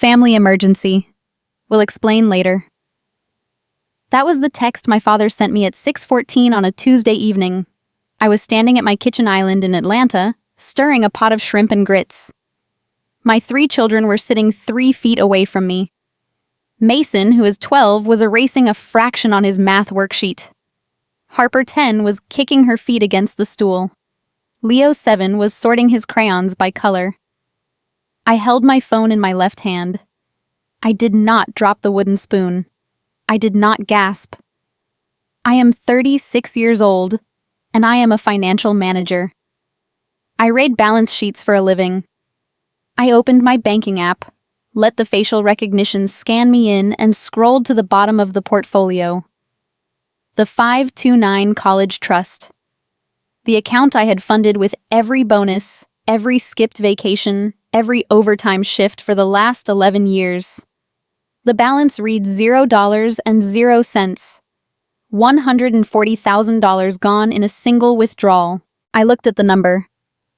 Family emergency. Will explain later. That was the text my father sent me at 6:14 on a Tuesday evening. I was standing at my kitchen island in Atlanta, stirring a pot of shrimp and grits. My 3 children were sitting 3 feet away from me. Mason, who is 12, was erasing a fraction on his math worksheet. Harper, 10, was kicking her feet against the stool. Leo, 7, was sorting his crayons by color. I held my phone in my left hand. I did not drop the wooden spoon. I did not gasp. I am 36 years old, and I am a financial manager. I read balance sheets for a living. I opened my banking app, let the facial recognition scan me in, and scrolled to the bottom of the portfolio. The 529 College Trust. The account I had funded with every bonus, every skipped vacation, every overtime shift for the last 11 years. The balance reads $0.00. $140,000 gone in a single withdrawal. I looked at the number.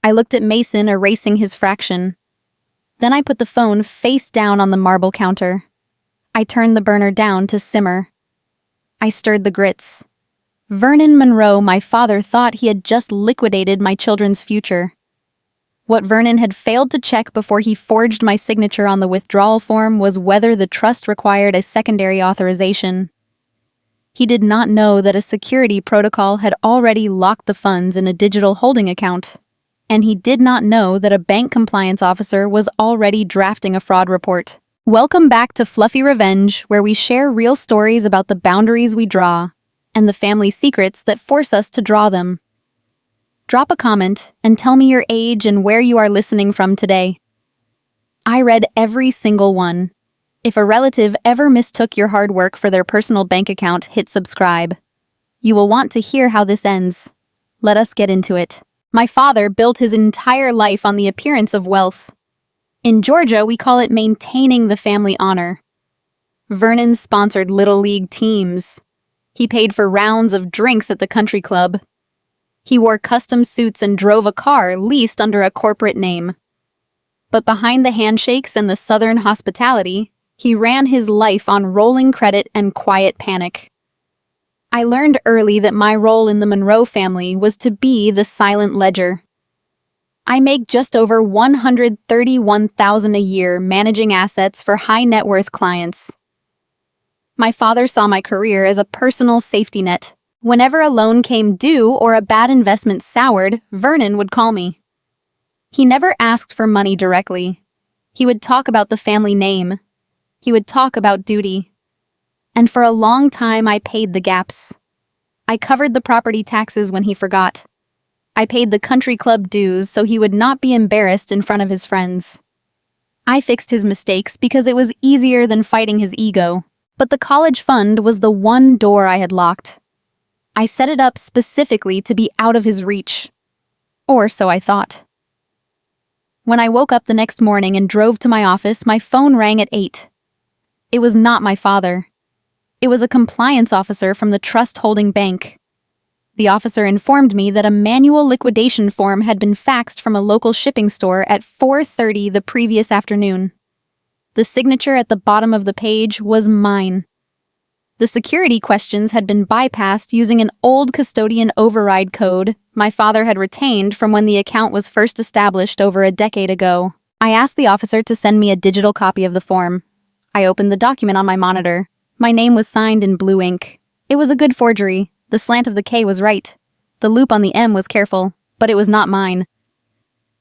I looked at Mason erasing his fraction. Then I put the phone face down on the marble counter. I turned the burner down to simmer. I stirred the grits. Vernon Monroe, my father, thought he had just liquidated my children's future. What Vernon had failed to check before he forged my signature on the withdrawal form was whether the trust required a secondary authorization. He did not know that a security protocol had already locked the funds in a digital holding account. And he did not know that a bank compliance officer was already drafting a fraud report. Welcome back to Fluffy Revenge, where we share real stories about the boundaries we draw and the family secrets that force us to draw them. Drop a comment and tell me your age and where you are listening from today. I read every single one. If a relative ever mistook your hard work for their personal bank account, hit subscribe. You will want to hear how this ends. Let us get into it. My father built his entire life on the appearance of wealth. In Georgia, we call it maintaining the family honor. Vernon sponsored Little League teams. He paid for rounds of drinks at the country club. He wore custom suits and drove a car leased under a corporate name. But behind the handshakes and the Southern hospitality, he ran his life on rolling credit and quiet panic. I learned early that my role in the Monroe family was to be the silent ledger. I make just over $131,000 a year managing assets for high net worth clients. My father saw my career as a personal safety net. Whenever a loan came due or a bad investment soured, Vernon would call me. He never asked for money directly. He would talk about the family name. He would talk about duty. And for a long time, I paid the gaps. I covered the property taxes when he forgot. I paid the country club dues so he would not be embarrassed in front of his friends. I fixed his mistakes because it was easier than fighting his ego. But the college fund was the one door I had locked. I set it up specifically to be out of his reach. Or so I thought. When I woke up the next morning and drove to my office, my phone rang at 8. It was not my father. It was a compliance officer from the trust holding bank. The officer informed me that a manual liquidation form had been faxed from a local shipping store at 4:30 the previous afternoon. The signature at the bottom of the page was mine. The security questions had been bypassed using an old custodian override code my father had retained from when the account was first established over a decade ago. I asked the officer to send me a digital copy of the form. I opened the document on my monitor. My name was signed in blue ink. It was a good forgery. The slant of the K was right. The loop on the M was careful, but it was not mine.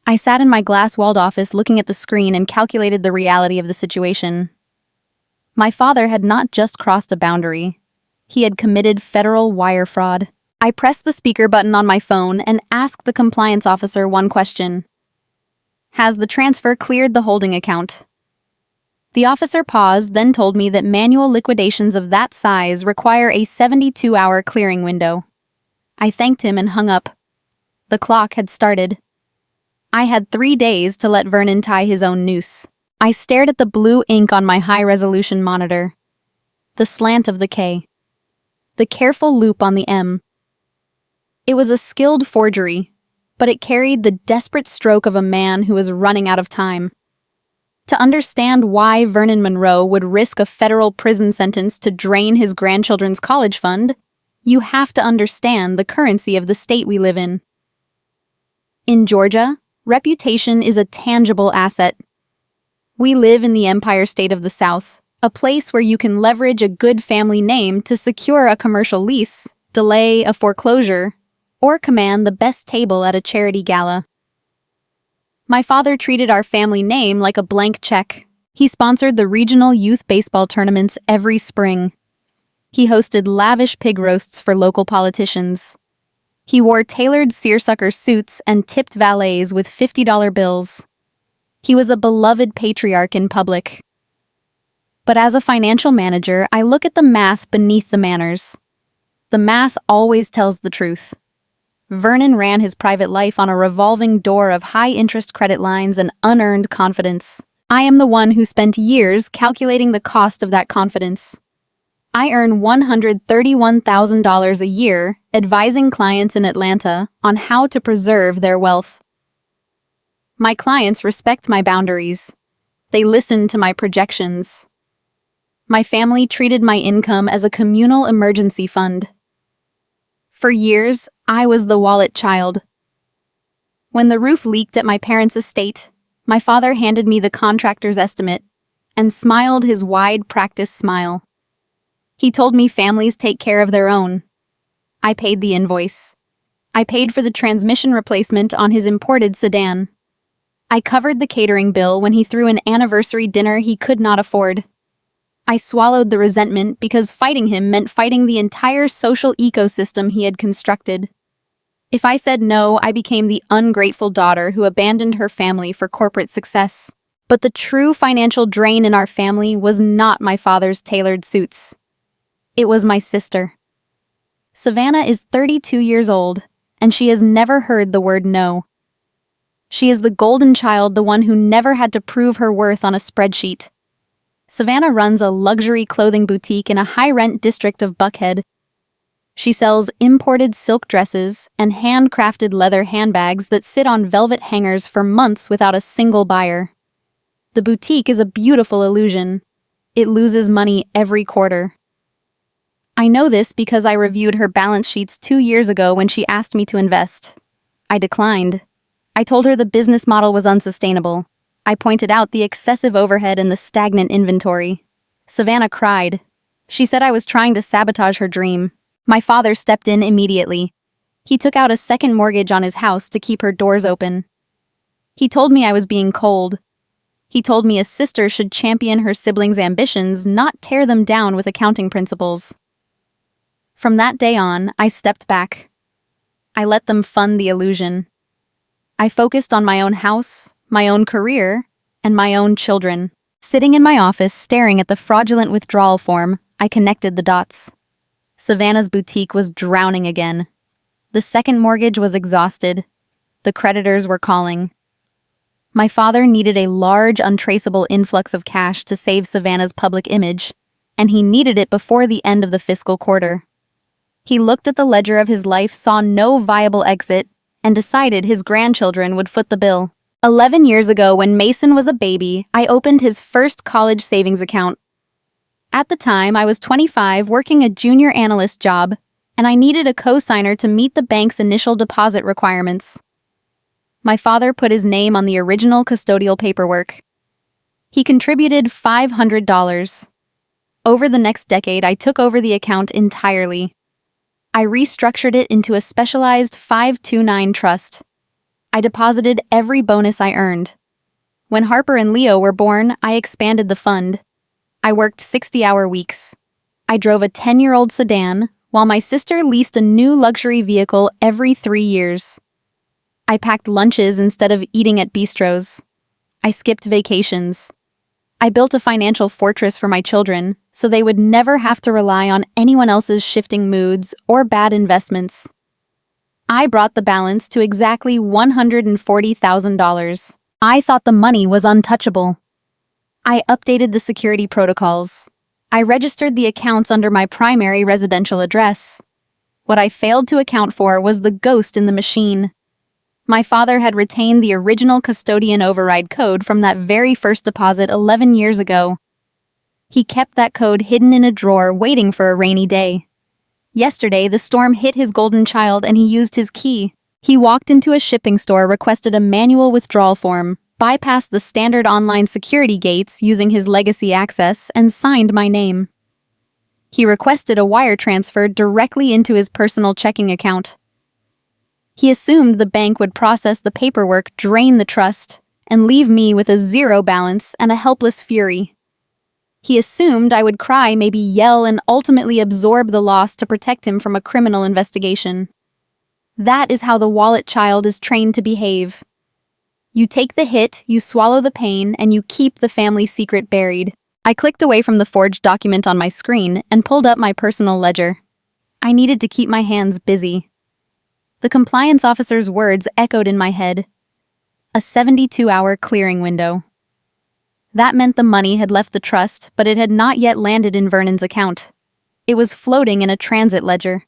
I sat in my glass-walled office looking at the screen and calculated the reality of the situation. My father had not just crossed a boundary. He had committed federal wire fraud. I pressed the speaker button on my phone and asked the compliance officer one question. Has the transfer cleared the holding account? The officer paused, then told me that manual liquidations of that size require a 72-hour clearing window. I thanked him and hung up. The clock had started. I had 3 days to let Vernon tie his own noose. I stared at the blue ink on my high-resolution monitor. The slant of the K. The careful loop on the M. It was a skilled forgery, but it carried the desperate stroke of a man who was running out of time. To understand why Vernon Monroe would risk a federal prison sentence to drain his grandchildren's college fund, you have to understand the currency of the state we live in. In Georgia, reputation is a tangible asset. We live in the Empire State of the South, a place where you can leverage a good family name to secure a commercial lease, delay a foreclosure, or command the best table at a charity gala. My father treated our family name like a blank check. He sponsored the regional youth baseball tournaments every spring. He hosted lavish pig roasts for local politicians. He wore tailored seersucker suits and tipped valets with $50 bills. He was a beloved patriarch in public. But as a financial manager, I look at the math beneath the manners. The math always tells the truth. Vernon ran his private life on a revolving door of high-interest credit lines and unearned confidence. I am the one who spent years calculating the cost of that confidence. I earn $131,000 a year advising clients in Atlanta on how to preserve their wealth. My clients respect my boundaries. They listen to my projections. My family treated my income as a communal emergency fund. For years, I was the wallet child. When the roof leaked at my parents' estate, my father handed me the contractor's estimate and smiled his wide practice smile. He told me families take care of their own. I paid the invoice. I paid for the transmission replacement on his imported sedan. I covered the catering bill when he threw an anniversary dinner he could not afford. I swallowed the resentment because fighting him meant fighting the entire social ecosystem he had constructed. If I said no, I became the ungrateful daughter who abandoned her family for corporate success. But the true financial drain in our family was not my father's tailored suits. It was my sister. Savannah is 32 years old, and she has never heard the word no. She is the golden child, the one who never had to prove her worth on a spreadsheet. Savannah runs a luxury clothing boutique in a high-rent district of Buckhead. She sells imported silk dresses and handcrafted leather handbags that sit on velvet hangers for months without a single buyer. The boutique is a beautiful illusion. It loses money every quarter. I know this because I reviewed her balance sheets 2 years ago when she asked me to invest. I declined. I told her the business model was unsustainable. I pointed out the excessive overhead and the stagnant inventory. Savannah cried. She said I was trying to sabotage her dream. My father stepped in immediately. He took out a second mortgage on his house to keep her doors open. He told me I was being cold. He told me a sister should champion her siblings' ambitions, not tear them down with accounting principles. From that day on, I stepped back. I let them fund the illusion. I focused on my own house, my own career, and my own children. Sitting in my office, staring at the fraudulent withdrawal form, I connected the dots. Savannah's boutique was drowning again. The second mortgage was exhausted. The creditors were calling. My father needed a large, untraceable influx of cash to save Savannah's public image, and he needed it before the end of the fiscal quarter. He looked at the ledger of his life, saw no viable exit, and decided his grandchildren would foot the bill. 11 years ago, when Mason was a baby, I opened his first college savings account. At the time, I was 25, working a junior analyst job, and I needed a co-signer to meet the bank's initial deposit requirements. My father put his name on the original custodial paperwork. He contributed $500. Over the next decade, I took over the account entirely. I restructured it into a specialized 529 trust. I deposited every bonus I earned. When Harper and Leo were born, I expanded the fund. I worked 60-hour weeks. I drove a 10-year-old sedan, while my sister leased a new luxury vehicle every 3 years. I packed lunches instead of eating at bistros. I skipped vacations. I built a financial fortress for my children, so they would never have to rely on anyone else's shifting moods or bad investments. I brought the balance to exactly $140,000. I thought the money was untouchable. I updated the security protocols. I registered the accounts under my primary residential address. What I failed to account for was the ghost in the machine. My father had retained the original custodian override code from that very first deposit 11 years ago. He kept that code hidden in a drawer waiting for a rainy day. Yesterday, the storm hit his golden child and he used his key. He walked into a shipping store, requested a manual withdrawal form, bypassed the standard online security gates using his legacy access, and signed my name. He requested a wire transfer directly into his personal checking account. He assumed the bank would process the paperwork, drain the trust, and leave me with a zero balance and a helpless fury. He assumed I would cry, maybe yell, and ultimately absorb the loss to protect him from a criminal investigation. That is how the wallet child is trained to behave. You take the hit, you swallow the pain, and you keep the family secret buried. I clicked away from the forged document on my screen and pulled up my personal ledger. I needed to keep my hands busy. The compliance officer's words echoed in my head. A 72-hour clearing window. That meant the money had left the trust, but it had not yet landed in Vernon's account. It was floating in a transit ledger.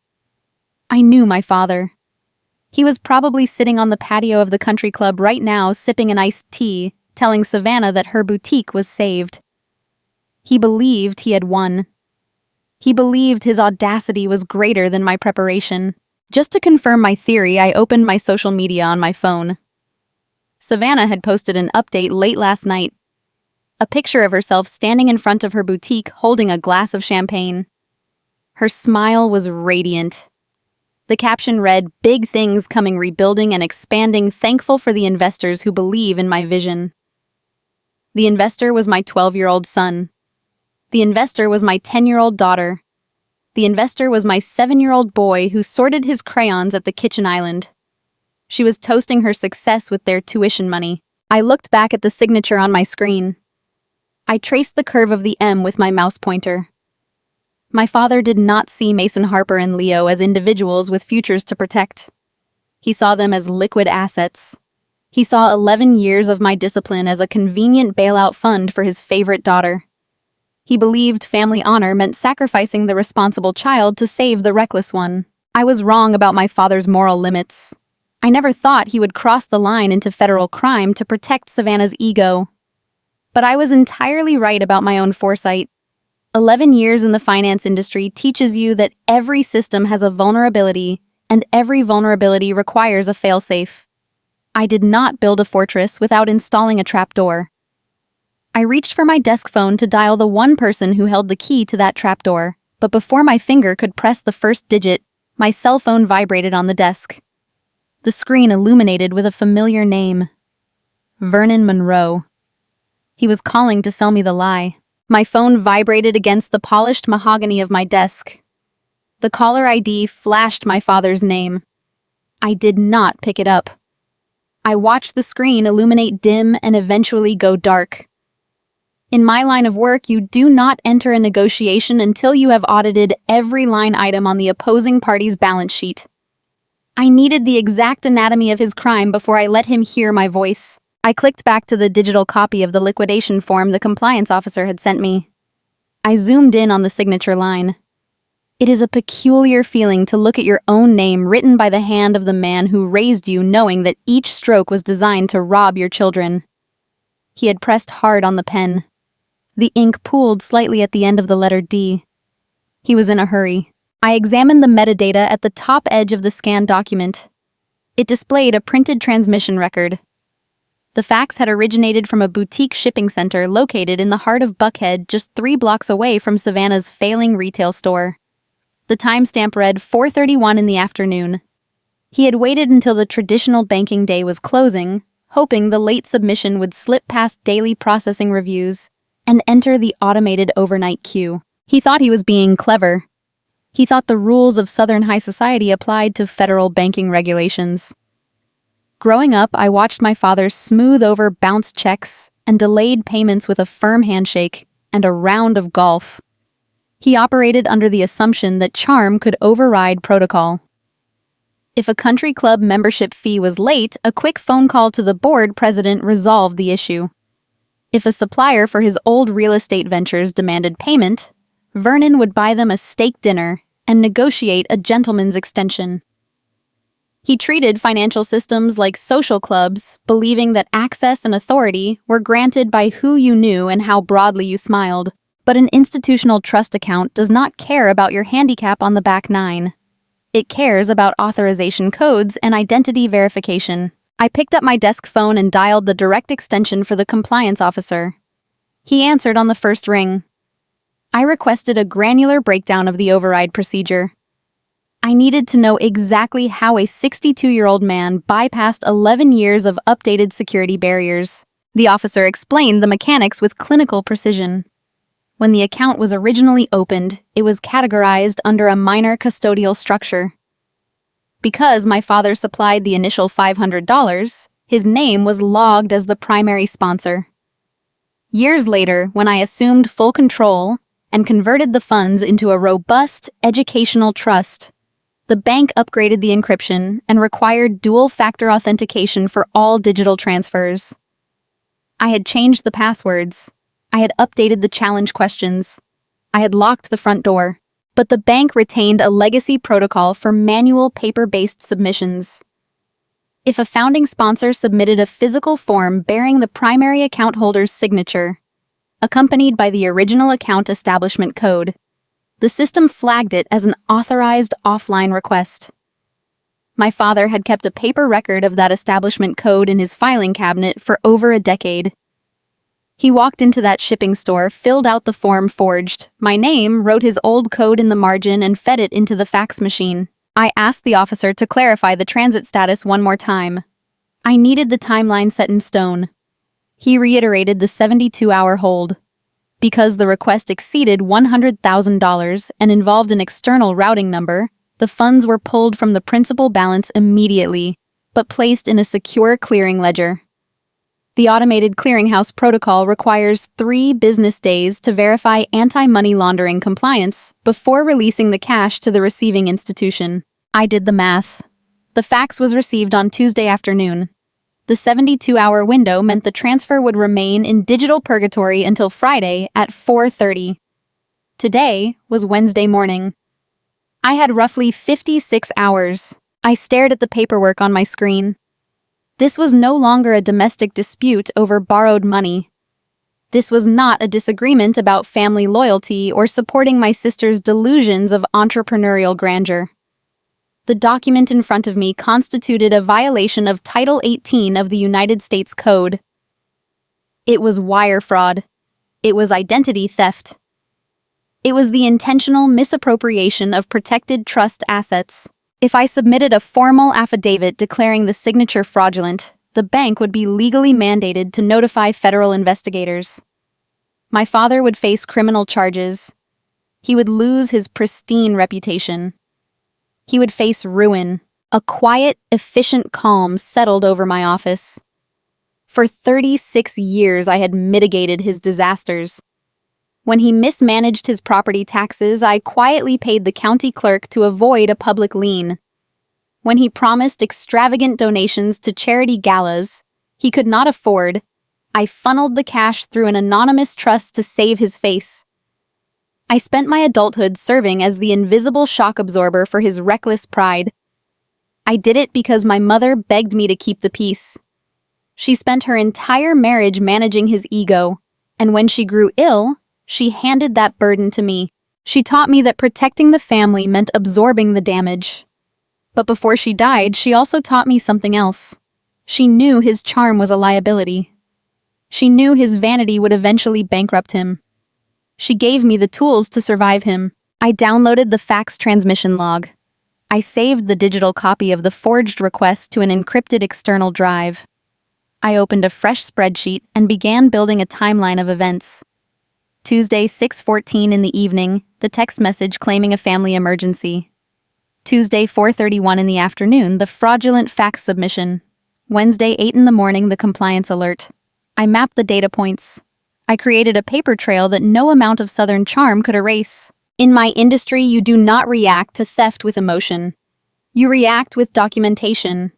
I knew my father. He was probably sitting on the patio of the country club right now, sipping an iced tea, telling Savannah that her boutique was saved. He believed he had won. He believed his audacity was greater than my preparation. Just to confirm my theory, I opened my social media on my phone. Savannah had posted an update late last night. A picture of herself standing in front of her boutique holding a glass of champagne. Her smile was radiant. The caption read, "Big things coming, rebuilding and expanding, thankful for the investors who believe in my vision." The investor was my 12-year-old son. The investor was my 10-year-old daughter. The investor was my 7-year-old boy who sorted his crayons at the kitchen island. She was toasting her success with their tuition money. I looked back at the signature on my screen. I traced the curve of the M with my mouse pointer. My father did not see Mason Harper and Leo as individuals with futures to protect. He saw them as liquid assets. He saw 11 years of my discipline as a convenient bailout fund for his favorite daughter. He believed family honor meant sacrificing the responsible child to save the reckless one. I was wrong about my father's moral limits. I never thought he would cross the line into federal crime to protect Savannah's ego. But I was entirely right about my own foresight. 11 years in the finance industry teaches you that every system has a vulnerability, and every vulnerability requires a failsafe. I did not build a fortress without installing a trapdoor. I reached for my desk phone to dial the one person who held the key to that trapdoor, but before my finger could press the first digit, my cell phone vibrated on the desk. The screen illuminated with a familiar name. Vernon Monroe. He was calling to sell me the lie. My phone vibrated against the polished mahogany of my desk. The caller ID flashed my father's name. I did not pick it up. I watched the screen illuminate dim and eventually go dark. In my line of work, you do not enter a negotiation until you have audited every line item on the opposing party's balance sheet. I needed the exact anatomy of his crime before I let him hear my voice. I clicked back to the digital copy of the liquidation form the compliance officer had sent me. I zoomed in on the signature line. It is a peculiar feeling to look at your own name written by the hand of the man who raised you, knowing that each stroke was designed to rob your children. He had pressed hard on the pen. The ink pooled slightly at the end of the letter D. He was in a hurry. I examined the metadata at the top edge of the scanned document. It displayed a printed transmission record. The fax had originated from a boutique shipping center located in the heart of Buckhead, just 3 blocks away from Savannah's failing retail store. The timestamp read 4:31 in the afternoon. He had waited until the traditional banking day was closing, hoping the late submission would slip past daily processing reviews and enter the automated overnight queue. He thought he was being clever. He thought the rules of Southern high society applied to federal banking regulations. Growing up, I watched my father smooth over bounced checks and delayed payments with a firm handshake and a round of golf. He operated under the assumption that charm could override protocol. If a country club membership fee was late, a quick phone call to the board president resolved the issue. If a supplier for his old real estate ventures demanded payment, Vernon would buy them a steak dinner and negotiate a gentleman's extension. He treated financial systems like social clubs, believing that access and authority were granted by who you knew and how broadly you smiled. But an institutional trust account does not care about your handicap on the back nine. It cares about authorization codes and identity verification. I picked up my desk phone and dialed the direct extension for the compliance officer. He answered on the first ring. I requested a granular breakdown of the override procedure. I needed to know exactly how a 62-year-old man bypassed 11 years of updated security barriers. The officer explained the mechanics with clinical precision. When the account was originally opened, it was categorized under a minor custodial structure. Because my father supplied the initial $500, his name was logged as the primary sponsor. Years later, when I assumed full control and converted the funds into a robust educational trust, the bank upgraded the encryption and required dual-factor authentication for all digital transfers. I had changed the passwords. I had updated the challenge questions. I had locked the front door. But the bank retained a legacy protocol for manual paper-based submissions. If a founding sponsor submitted a physical form bearing the primary account holder's signature, accompanied by the original account establishment code, the system flagged it as an authorized offline request. My father had kept a paper record of that establishment code in his filing cabinet for over a decade. He walked into that shipping store, filled out the form forged my name, wrote his old code in the margin, and fed it into the fax machine. I asked the officer to clarify the transit status one more time. I needed the timeline set in stone. He reiterated the 72-hour hold. Because the request exceeded $100,000 and involved an external routing number, the funds were pulled from the principal balance immediately, but placed in a secure clearing ledger. The automated clearinghouse protocol requires 3 business days to verify anti-money laundering compliance before releasing the cash to the receiving institution. I did the math. The fax was received on Tuesday afternoon. The 72-hour window meant the transfer would remain in digital purgatory until Friday at 4:30. Today was Wednesday morning. I had roughly 56 hours. I stared at the paperwork on my screen. This was no longer a domestic dispute over borrowed money. This was not a disagreement about family loyalty or supporting my sister's delusions of entrepreneurial grandeur. The document in front of me constituted a violation of Title 18 of the United States Code. It was wire fraud. It was identity theft. It was the intentional misappropriation of protected trust assets. If I submitted a formal affidavit declaring the signature fraudulent, the bank would be legally mandated to notify federal investigators. My father would face criminal charges. He would lose his pristine reputation. He would face ruin. A quiet, efficient calm settled over my office. For 36 years, I had mitigated his disasters. When he mismanaged his property taxes, I quietly paid the county clerk to avoid a public lien. When he promised extravagant donations to charity galas he could not afford, I funneled the cash through an anonymous trust to save his face. I spent my adulthood serving as the invisible shock absorber for his reckless pride. I did it because my mother begged me to keep the peace. She spent her entire marriage managing his ego, and when she grew ill, she handed that burden to me. She taught me that protecting the family meant absorbing the damage. But before she died, she also taught me something else. She knew his charm was a liability. She knew his vanity would eventually bankrupt him. She gave me the tools to survive him. I downloaded the fax transmission log. I saved the digital copy of the forged request to an encrypted external drive. I opened a fresh spreadsheet and began building a timeline of events. Tuesday, 6:14 in the evening, the text message claiming a family emergency. Tuesday, 4:31 in the afternoon, the fraudulent fax submission. Wednesday, 8 in the morning, the compliance alert. I mapped the data points. I created a paper trail that no amount of Southern charm could erase. In my industry, you do not react to theft with emotion. You react with documentation.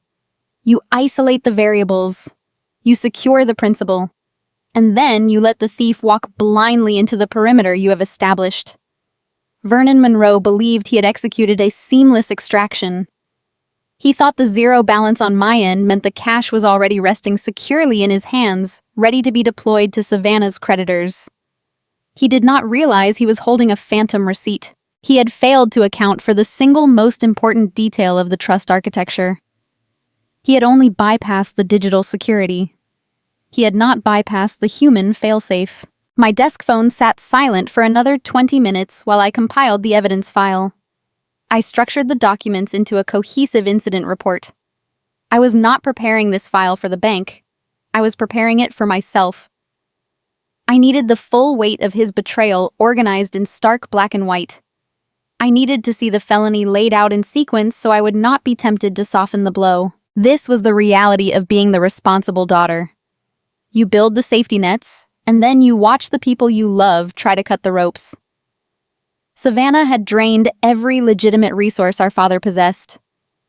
You isolate the variables. You secure the principle. And then you let the thief walk blindly into the perimeter you have established. Vernon Monroe believed he had executed a seamless extraction. He thought the zero balance on my end meant the cash was already resting securely in his hands, ready to be deployed to Savannah's creditors. He did not realize he was holding a phantom receipt. He had failed to account for the single most important detail of the trust architecture. He had only bypassed the digital security. He had not bypassed the human failsafe. My desk phone sat silent for another 20 minutes while I compiled the evidence file. I structured the documents into a cohesive incident report. I was not preparing this file for the bank. I was preparing it for myself. I needed the full weight of his betrayal organized in stark black and white. I needed to see the felony laid out in sequence so I would not be tempted to soften the blow. This was the reality of being the responsible daughter. You build the safety nets, and then you watch the people you love try to cut the ropes. Savannah had drained every legitimate resource our father possessed.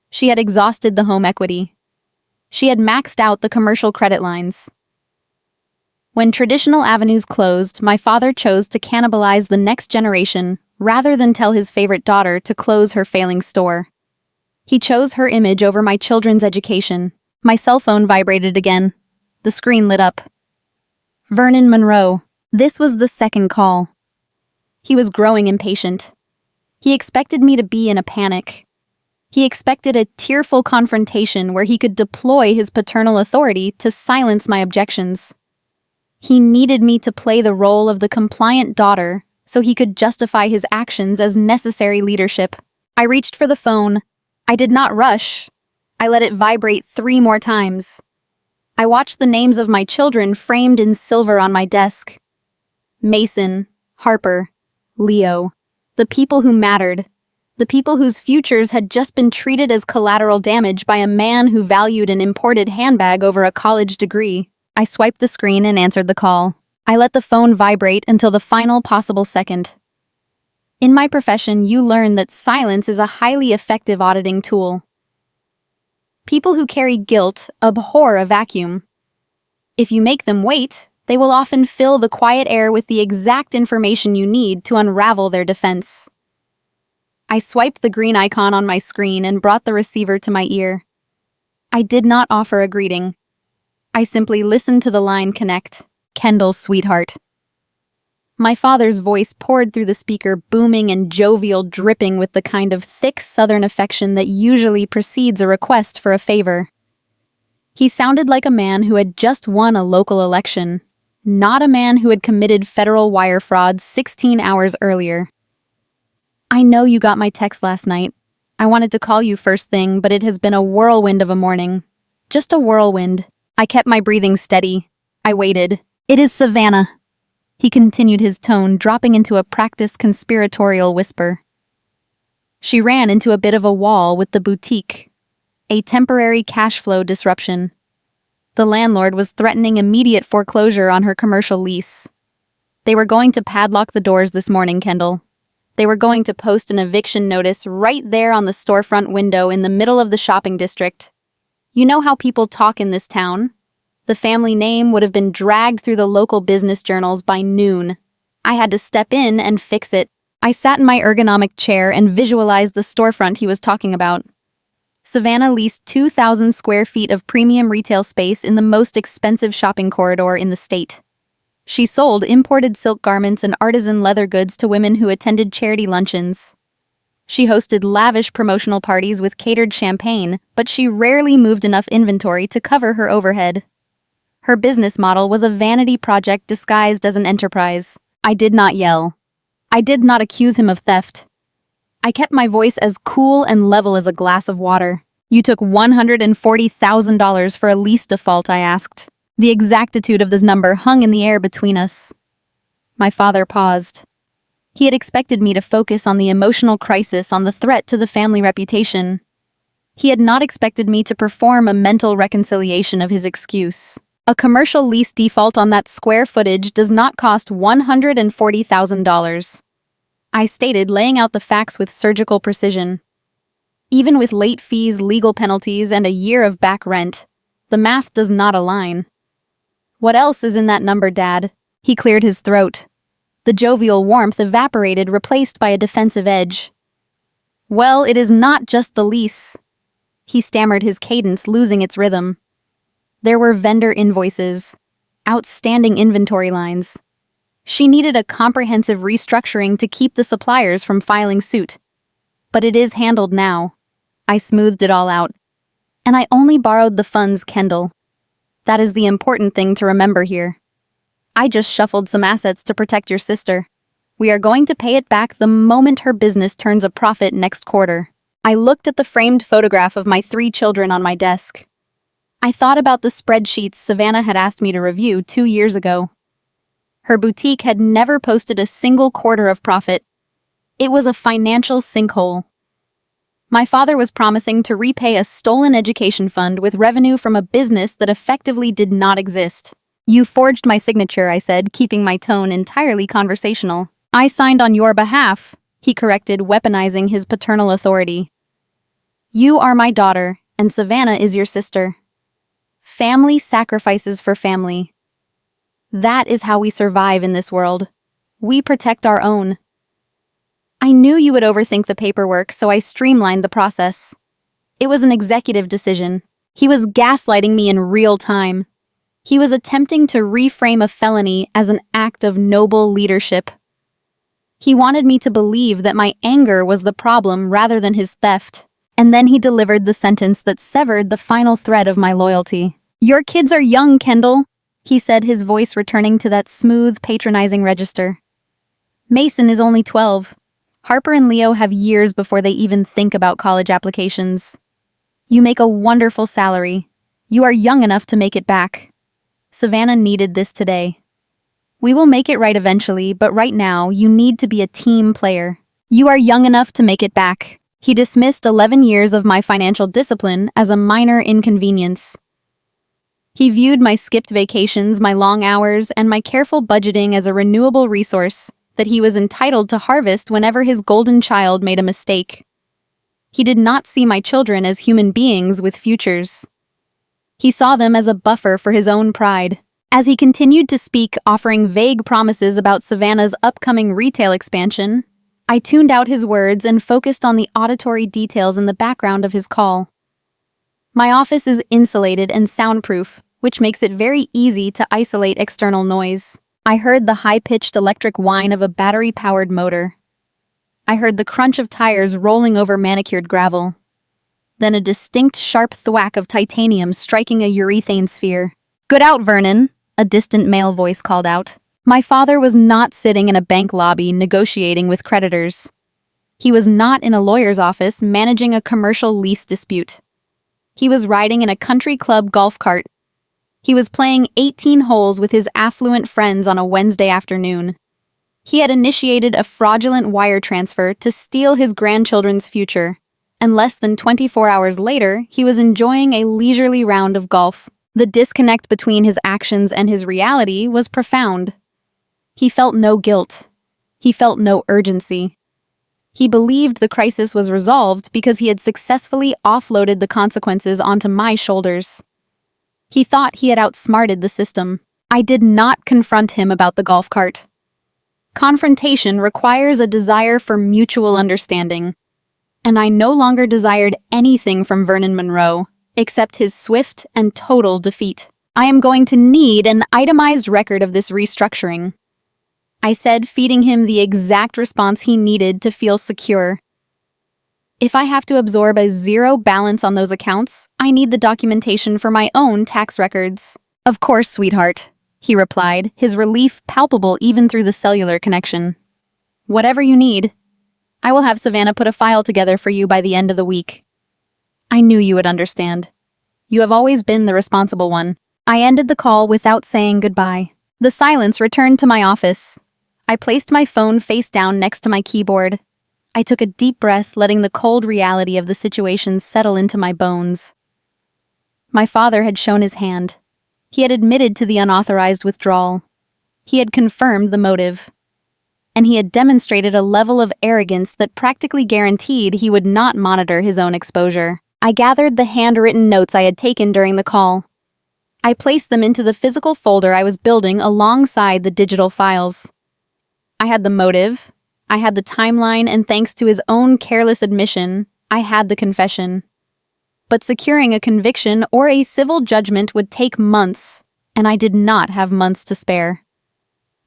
She had exhausted the home equity. She had maxed out the commercial credit lines. When traditional avenues closed, my father chose to cannibalize the next generation rather than tell his favorite daughter to close her failing store. He chose her image over my children's education. My cell phone vibrated again. The screen lit up. Vernon Monroe. This was the second call. He was growing impatient. He expected me to be in a panic. He expected a tearful confrontation where he could deploy his paternal authority to silence my objections. He needed me to play the role of the compliant daughter so he could justify his actions as necessary leadership. I reached for the phone. I did not rush. I let it vibrate 3 more times. I watched the names of my children framed in silver on my desk. Mason, Harper, Leo. The people who mattered. The people whose futures had just been treated as collateral damage by a man who valued an imported handbag over a college degree. I swiped the screen and answered the call. I let the phone vibrate until the final possible second. In my profession, you learn that silence is a highly effective auditing tool. People who carry guilt abhor a vacuum. If you make them wait, they will often fill the quiet air with the exact information you need to unravel their defense. I swiped the green icon on my screen and brought the receiver to my ear. I did not offer a greeting. I simply listened to the line connect. Kendall, sweetheart. My father's voice poured through the speaker, booming and jovial, dripping with the kind of thick southern affection that usually precedes a request for a favor. He sounded like a man who had just won a local election, not a man who had committed federal wire fraud 16 hours earlier. I know you got my text last night. I wanted to call you first thing, but it has been a whirlwind of a morning. Just a whirlwind. I kept my breathing steady. I waited. It is Savannah. He continued, his tone dropping into a practiced conspiratorial whisper. She ran into a bit of a wall with the boutique. A temporary cash flow disruption. The landlord was threatening immediate foreclosure on her commercial lease. They were going to padlock the doors this morning, Kendall. They were going to post an eviction notice right there on the storefront window in the middle of the shopping district. You know how people talk in this town? The family name would have been dragged through the local business journals by noon. I had to step in and fix it. I sat in my ergonomic chair and visualized the storefront he was talking about. Savannah leased 2,000 square feet of premium retail space in the most expensive shopping corridor in the state. She sold imported silk garments and artisan leather goods to women who attended charity luncheons. She hosted lavish promotional parties with catered champagne, but she rarely moved enough inventory to cover her overhead. Her business model was a vanity project disguised as an enterprise. I did not yell. I did not accuse him of theft. I kept my voice as cool and level as a glass of water. You took $140,000 for a lease default, I asked. The exactitude of this number hung in the air between us. My father paused. He had expected me to focus on the emotional crisis, on the threat to the family reputation. He had not expected me to perform a mental reconciliation of his excuse. A commercial lease default on that square footage does not cost $140,000. I stated, laying out the facts with surgical precision. Even with late fees, legal penalties, and a year of back rent, the math does not align. What else is in that number, Dad? He cleared his throat. The jovial warmth evaporated, replaced by a defensive edge. Well, it is not just the lease. He stammered, his cadence losing its rhythm. There were vendor invoices, outstanding inventory lines. She needed a comprehensive restructuring to keep the suppliers from filing suit. But it is handled now. I smoothed it all out. And I only borrowed the funds, Kendall. That is the important thing to remember here. I just shuffled some assets to protect your sister. We are going to pay it back the moment her business turns a profit next quarter. I looked at the framed photograph of my 3 children on my desk. I thought about the spreadsheets Savannah had asked me to review 2 years ago. Her boutique had never posted a single quarter of profit. It was a financial sinkhole. My father was promising to repay a stolen education fund with revenue from a business that effectively did not exist. You forged my signature, I said, keeping my tone entirely conversational. I signed on your behalf, he corrected, weaponizing his paternal authority. You are my daughter, and Savannah is your sister. Family sacrifices for family. That is how we survive in this world. We protect our own. I knew you would overthink the paperwork, so I streamlined the process. It was an executive decision. He was gaslighting me in real time. He was attempting to reframe a felony as an act of noble leadership. He wanted me to believe that my anger was the problem rather than his theft. And then he delivered the sentence that severed the final thread of my loyalty. Your kids are young, Kendall, he said, his voice returning to that smooth, patronizing register. Mason is only 12. Harper and Leo have years before they even think about college applications. You make a wonderful salary. You are young enough to make it back. Savannah needed this today. We will make it right eventually, but right now, you need to be a team player. You are young enough to make it back. He dismissed 11 years of my financial discipline as a minor inconvenience. He viewed my skipped vacations, my long hours, and my careful budgeting as a renewable resource that he was entitled to harvest whenever his golden child made a mistake. He did not see my children as human beings with futures. He saw them as a buffer for his own pride. As he continued to speak, offering vague promises about Savannah's upcoming retail expansion, I tuned out his words and focused on the auditory details in the background of his call. My office is insulated and soundproof, which makes it very easy to isolate external noise. I heard the high-pitched electric whine of a battery-powered motor. I heard the crunch of tires rolling over manicured gravel. Then a distinct sharp thwack of titanium striking a urethane sphere. Good out, Vernon, a distant male voice called out. My father was not sitting in a bank lobby negotiating with creditors. He was not in a lawyer's office managing a commercial lease dispute. He was riding in a country club golf cart. He was playing 18 holes with his affluent friends on a Wednesday afternoon. He had initiated a fraudulent wire transfer to steal his grandchildren's future, and less than 24 hours later, he was enjoying a leisurely round of golf. The disconnect between his actions and his reality was profound. He felt no guilt. He felt no urgency. He believed the crisis was resolved because he had successfully offloaded the consequences onto my shoulders. He thought he had outsmarted the system. I did not confront him about the golf cart. Confrontation requires a desire for mutual understanding, and I no longer desired anything from Vernon Monroe except his swift and total defeat. I am going to need an itemized record of this restructuring, I said, feeding him the exact response he needed to feel secure. If I have to absorb a zero balance on those accounts, I need the documentation for my own tax records. Of course, sweetheart, he replied, his relief palpable even through the cellular connection. Whatever you need. I will have Savannah put a file together for you by the end of the week. I knew you would understand. You have always been the responsible one. I ended the call without saying goodbye. The silence returned to my office. I placed my phone face down next to my keyboard. I took a deep breath, letting the cold reality of the situation settle into my bones. My father had shown his hand. He had admitted to the unauthorized withdrawal. He had confirmed the motive. And he had demonstrated a level of arrogance that practically guaranteed he would not monitor his own exposure. I gathered the handwritten notes I had taken during the call. I placed them into the physical folder I was building alongside the digital files. I had the motive, I had the timeline, and thanks to his own careless admission, I had the confession. but securing a conviction or a civil judgment would take months, and I did not have months to spare.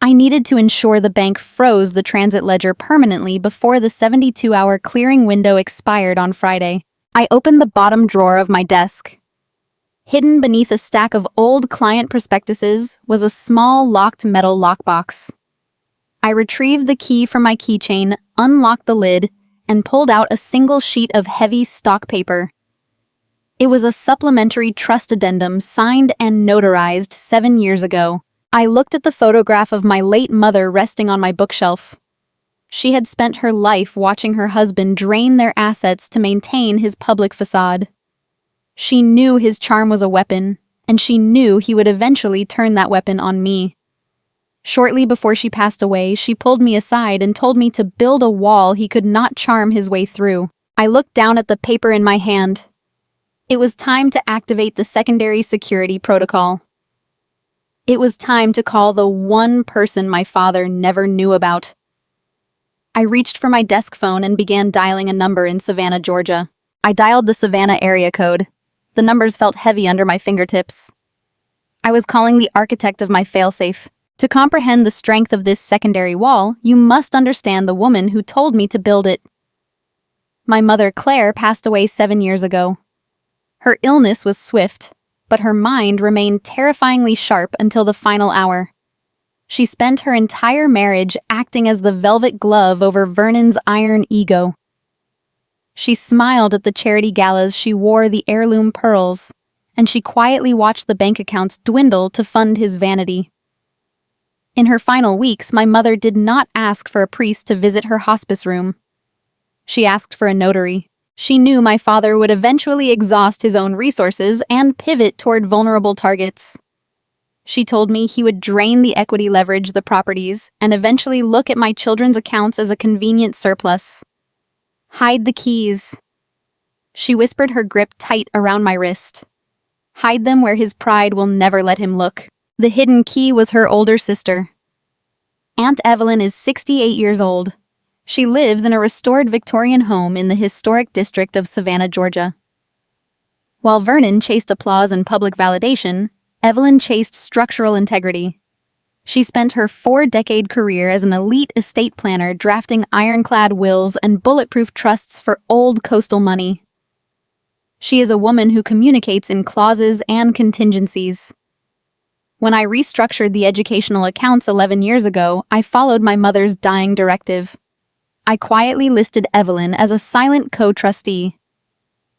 I needed to ensure the bank froze the transit ledger permanently before the 72-hour clearing window expired on Friday. I opened the bottom drawer of my desk. Hidden beneath a stack of old client prospectuses was a small locked metal lockbox. I retrieved the key from my keychain, unlocked the lid, and pulled out a single sheet of heavy stock paper. It was a supplementary trust addendum signed and notarized 7 years ago. I looked at the photograph of my late mother resting on my bookshelf. She had spent her life watching her husband drain their assets to maintain his public facade. She knew his charm was a weapon, and she knew he would eventually turn that weapon on me. Shortly before she passed away, she pulled me aside and told me to build a wall he could not charm his way through. I looked down at the paper in my hand. It was time to activate the secondary security protocol. It was time to call the one person my father never knew about. I reached for my desk phone and began dialing a number in Savannah, Georgia. I dialed the Savannah area code. The numbers felt heavy under my fingertips. I was calling the architect of my failsafe. To comprehend the strength of this secondary wall, you must understand the woman who told me to build it. My mother, Claire, passed away 7 years ago. Her illness was swift, but her mind remained terrifyingly sharp until the final hour. She spent her entire marriage acting as the velvet glove over Vernon's iron ego. She smiled at the charity galas she wore the heirloom pearls, and she quietly watched the bank accounts dwindle to fund his vanity. In her final weeks, my mother did not ask for a priest to visit her hospice room. She asked for a notary. She knew my father would eventually exhaust his own resources and pivot toward vulnerable targets. She told me he would drain the equity leverage the properties and eventually look at my children's accounts as a convenient surplus. Hide the keys. She whispered her grip tight around my wrist. Hide them where his pride will never let him look. The hidden key was her older sister. Aunt Evelyn is 68 years old. She lives in a restored Victorian home in the historic district of Savannah, Georgia. While Vernon chased applause and public validation, Evelyn chased structural integrity. She spent her 4-decade career as an elite estate planner drafting ironclad wills and bulletproof trusts for old coastal money. She is a woman who communicates in clauses and contingencies. When I restructured the educational accounts 11 years ago, I followed my mother's dying directive. I quietly listed Evelyn as a silent co-trustee.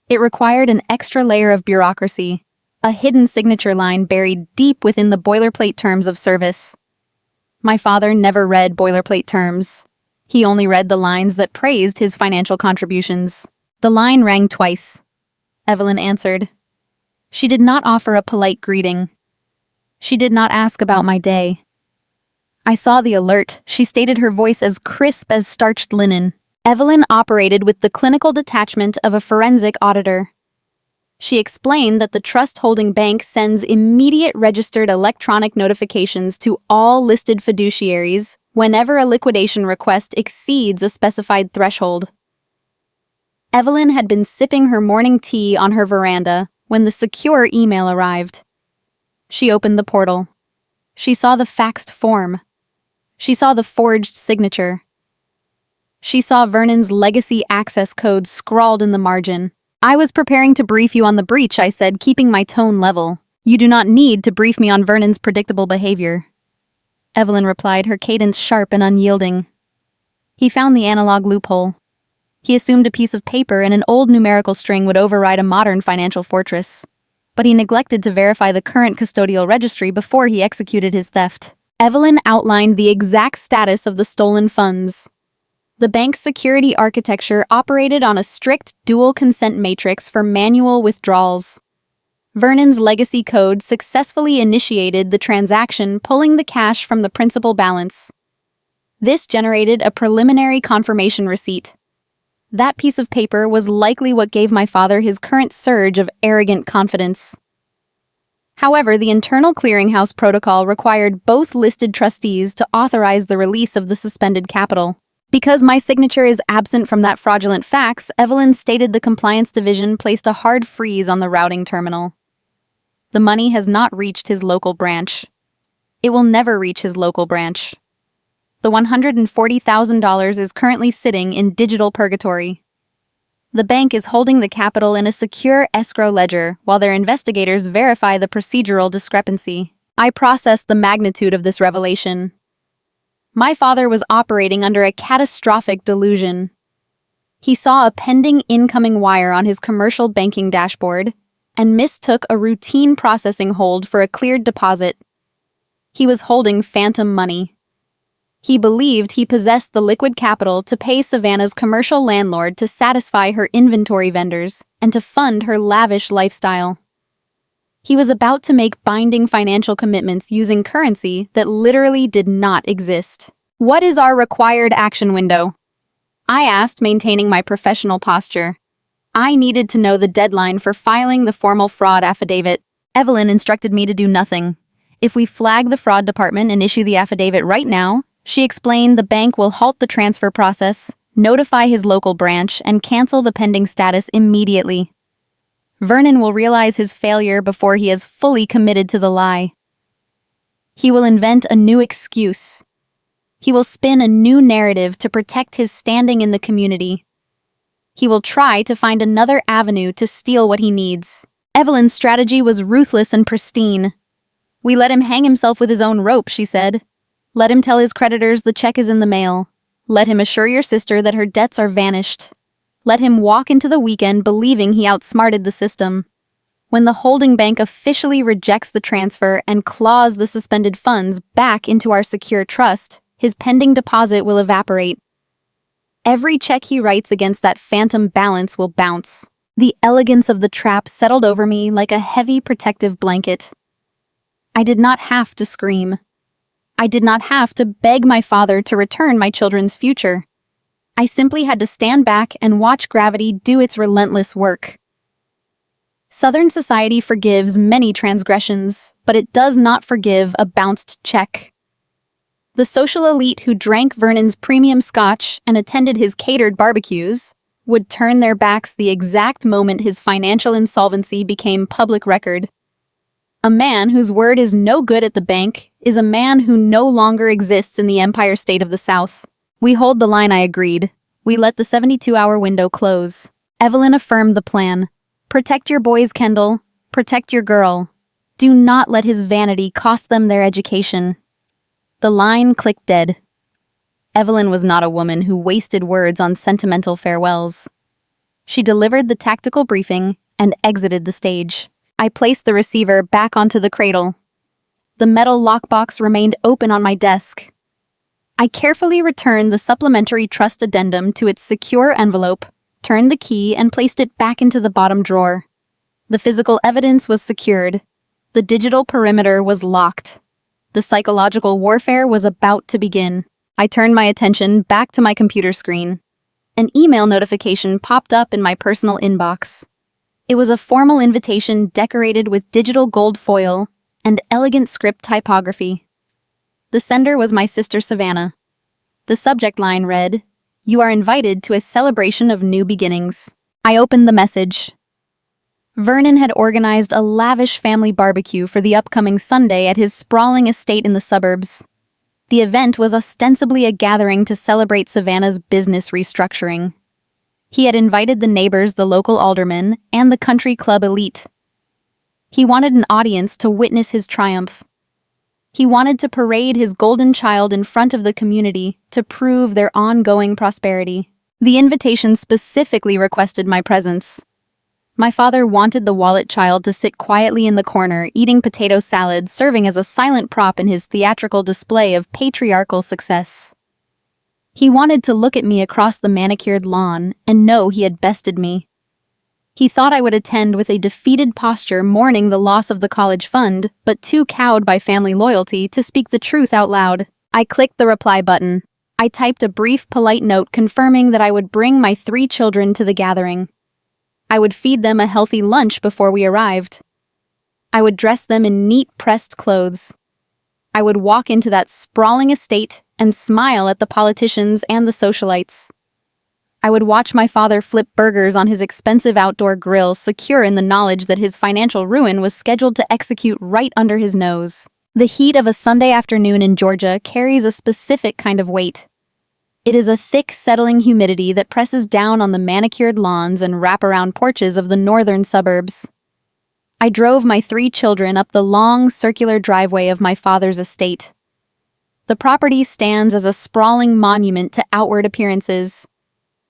It required an extra layer of bureaucracy, a hidden signature line buried deep within the boilerplate terms of service. My father never read boilerplate terms. He only read the lines that praised his financial contributions. The line rang twice. Evelyn answered. She did not offer a polite greeting. She did not ask about my day. I saw the alert. She stated, her voice as crisp as starched linen. Evelyn operated with the clinical detachment of a forensic auditor. She explained that the trust holding bank sends immediate registered electronic notifications to all listed fiduciaries whenever a liquidation request exceeds a specified threshold. Evelyn had been sipping her morning tea on her veranda when the secure email arrived. She opened the portal. She saw the faxed form. She saw the forged signature. She saw Vernon's legacy access code scrawled in the margin. I was preparing to brief you on the breach, I said, keeping my tone level. You do not need to brief me on Vernon's predictable behavior. Evelyn replied, her cadence sharp and unyielding. He found the analog loophole. He assumed a piece of paper and an old numerical string would override a modern financial fortress. But he neglected to verify the current custodial registry before he executed his theft. Evelyn outlined the exact status of the stolen funds. The bank's security architecture operated on a strict dual consent matrix for manual withdrawals. Vernon's legacy code successfully initiated the transaction, pulling the cash from the principal balance. This generated a preliminary confirmation receipt. That piece of paper was likely what gave my father his current surge of arrogant confidence. However, the internal clearinghouse protocol required both listed trustees to authorize the release of the suspended capital. Because my signature is absent from that fraudulent fax, Evelyn stated the compliance division placed a hard freeze on the routing terminal. The money has not reached his local branch. It will never reach his local branch. The $140,000 is currently sitting in digital purgatory. The bank is holding the capital in a secure escrow ledger while their investigators verify the procedural discrepancy. I processed the magnitude of this revelation. My father was operating under a catastrophic delusion. He saw a pending incoming wire on his commercial banking dashboard and mistook a routine processing hold for a cleared deposit. He was holding phantom money. He believed he possessed the liquid capital to pay Savannah's commercial landlord to satisfy her inventory vendors and to fund her lavish lifestyle. He was about to make binding financial commitments using currency that literally did not exist. What is our required action window? I asked, maintaining my professional posture. I needed to know the deadline for filing the formal fraud affidavit. Evelyn instructed me to do nothing. If we flag the fraud department and issue the affidavit right now, she explained, the bank will halt the transfer process, notify his local branch, and cancel the pending status immediately. Vernon will realize his failure before he has fully committed to the lie. He will invent a new excuse. He will spin a new narrative to protect his standing in the community. He will try to find another avenue to steal what he needs. Evelyn's strategy was ruthless and pristine. We let him hang himself with his own rope, she said. Let him tell his creditors the check is in the mail. Let him assure your sister that her debts are vanished. Let him walk into the weekend believing he outsmarted the system. When the holding bank officially rejects the transfer and claws the suspended funds back into our secure trust, his pending deposit will evaporate. Every check he writes against that phantom balance will bounce. The elegance of the trap settled over me like a heavy protective blanket. I did not have to scream. I did not have to beg my father to return my children's future. I simply had to stand back and watch gravity do its relentless work. Southern society forgives many transgressions, but it does not forgive a bounced check. The social elite who drank Vernon's premium scotch and attended his catered barbecues would turn their backs the exact moment his financial insolvency became public record. A man whose word is no good at the bank is a man who no longer exists in the Empire State of the South. We hold the line, I agreed. We let the 72-hour window close. Evelyn affirmed the plan. Protect your boys, Kendall. Protect your girl. Do not let his vanity cost them their education. The line clicked dead. Evelyn was not a woman who wasted words on sentimental farewells. She delivered the tactical briefing and exited the stage. I placed the receiver back onto the cradle. The metal lockbox remained open on my desk. I carefully returned the supplementary trust addendum to its secure envelope, turned the key, and placed it back into the bottom drawer. The physical evidence was secured. The digital perimeter was locked. The psychological warfare was about to begin. I turned my attention back to my computer screen. An email notification popped up in my personal inbox. It was a formal invitation decorated with digital gold foil and elegant script typography. The sender was my sister Savannah. The subject line read, "You are invited to a celebration of new beginnings." I opened the message. Vernon had organized a lavish family barbecue for the upcoming Sunday at his sprawling estate in the suburbs. The event was ostensibly a gathering to celebrate Savannah's business restructuring. He had invited the neighbors, the local aldermen, and the country club elite. He wanted an audience to witness his triumph. He wanted to parade his golden child in front of the community to prove their ongoing prosperity. The invitation specifically requested my presence. My father wanted the wallet child to sit quietly in the corner, eating potato salad, serving as a silent prop in his theatrical display of patriarchal success. He wanted to look at me across the manicured lawn and know he had bested me. He thought I would attend with a defeated posture, mourning the loss of the college fund, but too cowed by family loyalty to speak the truth out loud. I clicked the reply button. I typed a brief, polite note confirming that I would bring my 3 children to the gathering. I would feed them a healthy lunch before we arrived. I would dress them in neat, pressed clothes. I would walk into that sprawling estate and smile at the politicians and the socialites. I would watch my father flip burgers on his expensive outdoor grill, secure in the knowledge that his financial ruin was scheduled to execute right under his nose. The heat of a Sunday afternoon in Georgia carries a specific kind of weight. It is a thick, settling humidity that presses down on the manicured lawns and wraparound porches of the northern suburbs. I drove my 3 children up the long, circular driveway of my father's estate. The property stands as a sprawling monument to outward appearances.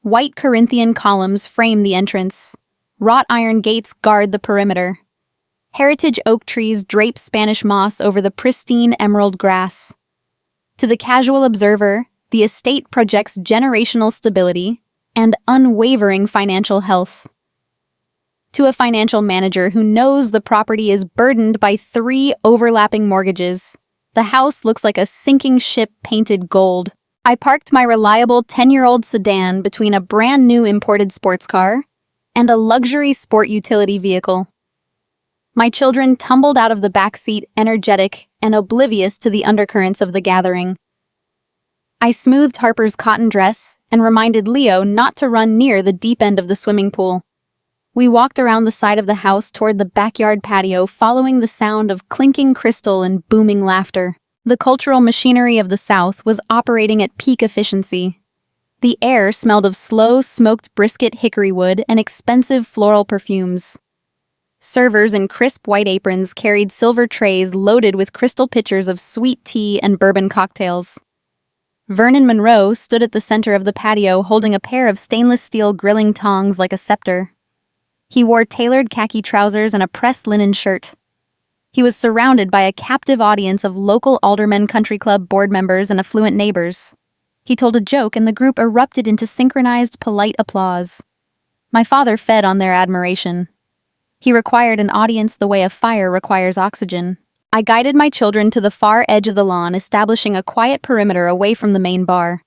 White Corinthian columns frame the entrance. Wrought iron gates guard the perimeter. Heritage oak trees drape Spanish moss over the pristine emerald grass. To the casual observer, the estate projects generational stability and unwavering financial health. To a financial manager who knows the property is burdened by 3 overlapping mortgages, the house looks like a sinking ship painted gold. I parked my reliable 10-year-old sedan between a brand new imported sports car and a luxury sport utility vehicle. My children tumbled out of the back seat, energetic and oblivious to the undercurrents of the gathering. I smoothed Harper's cotton dress and reminded Leo not to run near the deep end of the swimming pool. We walked around the side of the house toward the backyard patio, following the sound of clinking crystal and booming laughter. The cultural machinery of the South was operating at peak efficiency. The air smelled of slow, smoked brisket hickory wood and expensive floral perfumes. Servers in crisp white aprons carried silver trays loaded with crystal pitchers of sweet tea and bourbon cocktails. Vernon Monroe stood at the center of the patio holding a pair of stainless steel grilling tongs like a scepter. He wore tailored khaki trousers and a pressed linen shirt. He was surrounded by a captive audience of local Aldermen Country Club board members and affluent neighbors. He told a joke and the group erupted into synchronized, polite applause. My father fed on their admiration. He required an audience the way a fire requires oxygen. I guided my children to the far edge of the lawn, establishing a quiet perimeter away from the main bar.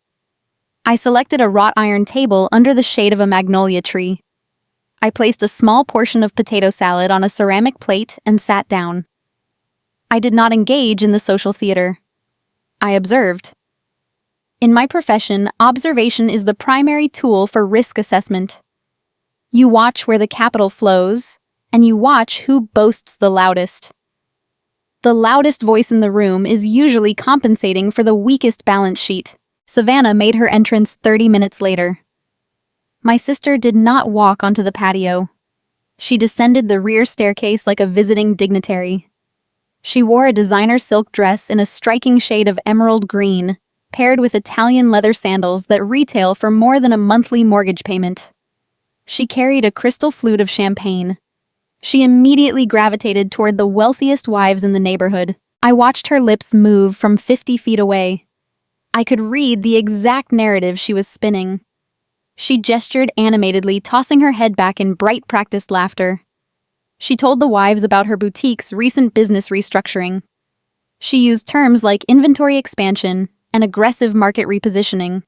I selected a wrought iron table under the shade of a magnolia tree. I placed a small portion of potato salad on a ceramic plate and sat down. I did not engage in the social theater. I observed. In my profession, observation is the primary tool for risk assessment. You watch where the capital flows, and you watch who boasts the loudest. The loudest voice in the room is usually compensating for the weakest balance sheet. Savannah made her entrance 30 minutes later. My sister did not walk onto the patio. She descended the rear staircase like a visiting dignitary. She wore a designer silk dress in a striking shade of emerald green, paired with Italian leather sandals that retail for more than a monthly mortgage payment. She carried a crystal flute of champagne. She immediately gravitated toward the wealthiest wives in the neighborhood. I watched her lips move from 50 feet away. I could read the exact narrative she was spinning. She gestured animatedly, tossing her head back in bright practiced laughter. She told the wives about her boutique's recent business restructuring. She used terms like inventory expansion and aggressive market repositioning.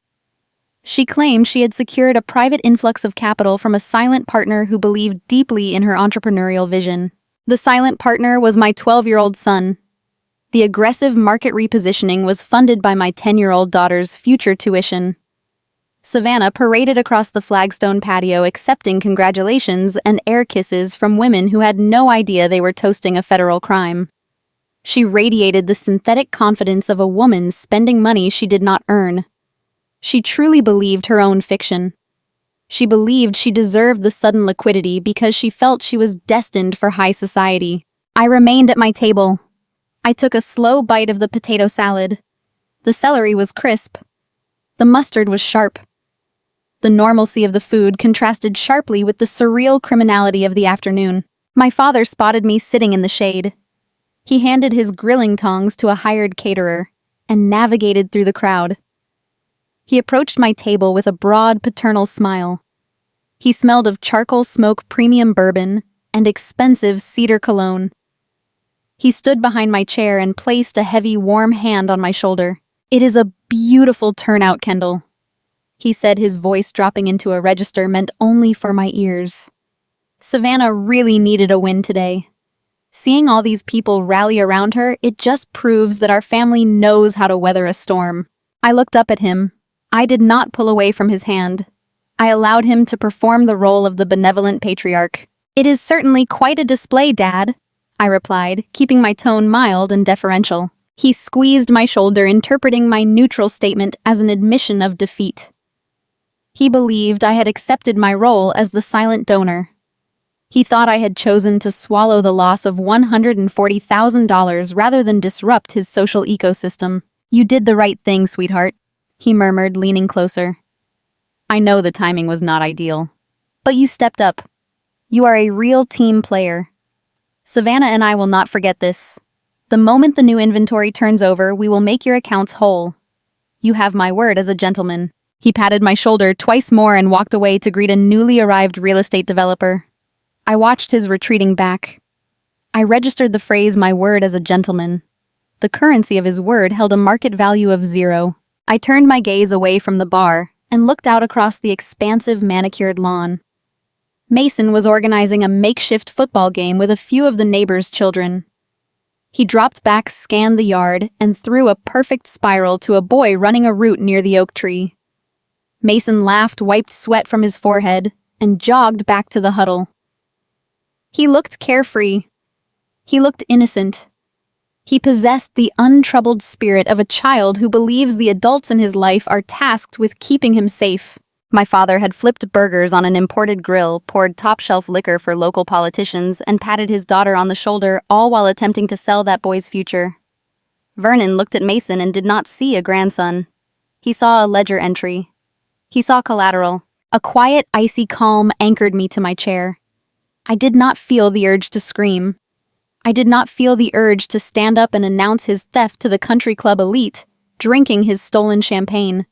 She claimed she had secured a private influx of capital from a silent partner who believed deeply in her entrepreneurial vision. The silent partner was my 12-year-old son. The aggressive market repositioning was funded by my 10-year-old daughter's future tuition. Savannah paraded across the flagstone patio, accepting congratulations and air kisses from women who had no idea they were toasting a federal crime. She radiated the synthetic confidence of a woman spending money she did not earn. She truly believed her own fiction. She believed she deserved the sudden liquidity because she felt she was destined for high society. I remained at my table. I took a slow bite of the potato salad. The celery was crisp. The mustard was sharp. The normalcy of the food contrasted sharply with the surreal criminality of the afternoon. My father spotted me sitting in the shade. He handed his grilling tongs to a hired caterer and navigated through the crowd. He approached my table with a broad, paternal smile. He smelled of charcoal smoke premium bourbon and expensive cedar cologne. He stood behind my chair and placed a heavy, warm hand on my shoulder. "It is a beautiful turnout, Kendall," he said, his voice dropping into a register meant only for my ears. Savannah really needed a win today. Seeing all these people rally around her, it just proves that our family knows how to weather a storm. I looked up at him. I did not pull away from his hand. I allowed him to perform the role of the benevolent patriarch. "It is certainly quite a display, Dad," I replied, keeping my tone mild and deferential. He squeezed my shoulder, interpreting my neutral statement as an admission of defeat. He believed I had accepted my role as the silent donor. He thought I had chosen to swallow the loss of $140,000 rather than disrupt his social ecosystem. "You did the right thing, sweetheart," he murmured, leaning closer. "I know the timing was not ideal, but you stepped up. You are a real team player. Savannah and I will not forget this. The moment the new inventory turns over, we will make your accounts whole. You have my word as a gentleman." He patted my shoulder twice more and walked away to greet a newly arrived real estate developer. I watched his retreating back. I registered the phrase "my word as a gentleman." The currency of his word held a market value of 0. I turned my gaze away from the bar and looked out across the expansive manicured lawn. Mason was organizing a makeshift football game with a few of the neighbors' children. He dropped back, scanned the yard, and threw a perfect spiral to a boy running a route near the oak tree. Mason laughed, wiped sweat from his forehead, and jogged back to the huddle. He looked carefree. He looked innocent. He possessed the untroubled spirit of a child who believes the adults in his life are tasked with keeping him safe. My father had flipped burgers on an imported grill, poured top-shelf liquor for local politicians, and patted his daughter on the shoulder, all while attempting to sell that boy's future. Vernon looked at Mason and did not see a grandson. He saw a ledger entry. He saw collateral. A quiet, icy calm anchored me to my chair. I did not feel the urge to scream. I did not feel the urge to stand up and announce his theft to the country club elite, drinking his stolen champagne.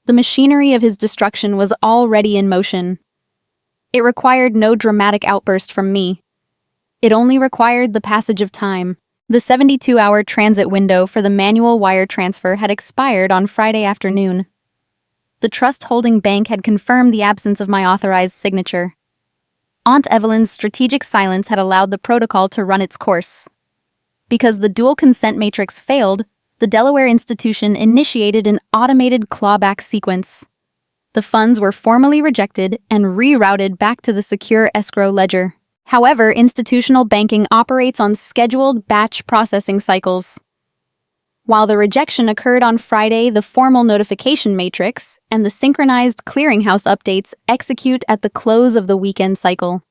The machinery of his destruction was already in motion. It required no dramatic outburst from me. It only required the passage of time. The 72-hour transit window for the manual wire transfer had expired on Friday afternoon. The trust-holding bank had confirmed the absence of my authorized signature. Aunt Evelyn's strategic silence had allowed the protocol to run its course. Because the dual consent matrix failed, the Delaware institution initiated an automated clawback sequence. The funds were formally rejected and rerouted back to the secure escrow ledger. However, institutional banking operates on scheduled batch processing cycles. While the rejection occurred on Friday, the formal notification matrix and the synchronized clearinghouse updates execute at the close of the weekend cycle.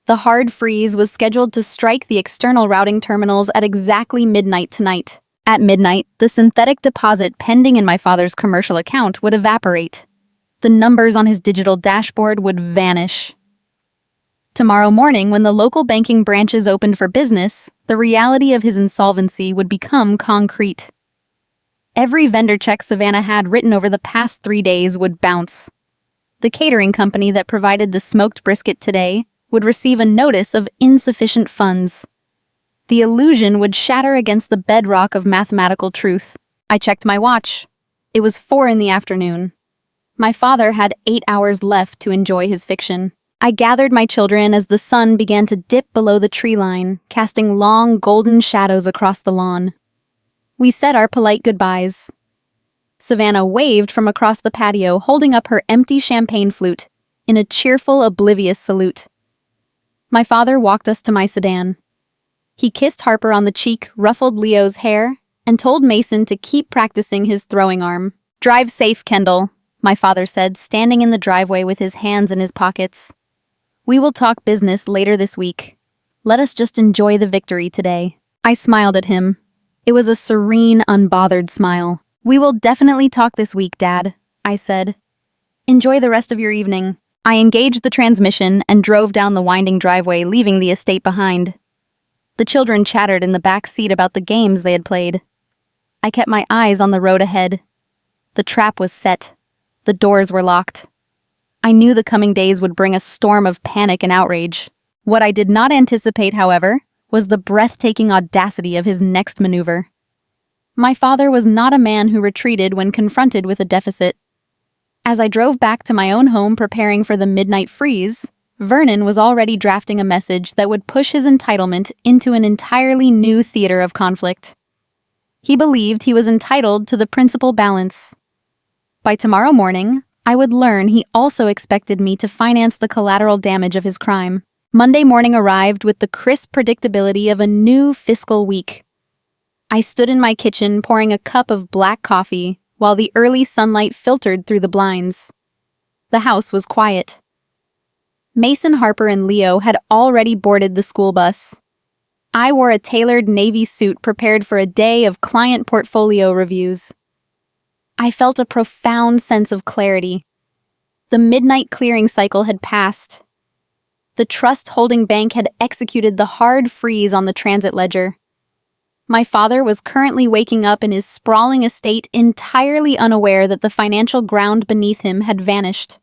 The hard freeze was scheduled to strike the external routing terminals at exactly midnight tonight. At midnight, the synthetic deposit pending in my father's commercial account would evaporate. The numbers on his digital dashboard would vanish. Tomorrow morning, when the local banking branches opened for business, the reality of his insolvency would become concrete. Every vendor check Savannah had written over the past 3 days would bounce. The catering company that provided the smoked brisket today would receive a notice of insufficient funds. The illusion would shatter against the bedrock of mathematical truth. I checked my watch. It was 4 in the afternoon. My father had 8 hours left to enjoy his fiction. I gathered my children as the sun began to dip below the tree line, casting long golden shadows across the lawn. We said our polite goodbyes. Savannah waved from across the patio, holding up her empty champagne flute in a cheerful, oblivious salute. My father walked us to my sedan. He kissed Harper on the cheek, ruffled Leo's hair, and told Mason to keep practicing his throwing arm. "Drive safe, Kendall," my father said, standing in the driveway with his hands in his pockets. "We will talk business later this week. Let us just enjoy the victory today." I smiled at him. It was a serene, unbothered smile. "We will definitely talk this week, Dad," I said. "Enjoy the rest of your evening." I engaged the transmission and drove down the winding driveway, leaving the estate behind. The children chattered in the back seat about the games they had played. I kept my eyes on the road ahead. The trap was set. The doors were locked. I knew the coming days would bring a storm of panic and outrage. What I did not anticipate, however, was the breathtaking audacity of his next maneuver. My father was not a man who retreated when confronted with a deficit. As I drove back to my own home preparing for the midnight freeze, Vernon was already drafting a message that would push his entitlement into an entirely new theater of conflict. He believed he was entitled to the principal balance. By tomorrow morning, I would learn he also expected me to finance the collateral damage of his crime. Monday morning arrived with the crisp predictability of a new fiscal week. I stood in my kitchen pouring a cup of black coffee while the early sunlight filtered through the blinds. The house was quiet. Mason, Harper, and Leo had already boarded the school bus. I wore a tailored navy suit prepared for a day of client portfolio reviews. I felt a profound sense of clarity. The midnight clearing cycle had passed. The trust holding bank had executed the hard freeze on the transit ledger. My father was currently waking up in his sprawling estate entirely unaware that the financial ground beneath him had vanished.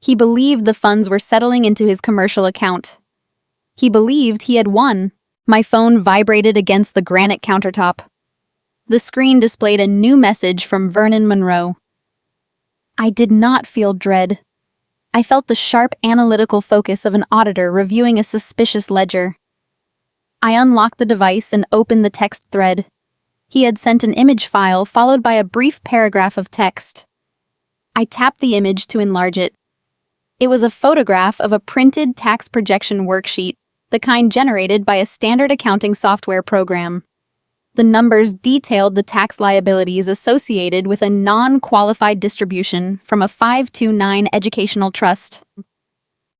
He believed the funds were settling into his commercial account. He believed he had won. My phone vibrated against the granite countertop. The screen displayed a new message from Vernon Monroe. I did not feel dread. I felt the sharp analytical focus of an auditor reviewing a suspicious ledger. I unlocked the device and opened the text thread. He had sent an image file followed by a brief paragraph of text. I tapped the image to enlarge it. It was a photograph of a printed tax projection worksheet, the kind generated by a standard accounting software program. The numbers detailed the tax liabilities associated with a non-qualified distribution from a 529 educational trust.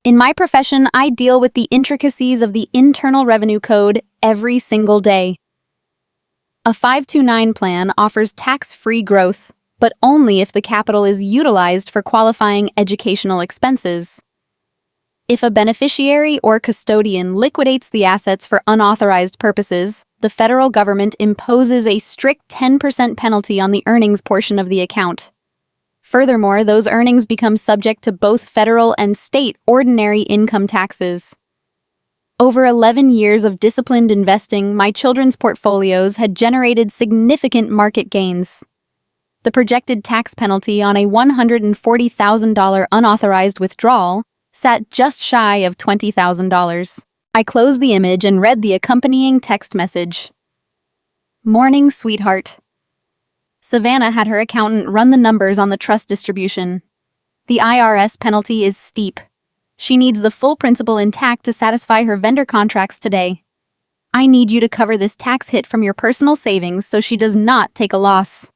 In my profession, I deal with the intricacies of the Internal Revenue Code every single day. A 529 plan offers tax-free growth, but only if the capital is utilized for qualifying educational expenses. If a beneficiary or custodian liquidates the assets for unauthorized purposes, the federal government imposes a strict 10% penalty on the earnings portion of the account. Furthermore, those earnings become subject to both federal and state ordinary income taxes. Over 11 years of disciplined investing, my children's portfolios had generated significant market gains. The projected tax penalty on a $140,000 unauthorized withdrawal sat just shy of $20,000. I closed the image and read the accompanying text message. Morning, sweetheart. Savannah had her accountant run the numbers on the trust distribution. The IRS penalty is steep. She needs the full principal intact to satisfy her vendor contracts today. I need you to cover this tax hit from your personal savings so she does not take a loss.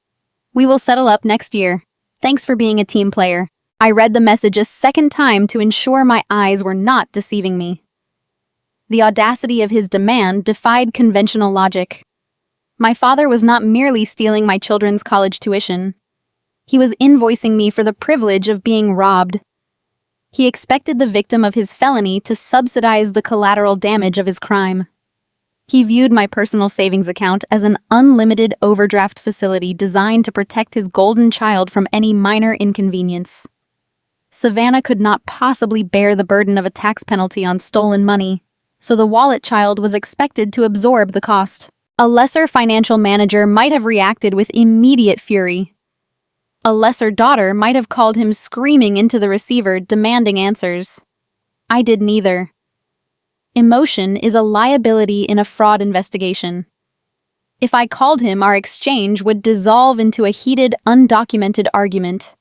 We will settle up next year. Thanks for being a team player. I read the message a second time to ensure my eyes were not deceiving me. The audacity of his demand defied conventional logic. My father was not merely stealing my children's college tuition. He was invoicing me for the privilege of being robbed. He expected the victim of his felony to subsidize the collateral damage of his crime. He viewed my personal savings account as an unlimited overdraft facility designed to protect his golden child from any minor inconvenience. Savannah could not possibly bear the burden of a tax penalty on stolen money, so the wallet child was expected to absorb the cost. A lesser financial manager might have reacted with immediate fury. A lesser daughter might have called him screaming into the receiver, demanding answers. I did neither. Emotion is a liability in a fraud investigation. If I called him, our exchange would dissolve into a heated, undocumented argument.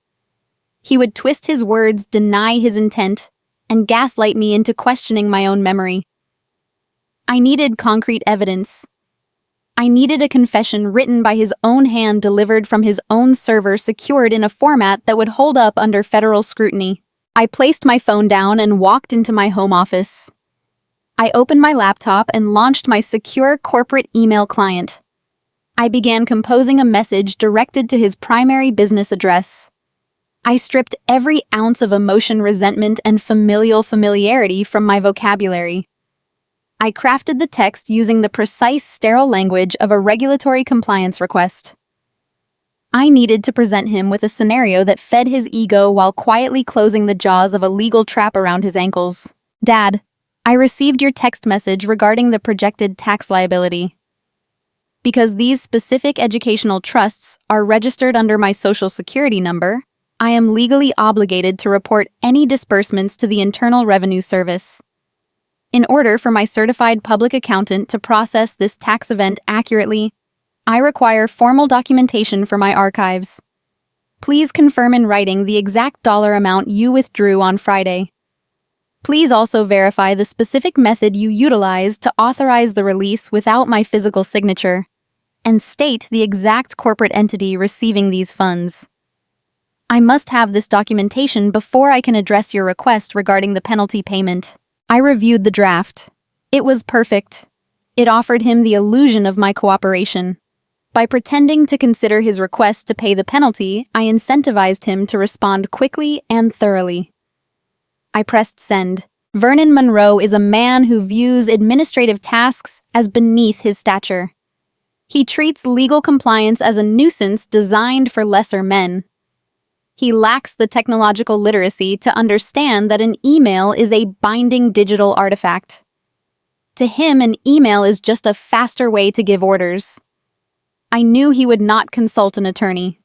He would twist his words, deny his intent, and gaslight me into questioning my own memory. I needed concrete evidence. I needed a confession written by his own hand, delivered from his own server, secured in a format that would hold up under federal scrutiny. I placed my phone down and walked into my home office. I opened my laptop and launched my secure corporate email client. I began composing a message directed to his primary business address. I stripped every ounce of emotion, resentment, and familial familiarity from my vocabulary. I crafted the text using the precise, sterile language of a regulatory compliance request. I needed to present him with a scenario that fed his ego while quietly closing the jaws of a legal trap around his ankles. Dad, I received your text message regarding the projected tax liability. Because these specific educational trusts are registered under my Social Security number, I am legally obligated to report any disbursements to the Internal Revenue Service. In order for my certified public accountant to process this tax event accurately, I require formal documentation for my archives. Please confirm in writing the exact dollar amount you withdrew on Friday. Please also verify the specific method you utilized to authorize the release without my physical signature, and state the exact corporate entity receiving these funds. I must have this documentation before I can address your request regarding the penalty payment. I reviewed the draft. It was perfect. It offered him the illusion of my cooperation. By pretending to consider his request to pay the penalty, I incentivized him to respond quickly and thoroughly. I pressed send. Vernon Monroe is a man who views administrative tasks as beneath his stature. He treats legal compliance as a nuisance designed for lesser men. He lacks the technological literacy to understand that an email is a binding digital artifact. To him, an email is just a faster way to give orders. I knew he would not consult an attorney.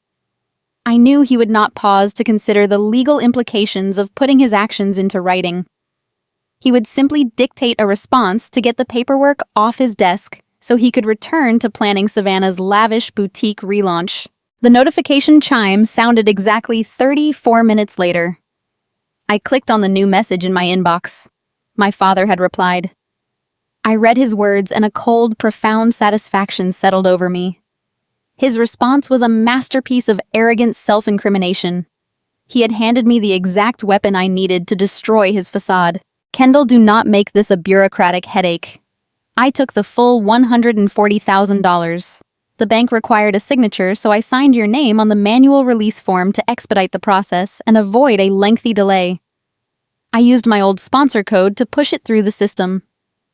I knew he would not pause to consider the legal implications of putting his actions into writing. He would simply dictate a response to get the paperwork off his desk so he could return to planning Savannah's lavish boutique relaunch. The notification chime sounded exactly 34 minutes later. I clicked on the new message in my inbox. My father had replied. I read his words and a cold, profound satisfaction settled over me. His response was a masterpiece of arrogant self-incrimination. He had handed me the exact weapon I needed to destroy his facade. Kendall, do not make this a bureaucratic headache. I took the full $140,000. The bank required a signature, so I signed your name on the manual release form to expedite the process and avoid a lengthy delay. I used my old sponsor code to push it through the system.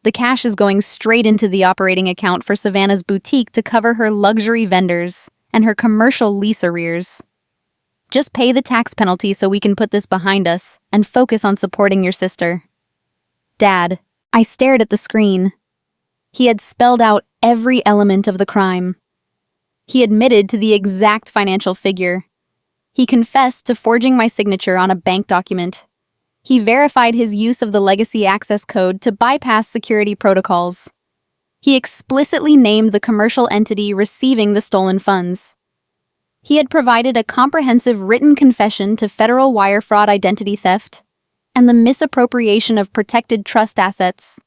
The cash is going straight into the operating account for Savannah's boutique to cover her luxury vendors and her commercial lease arrears. Just pay the tax penalty so we can put this behind us and focus on supporting your sister. Dad. I stared at the screen. He had spelled out every element of the crime. He admitted to the exact financial figure. He confessed to forging my signature on a bank document. He verified his use of the legacy access code to bypass security protocols. He explicitly named the commercial entity receiving the stolen funds. He had provided a comprehensive written confession to federal wire fraud, identity theft, and the misappropriation of protected trust assets.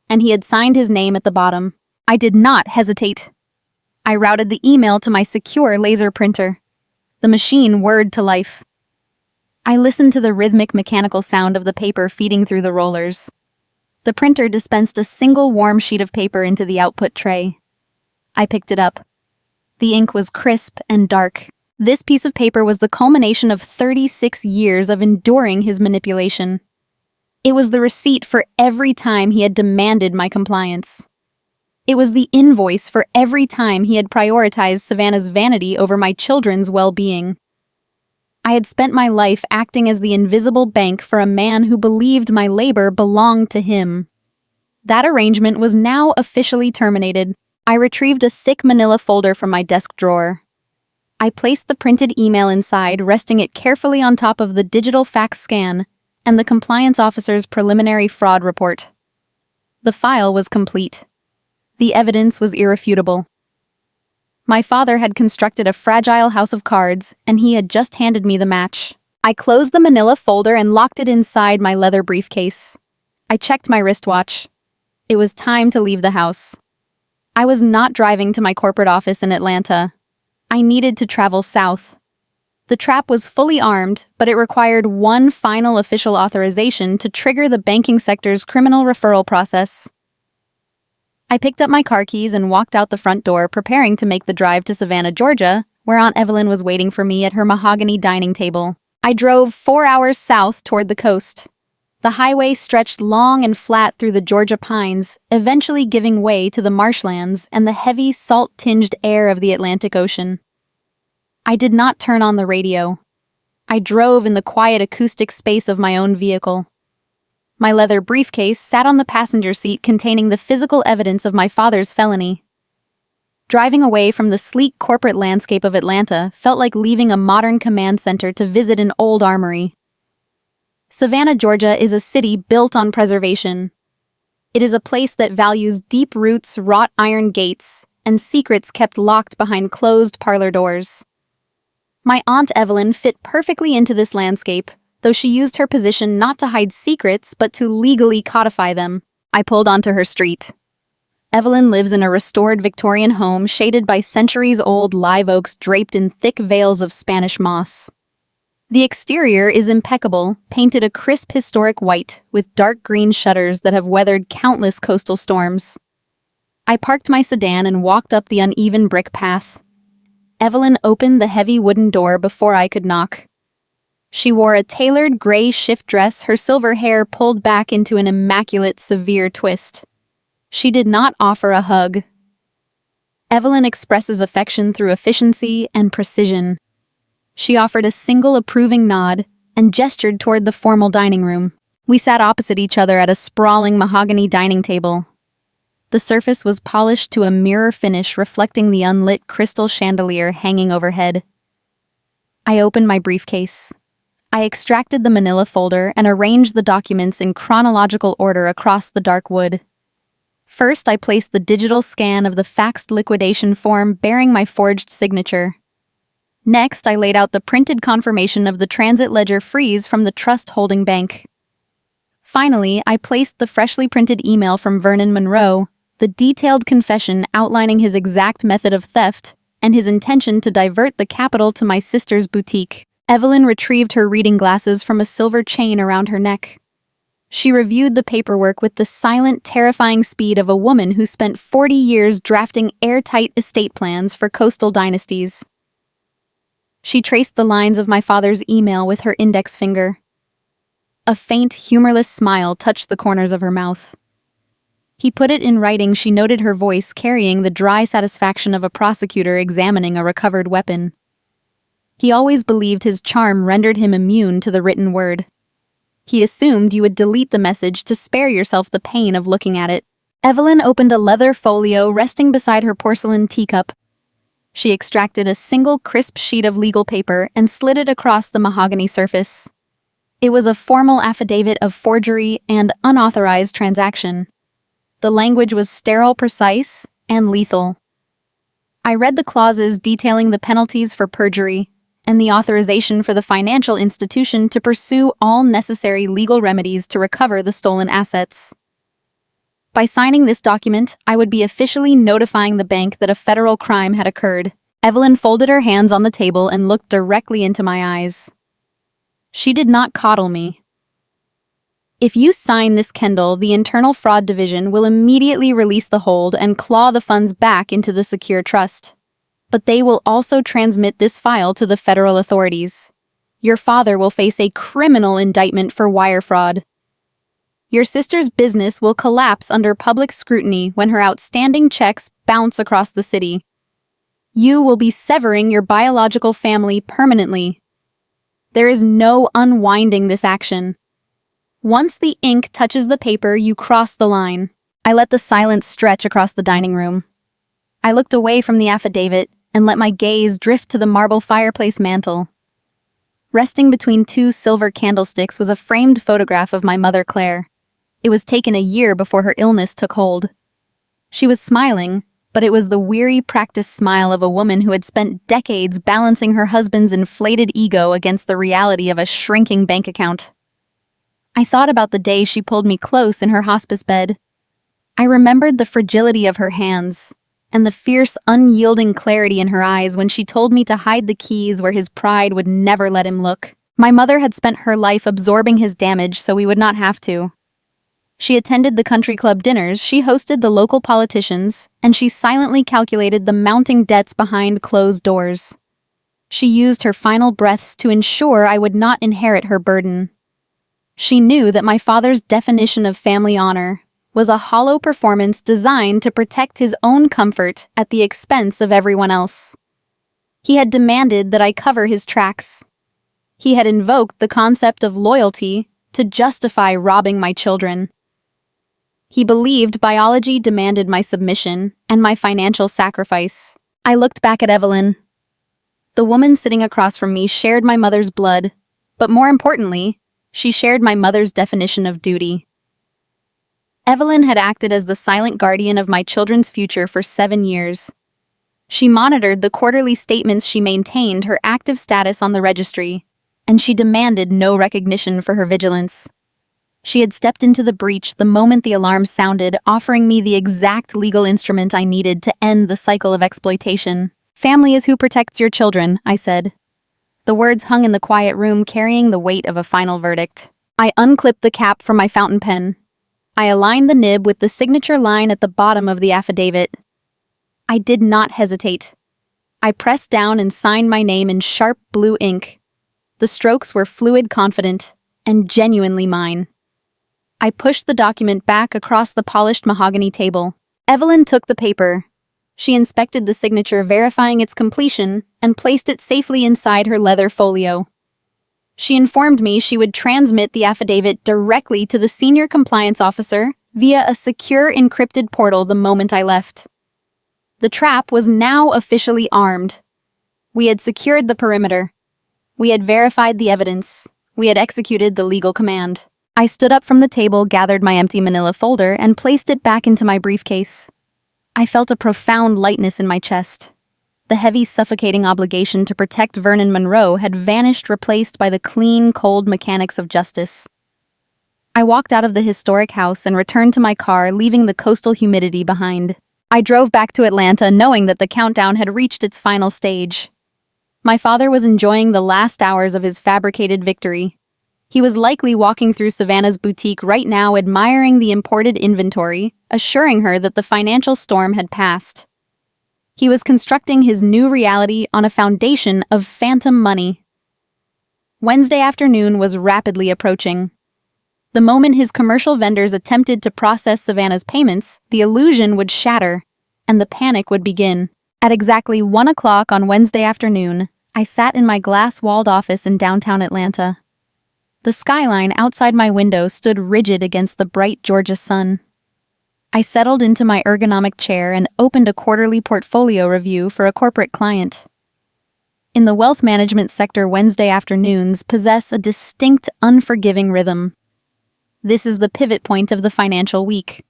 And he had signed his name at the bottom. I did not hesitate. I routed the email to my secure laser printer. The machine whirred to life. I listened to the rhythmic mechanical sound of the paper feeding through the rollers. The printer dispensed a single warm sheet of paper into the output tray. I picked it up. The ink was crisp and dark. This piece of paper was the culmination of 36 years of enduring his manipulation. It was the receipt for every time he had demanded my compliance. It was the invoice for every time he had prioritized Savannah's vanity over my children's well-being. I had spent my life acting as the invisible bank for a man who believed my labor belonged to him. That arrangement was now officially terminated. I retrieved a thick manila folder from my desk drawer. I placed the printed email inside, resting it carefully on top of the digital fax scan and the compliance officer's preliminary fraud report. The file was complete. The evidence was irrefutable. My father had constructed a fragile house of cards, and he had just handed me the match. I closed the manila folder and locked it inside my leather briefcase. I checked my wristwatch. It was time to leave the house. I was not driving to my corporate office in Atlanta. I needed to travel south. The trap was fully armed, but it required one final official authorization to trigger the banking sector's criminal referral process. I picked up my car keys and walked out the front door, preparing to make the drive to Savannah, Georgia, where Aunt Evelyn was waiting for me at her mahogany dining table. I drove 4 hours south toward the coast. The highway stretched long and flat through the Georgia pines, eventually giving way to the marshlands and the heavy, salt-tinged air of the Atlantic Ocean. I did not turn on the radio. I drove in the quiet acoustic space of my own vehicle. My leather briefcase sat on the passenger seat containing the physical evidence of my father's felony. Driving away from the sleek corporate landscape of Atlanta felt like leaving a modern command center to visit an old armory. Savannah, Georgia is a city built on preservation. It is a place that values deep roots, wrought iron gates, and secrets kept locked behind closed parlor doors. My Aunt Evelyn fit perfectly into this landscape, though she used her position not to hide secrets but to legally codify them. I pulled onto her street. Evelyn lives in a restored Victorian home shaded by centuries-old live oaks draped in thick veils of Spanish moss. The exterior is impeccable, painted a crisp historic white with dark green shutters that have weathered countless coastal storms. I parked my sedan and walked up the uneven brick path. Evelyn opened the heavy wooden door before I could knock. She wore a tailored gray shift dress, her silver hair pulled back into an immaculate, severe twist. She did not offer a hug. Evelyn expresses affection through efficiency and precision. She offered a single approving nod and gestured toward the formal dining room. We sat opposite each other at a sprawling mahogany dining table. The surface was polished to a mirror finish reflecting the unlit crystal chandelier hanging overhead. I opened my briefcase. I extracted the manila folder and arranged the documents in chronological order across the dark wood. First, I placed the digital scan of the faxed liquidation form bearing my forged signature. Next, I laid out the printed confirmation of the transit ledger freeze from the trust holding bank. Finally, I placed the freshly printed email from Vernon Monroe, the detailed confession outlining his exact method of theft and his intention to divert the capital to my sister's boutique. Evelyn retrieved her reading glasses from a silver chain around her neck. She reviewed the paperwork with the silent, terrifying speed of a woman who spent 40 years drafting airtight estate plans for coastal dynasties. She traced the lines of my father's email with her index finger. A faint, humorless smile touched the corners of her mouth. He put it in writing. She noted her voice carrying the dry satisfaction of a prosecutor examining a recovered weapon. He always believed his charm rendered him immune to the written word. He assumed you would delete the message to spare yourself the pain of looking at it. Evelyn opened a leather folio resting beside her porcelain teacup. She extracted a single crisp sheet of legal paper and slid it across the mahogany surface. It was a formal affidavit of forgery and unauthorized transaction. The language was sterile, precise, and lethal. I read the clauses detailing the penalties for perjury and the authorization for the financial institution to pursue all necessary legal remedies to recover the stolen assets. By signing this document, I would be officially notifying the bank that a federal crime had occurred. Evelyn folded her hands on the table and looked directly into my eyes. She did not coddle me. If you sign this, Kendall, the Internal Fraud Division will immediately release the hold and claw the funds back into the secure trust. But they will also transmit this file to the federal authorities. Your father will face a criminal indictment for wire fraud. Your sister's business will collapse under public scrutiny when her outstanding checks bounce across the city. You will be severing your biological family permanently. There is no unwinding this action. Once the ink touches the paper, you cross the line. I let the silence stretch across the dining room. I looked away from the affidavit and let my gaze drift to the marble fireplace mantel. Resting between two silver candlesticks was a framed photograph of my mother, Claire. It was taken a year before her illness took hold. She was smiling, but it was the weary, practiced smile of a woman who had spent decades balancing her husband's inflated ego against the reality of a shrinking bank account. I thought about the day she pulled me close in her hospice bed. I remembered the fragility of her hands and the fierce, unyielding clarity in her eyes when she told me to hide the keys where his pride would never let him look. My mother had spent her life absorbing his damage so we would not have to. She attended the country club dinners, she hosted the local politicians, and she silently calculated the mounting debts behind closed doors. She used her final breaths to ensure I would not inherit her burden. She knew that my father's definition of family honor was a hollow performance designed to protect his own comfort at the expense of everyone else. He had demanded that I cover his tracks. He had invoked the concept of loyalty to justify robbing my children. He believed biology demanded my submission and my financial sacrifice. I looked back at Evelyn. The woman sitting across from me shared my mother's blood, but more importantly, she shared my mother's definition of duty. Evelyn had acted as the silent guardian of my children's future for 7 years. She monitored the quarterly statements, she maintained her active status on the registry, and she demanded no recognition for her vigilance. She had stepped into the breach the moment the alarm sounded, offering me the exact legal instrument I needed to end the cycle of exploitation. "Family is who protects your children," I said. The words hung in the quiet room, carrying the weight of a final verdict. I unclipped the cap from my fountain pen. I aligned the nib with the signature line at the bottom of the affidavit. I did not hesitate. I pressed down and signed my name in sharp blue ink. The strokes were fluid, confident, and genuinely mine. I pushed the document back across the polished mahogany table. Evelyn took the paper. She inspected the signature, verifying its completion, and placed it safely inside her leather folio. She informed me she would transmit the affidavit directly to the senior compliance officer via a secure encrypted portal the moment I left. The trap was now officially armed. We had secured the perimeter. We had verified the evidence. We had executed the legal command. I stood up from the table, gathered my empty manila folder, and placed it back into my briefcase. I felt a profound lightness in my chest. The heavy, suffocating obligation to protect Vernon Monroe had vanished, replaced by the clean, cold mechanics of justice. I walked out of the historic house and returned to my car, leaving the coastal humidity behind. I drove back to Atlanta, knowing that the countdown had reached its final stage. My father was enjoying the last hours of his fabricated victory. He was likely walking through Savannah's boutique right now, admiring the imported inventory, assuring her that the financial storm had passed. He was constructing his new reality on a foundation of phantom money. Wednesday afternoon was rapidly approaching. The moment his commercial vendors attempted to process Savannah's payments, the illusion would shatter, and the panic would begin. At exactly 1 o'clock on Wednesday afternoon, I sat in my glass-walled office in downtown Atlanta. The skyline outside my window stood rigid against the bright Georgia sun. I settled into my ergonomic chair and opened a quarterly portfolio review for a corporate client. In the wealth management sector, Wednesday afternoons possess a distinct, unforgiving rhythm. This is the pivot point of the financial week.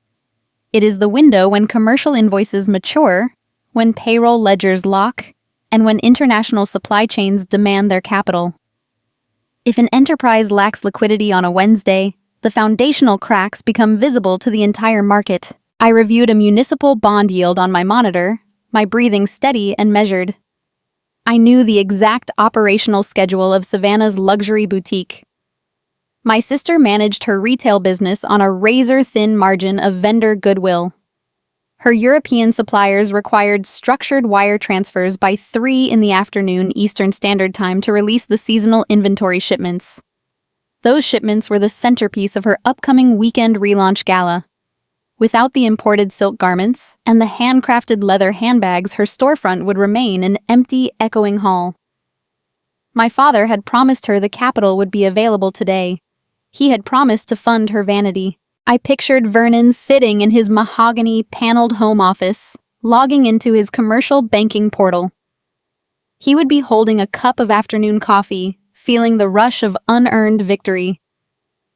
It is the window when commercial invoices mature, when payroll ledgers lock, and when international supply chains demand their capital. If an enterprise lacks liquidity on a Wednesday, the foundational cracks become visible to the entire market. I reviewed a municipal bond yield on my monitor, my breathing steady and measured. I knew the exact operational schedule of Savannah's luxury boutique. My sister managed her retail business on a razor-thin margin of vendor goodwill. Her European suppliers required structured wire transfers by 3 in the afternoon Eastern Standard Time to release the seasonal inventory shipments. Those shipments were the centerpiece of her upcoming weekend relaunch gala. Without the imported silk garments and the handcrafted leather handbags, her storefront would remain an empty, echoing hall. My father had promised her the capital would be available today. He had promised to fund her vanity. I pictured Vernon sitting in his mahogany, paneled home office, logging into his commercial banking portal. He would be holding a cup of afternoon coffee, feeling the rush of unearned victory.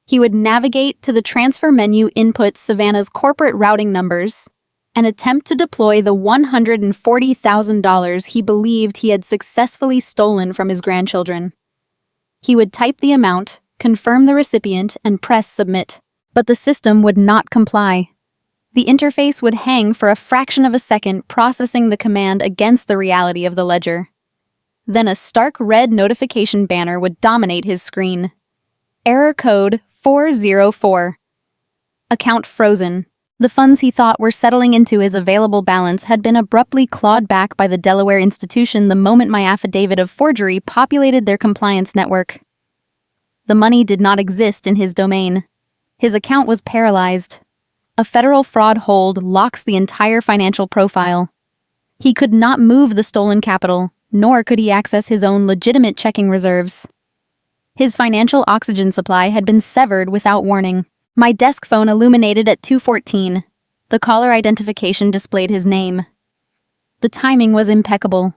He would navigate to the transfer menu, input Savannah's corporate routing numbers, and attempt to deploy the $140,000 he believed he had successfully stolen from his grandchildren. He would type the amount, confirm the recipient, and press submit. But the system would not comply. The interface would hang for a fraction of a second, processing the command against the reality of the ledger. Then a stark red notification banner would dominate his screen. Error code 404. Account frozen. The funds he thought were settling into his available balance had been abruptly clawed back by the Delaware institution the moment my affidavit of forgery populated their compliance network. The money did not exist in his domain. His account was paralyzed. A federal fraud hold locks the entire financial profile. He could not move the stolen capital, nor could he access his own legitimate checking reserves. His financial oxygen supply had been severed without warning. My desk phone illuminated at 2:14. The caller identification displayed his name. The timing was impeccable.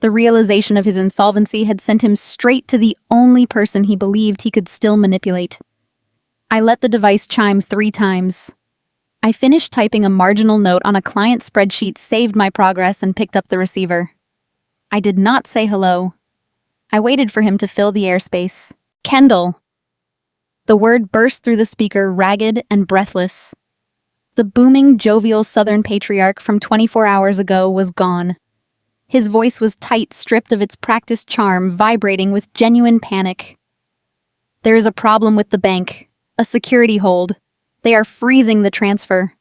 The realization of his insolvency had sent him straight to the only person he believed he could still manipulate. I let the device chime 3 times. I finished typing a marginal note on a client spreadsheet, saved my progress, and picked up the receiver. I did not say hello. I waited for him to fill the airspace. Kendall. The word burst through the speaker, ragged and breathless. The booming, jovial Southern patriarch from 24 hours ago was gone. His voice was tight, stripped of its practiced charm, vibrating with genuine panic. There is a problem with the bank. A security hold. They are freezing the transfer.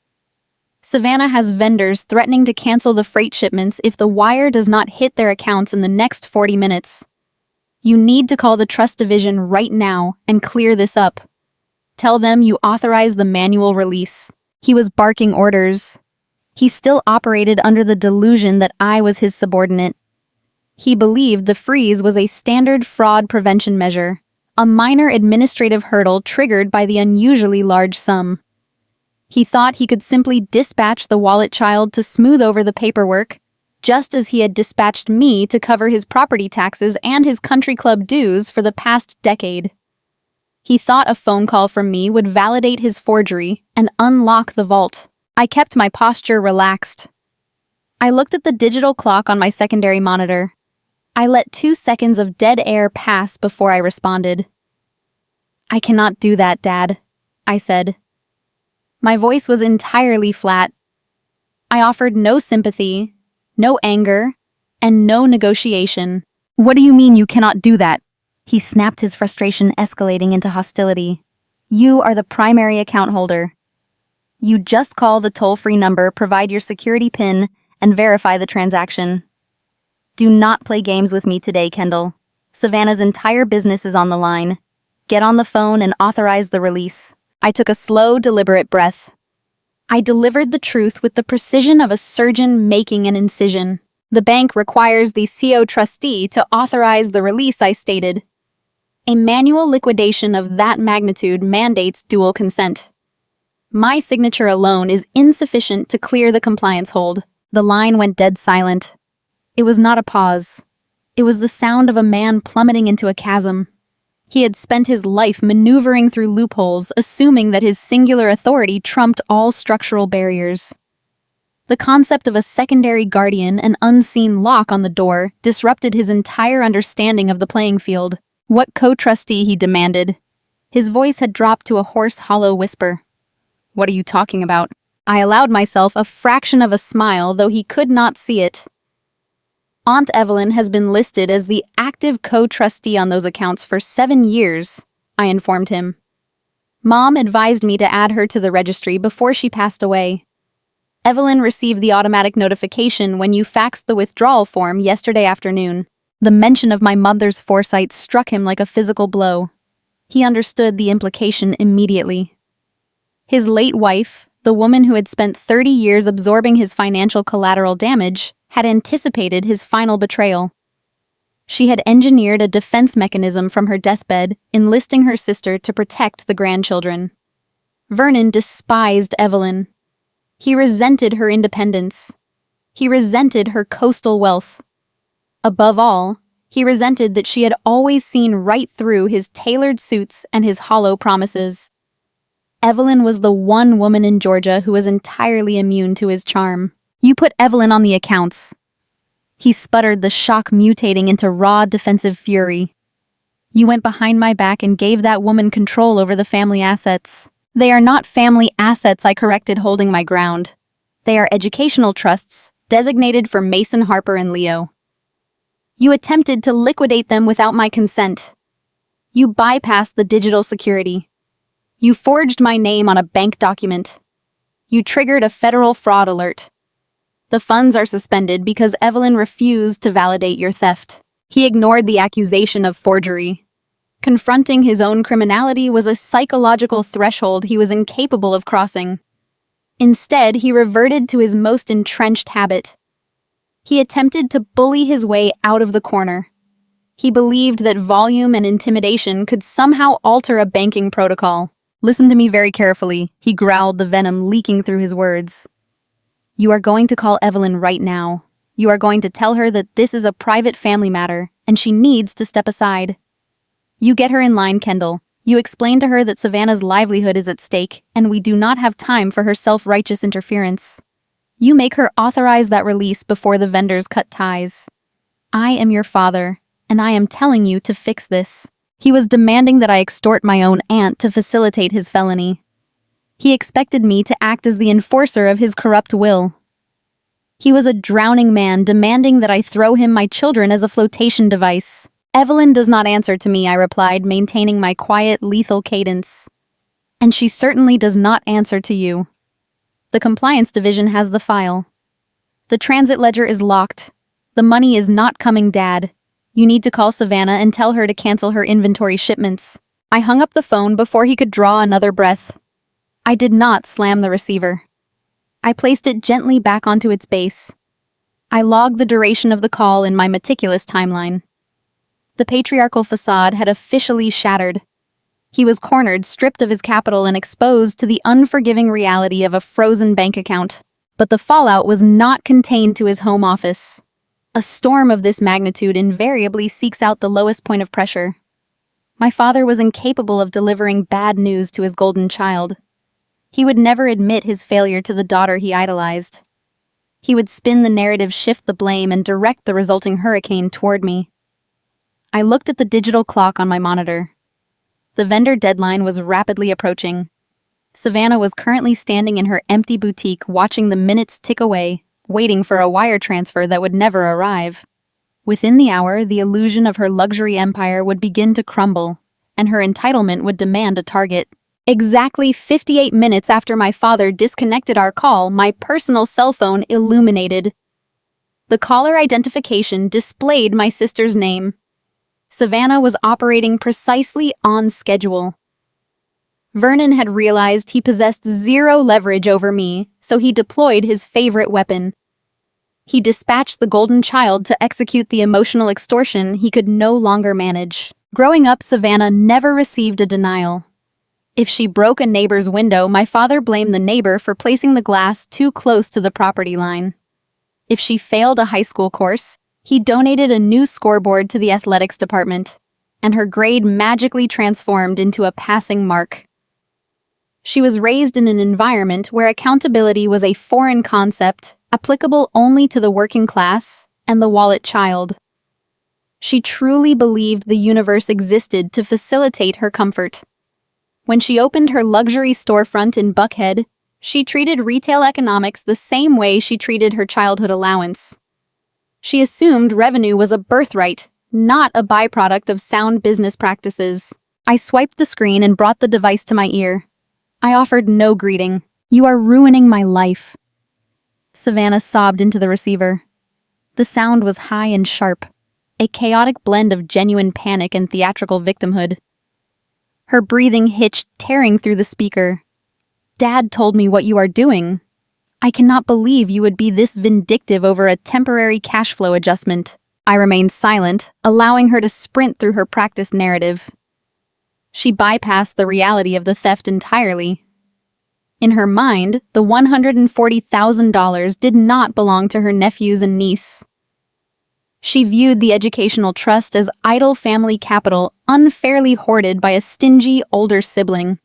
Savannah has vendors threatening to cancel the freight shipments if the wire does not hit their accounts in the next 40 minutes. You need to call the trust division right now and clear this up. Tell them you authorize the manual release. He was barking orders. He still operated under the delusion that I was his subordinate. He believed the freeze was a standard fraud prevention measure, a minor administrative hurdle triggered by the unusually large sum. He thought he could simply dispatch the wallet child to smooth over the paperwork, just as he had dispatched me to cover his property taxes and his country club dues for the past decade. He thought a phone call from me would validate his forgery and unlock the vault. I kept my posture relaxed. I looked at the digital clock on my secondary monitor. I let 2 seconds of dead air pass before I responded. I cannot do that, Dad, I said. My voice was entirely flat. I offered no sympathy, no anger, and no negotiation. What do you mean you cannot do that? He snapped, his frustration escalating into hostility. You are the primary account holder. You just call the toll-free number, provide your security PIN, and verify the transaction. Do not play games with me today, Kendall. Savannah's entire business is on the line. Get on the phone and authorize the release. I took a slow, deliberate breath. I delivered the truth with the precision of a surgeon making an incision. The bank requires the CO trustee to authorize the release, I stated. A manual liquidation of that magnitude mandates dual consent. My signature alone is insufficient to clear the compliance hold. The line went dead silent. It was not a pause. It was the sound of a man plummeting into a chasm. He had spent his life maneuvering through loopholes, assuming that his singular authority trumped all structural barriers. The concept of a secondary guardian, an unseen lock on the door, disrupted his entire understanding of the playing field. What co-trustee, he demanded. His voice had dropped to a hoarse, hollow whisper. What are you talking about? I allowed myself a fraction of a smile, though he could not see it. Aunt Evelyn has been listed as the active co-trustee on those accounts for 7 years, I informed him. Mom advised me to add her to the registry before she passed away. Evelyn received the automatic notification when you faxed the withdrawal form yesterday afternoon. The mention of my mother's foresight struck him like a physical blow. He understood the implication immediately. His late wife, the woman who had spent 30 years absorbing his financial collateral damage, had anticipated his final betrayal. She had engineered a defense mechanism from her deathbed, enlisting her sister to protect the grandchildren. Vernon despised Evelyn. He resented her independence. He resented her coastal wealth. Above all, he resented that she had always seen right through his tailored suits and his hollow promises. Evelyn was the one woman in Georgia who was entirely immune to his charm. You put Evelyn on the accounts. He sputtered, the shock mutating into raw defensive fury. You went behind my back and gave that woman control over the family assets. They are not family assets, I corrected, holding my ground. They are educational trusts, designated for Mason, Harper, and Leo. You attempted to liquidate them without my consent. You bypassed the digital security. You forged my name on a bank document. You triggered a federal fraud alert. The funds are suspended because Evelyn refused to validate your theft. He ignored the accusation of forgery. Confronting his own criminality was a psychological threshold he was incapable of crossing. Instead, he reverted to his most entrenched habit. He attempted to bully his way out of the corner. He believed that volume and intimidation could somehow alter a banking protocol. Listen to me very carefully, he growled, the venom leaking through his words. You are going to call Evelyn right now. You are going to tell her that this is a private family matter, and she needs to step aside. You get her in line, Kendall. You explain to her that Savannah's livelihood is at stake, and we do not have time for her self-righteous interference. You make her authorize that release before the vendors cut ties. I am your father, and I am telling you to fix this. He was demanding that I extort my own aunt to facilitate his felony. He expected me to act as the enforcer of his corrupt will. He was a drowning man demanding that I throw him my children as a flotation device. Evelyn does not answer to me, I replied, maintaining my quiet, lethal cadence. And she certainly does not answer to you. The compliance division has the file. The transit ledger is locked. The money is not coming, Dad. You need to call Savannah and tell her to cancel her inventory shipments. I hung up the phone before he could draw another breath. I did not slam the receiver. I placed it gently back onto its base. I logged the duration of the call in my meticulous timeline. The patriarchal facade had officially shattered. He was cornered, stripped of his capital, and exposed to the unforgiving reality of a frozen bank account. But the fallout was not contained to his home office. A storm of this magnitude invariably seeks out the lowest point of pressure. My father was incapable of delivering bad news to his golden child. He would never admit his failure to the daughter he idolized. He would spin the narrative, shift the blame, and direct the resulting hurricane toward me. I looked at the digital clock on my monitor. The vendor deadline was rapidly approaching. Savannah was currently standing in her empty boutique, watching the minutes tick away, waiting for a wire transfer that would never arrive. Within the hour, the illusion of her luxury empire would begin to crumble, and her entitlement would demand a target. Exactly 58 minutes after my father disconnected our call, my personal cell phone illuminated. The caller identification displayed my sister's name. Savannah was operating precisely on schedule. Vernon had realized he possessed zero leverage over me, so he deployed his favorite weapon. He dispatched the golden child to execute the emotional extortion he could no longer manage. Growing up, Savannah never received a denial. If she broke a neighbor's window, my father blamed the neighbor for placing the glass too close to the property line. If she failed a high school course, he donated a new scoreboard to the athletics department, and her grade magically transformed into a passing mark. She was raised in an environment where accountability was a foreign concept, applicable only to the working class and the wallet child. She truly believed the universe existed to facilitate her comfort. When she opened her luxury storefront in Buckhead, she treated retail economics the same way she treated her childhood allowance. She assumed revenue was a birthright, not a byproduct of sound business practices. I swiped the screen and brought the device to my ear. I offered no greeting. You are ruining my life. Savannah sobbed into the receiver. The sound was high and sharp, a chaotic blend of genuine panic and theatrical victimhood. Her breathing hitched, tearing through the speaker. Dad told me what you are doing. I cannot believe you would be this vindictive over a temporary cash flow adjustment. I remained silent, allowing her to sprint through her practiced narrative. She bypassed the reality of the theft entirely. In her mind, the $140,000 did not belong to her nephews and niece. She viewed the educational trust as idle family capital unfairly hoarded by a stingy older sibling.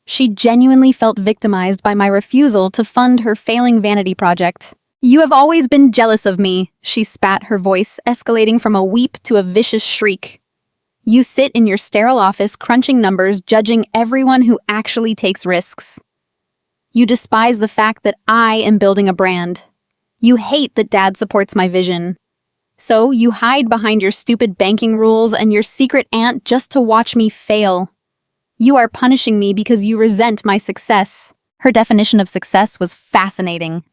She genuinely felt victimized by my refusal to fund her failing vanity project. You have always been jealous of me, she spat, her voice escalating from a weep to a vicious shriek. You sit in your sterile office crunching numbers, judging everyone who actually takes risks. You despise the fact that I am building a brand. You hate that Dad supports my vision. So you hide behind your stupid banking rules and your secret aunt just to watch me fail. You are punishing me because you resent my success. Her definition of success was fascinating.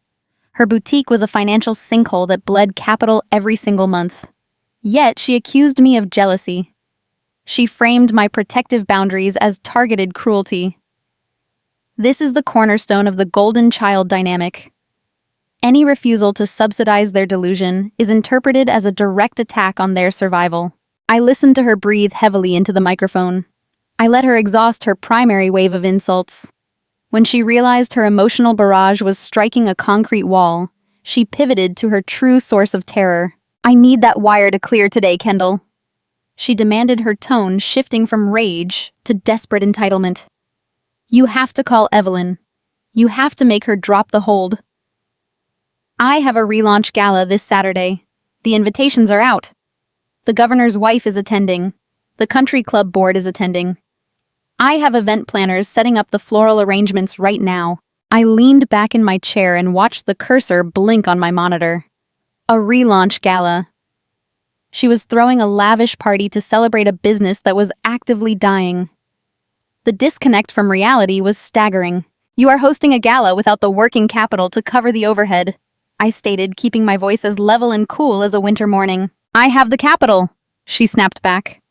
Her boutique was a financial sinkhole that bled capital every single month. Yet she accused me of jealousy. She framed my protective boundaries as targeted cruelty. This is the cornerstone of the golden child dynamic. Any refusal to subsidize their delusion is interpreted as a direct attack on their survival. I listened to her breathe heavily into the microphone. I let her exhaust her primary wave of insults. When she realized her emotional barrage was striking a concrete wall, she pivoted to her true source of terror. I need that wire to clear today, Kendall. She demanded, her tone shifting from rage to desperate entitlement. You have to call Evelyn. You have to make her drop the hold. I have a relaunch gala this Saturday. The invitations are out. The governor's wife is attending. The country club board is attending. I have event planners setting up the floral arrangements right now. I leaned back in my chair and watched the cursor blink on my monitor. A relaunch gala. She was throwing a lavish party to celebrate a business that was actively dying. The disconnect from reality was staggering. You are hosting a gala without the working capital to cover the overhead, I stated, keeping my voice as level and cool as a winter morning. I have the capital, she snapped back.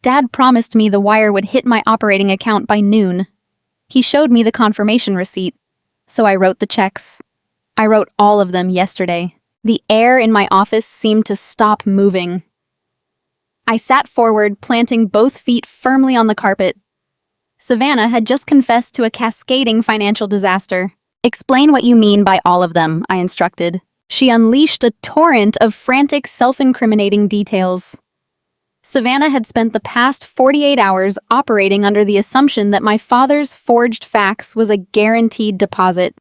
Dad promised me the wire would hit my operating account by noon. He showed me the confirmation receipt, so I wrote the checks. I wrote all of them yesterday. The air in my office seemed to stop moving. I sat forward, planting both feet firmly on the carpet. Savannah had just confessed to a cascading financial disaster. Explain what you mean by all of them, I instructed. She unleashed a torrent of frantic, self-incriminating details. Savannah had spent the past 48 hours operating under the assumption that my father's forged fax was a guaranteed deposit.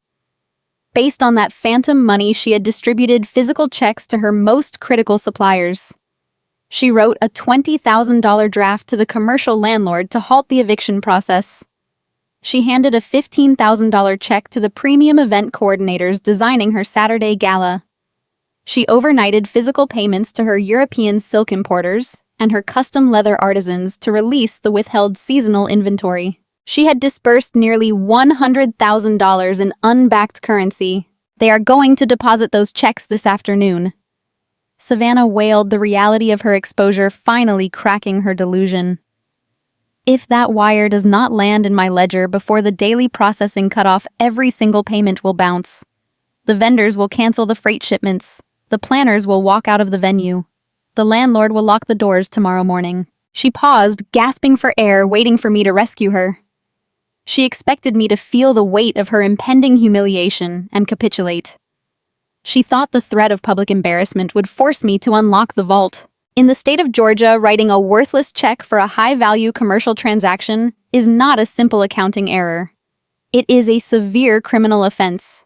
Based on that phantom money, she had distributed physical checks to her most critical suppliers. She wrote a $20,000 draft to the commercial landlord to halt the eviction process. She handed a $15,000 check to the premium event coordinators designing her Saturday gala. She overnighted physical payments to her European silk importers and her custom leather artisans to release the withheld seasonal inventory. She had disbursed nearly $100,000 in unbacked currency. They are going to deposit those checks this afternoon. Savannah wailed, the reality of her exposure finally cracking her delusion. If that wire does not land in my ledger before the daily processing cutoff, every single payment will bounce. The vendors will cancel the freight shipments. The planners will walk out of the venue. The landlord will lock the doors tomorrow morning. She paused, gasping for air, waiting for me to rescue her. She expected me to feel the weight of her impending humiliation and capitulate. She thought the threat of public embarrassment would force me to unlock the vault. In the state of Georgia, writing a worthless check for a high-value commercial transaction is not a simple accounting error. It is a severe criminal offense.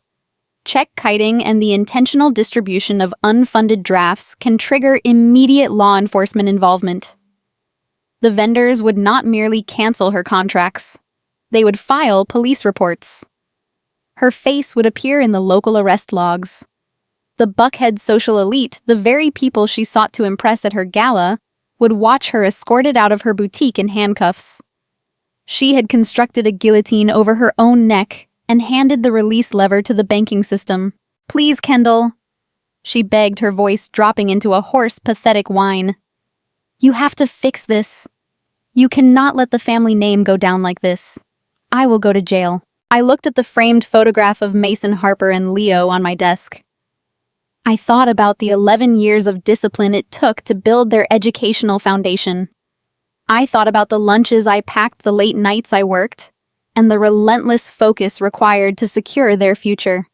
Check kiting and the intentional distribution of unfunded drafts can trigger immediate law enforcement involvement. The vendors would not merely cancel her contracts. They would file police reports. Her face would appear in the local arrest logs. The Buckhead social elite, the very people she sought to impress at her gala, would watch her escorted out of her boutique in handcuffs. She had constructed a guillotine over her own neck and handed the release lever to the banking system. Please, Kendall, she begged, her voice dropping into a hoarse, pathetic whine. You have to fix this. You cannot let the family name go down like this. I will go to jail. I looked at the framed photograph of Mason Harper and Leo on my desk. I thought about the 11 years of discipline it took to build their educational foundation. I thought about the lunches I packed, the late nights I worked, and the relentless focus required to secure their future.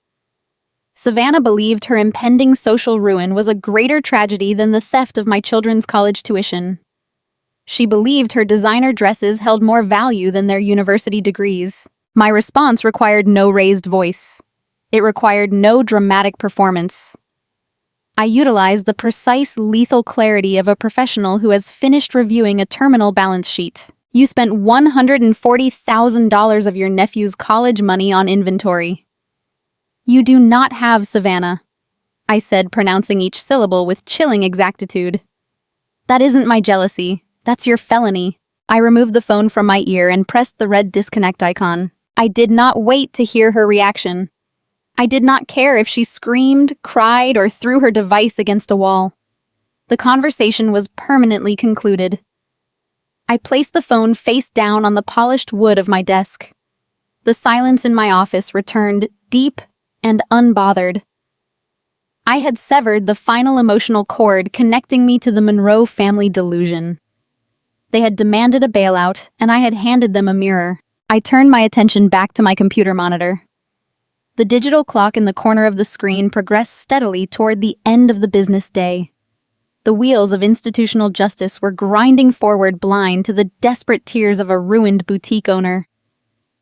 Savannah believed her impending social ruin was a greater tragedy than the theft of my children's college tuition. She believed her designer dresses held more value than their university degrees. My response required no raised voice. It required no dramatic performance. I utilized the precise, lethal clarity of a professional who has finished reviewing a terminal balance sheet. You spent $140,000 of your nephew's college money on inventory. You do not have Savannah, I said, pronouncing each syllable with chilling exactitude. That isn't my jealousy. That's your felony. I removed the phone from my ear and pressed the red disconnect icon. I did not wait to hear her reaction. I did not care if she screamed, cried, or threw her device against a wall. The conversation was permanently concluded. I placed the phone face down on the polished wood of my desk. The silence in my office returned, deep and unbothered. I had severed the final emotional cord connecting me to the Monroe family delusion. They had demanded a bailout, and I had handed them a mirror. I turned my attention back to my computer monitor. The digital clock in the corner of the screen progressed steadily toward the end of the business day. The wheels of institutional justice were grinding forward blind to the desperate tears of a ruined boutique owner.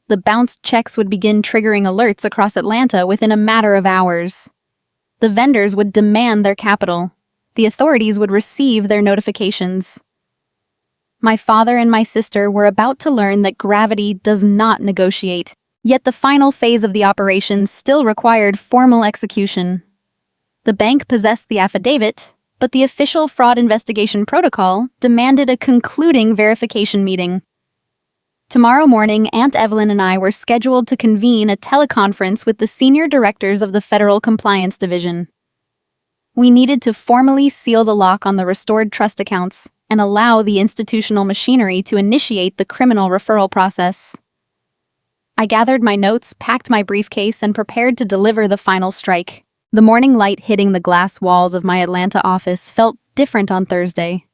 The bounced checks would begin triggering alerts across Atlanta within a matter of hours. The vendors would demand their capital. The authorities would receive their notifications. My father and my sister were about to learn that gravity does not negotiate, yet the final phase of the operation still required formal execution. The bank possessed the affidavit, but the official fraud investigation protocol demanded a concluding verification meeting. Tomorrow morning, Aunt Evelyn and I were scheduled to convene a teleconference with the senior directors of the Federal Compliance Division. We needed to formally seal the lock on the restored trust accounts and allow the institutional machinery to initiate the criminal referral process. I gathered my notes, packed my briefcase, and prepared to deliver the final strike. The morning light hitting the glass walls of my Atlanta office felt different on Thursday.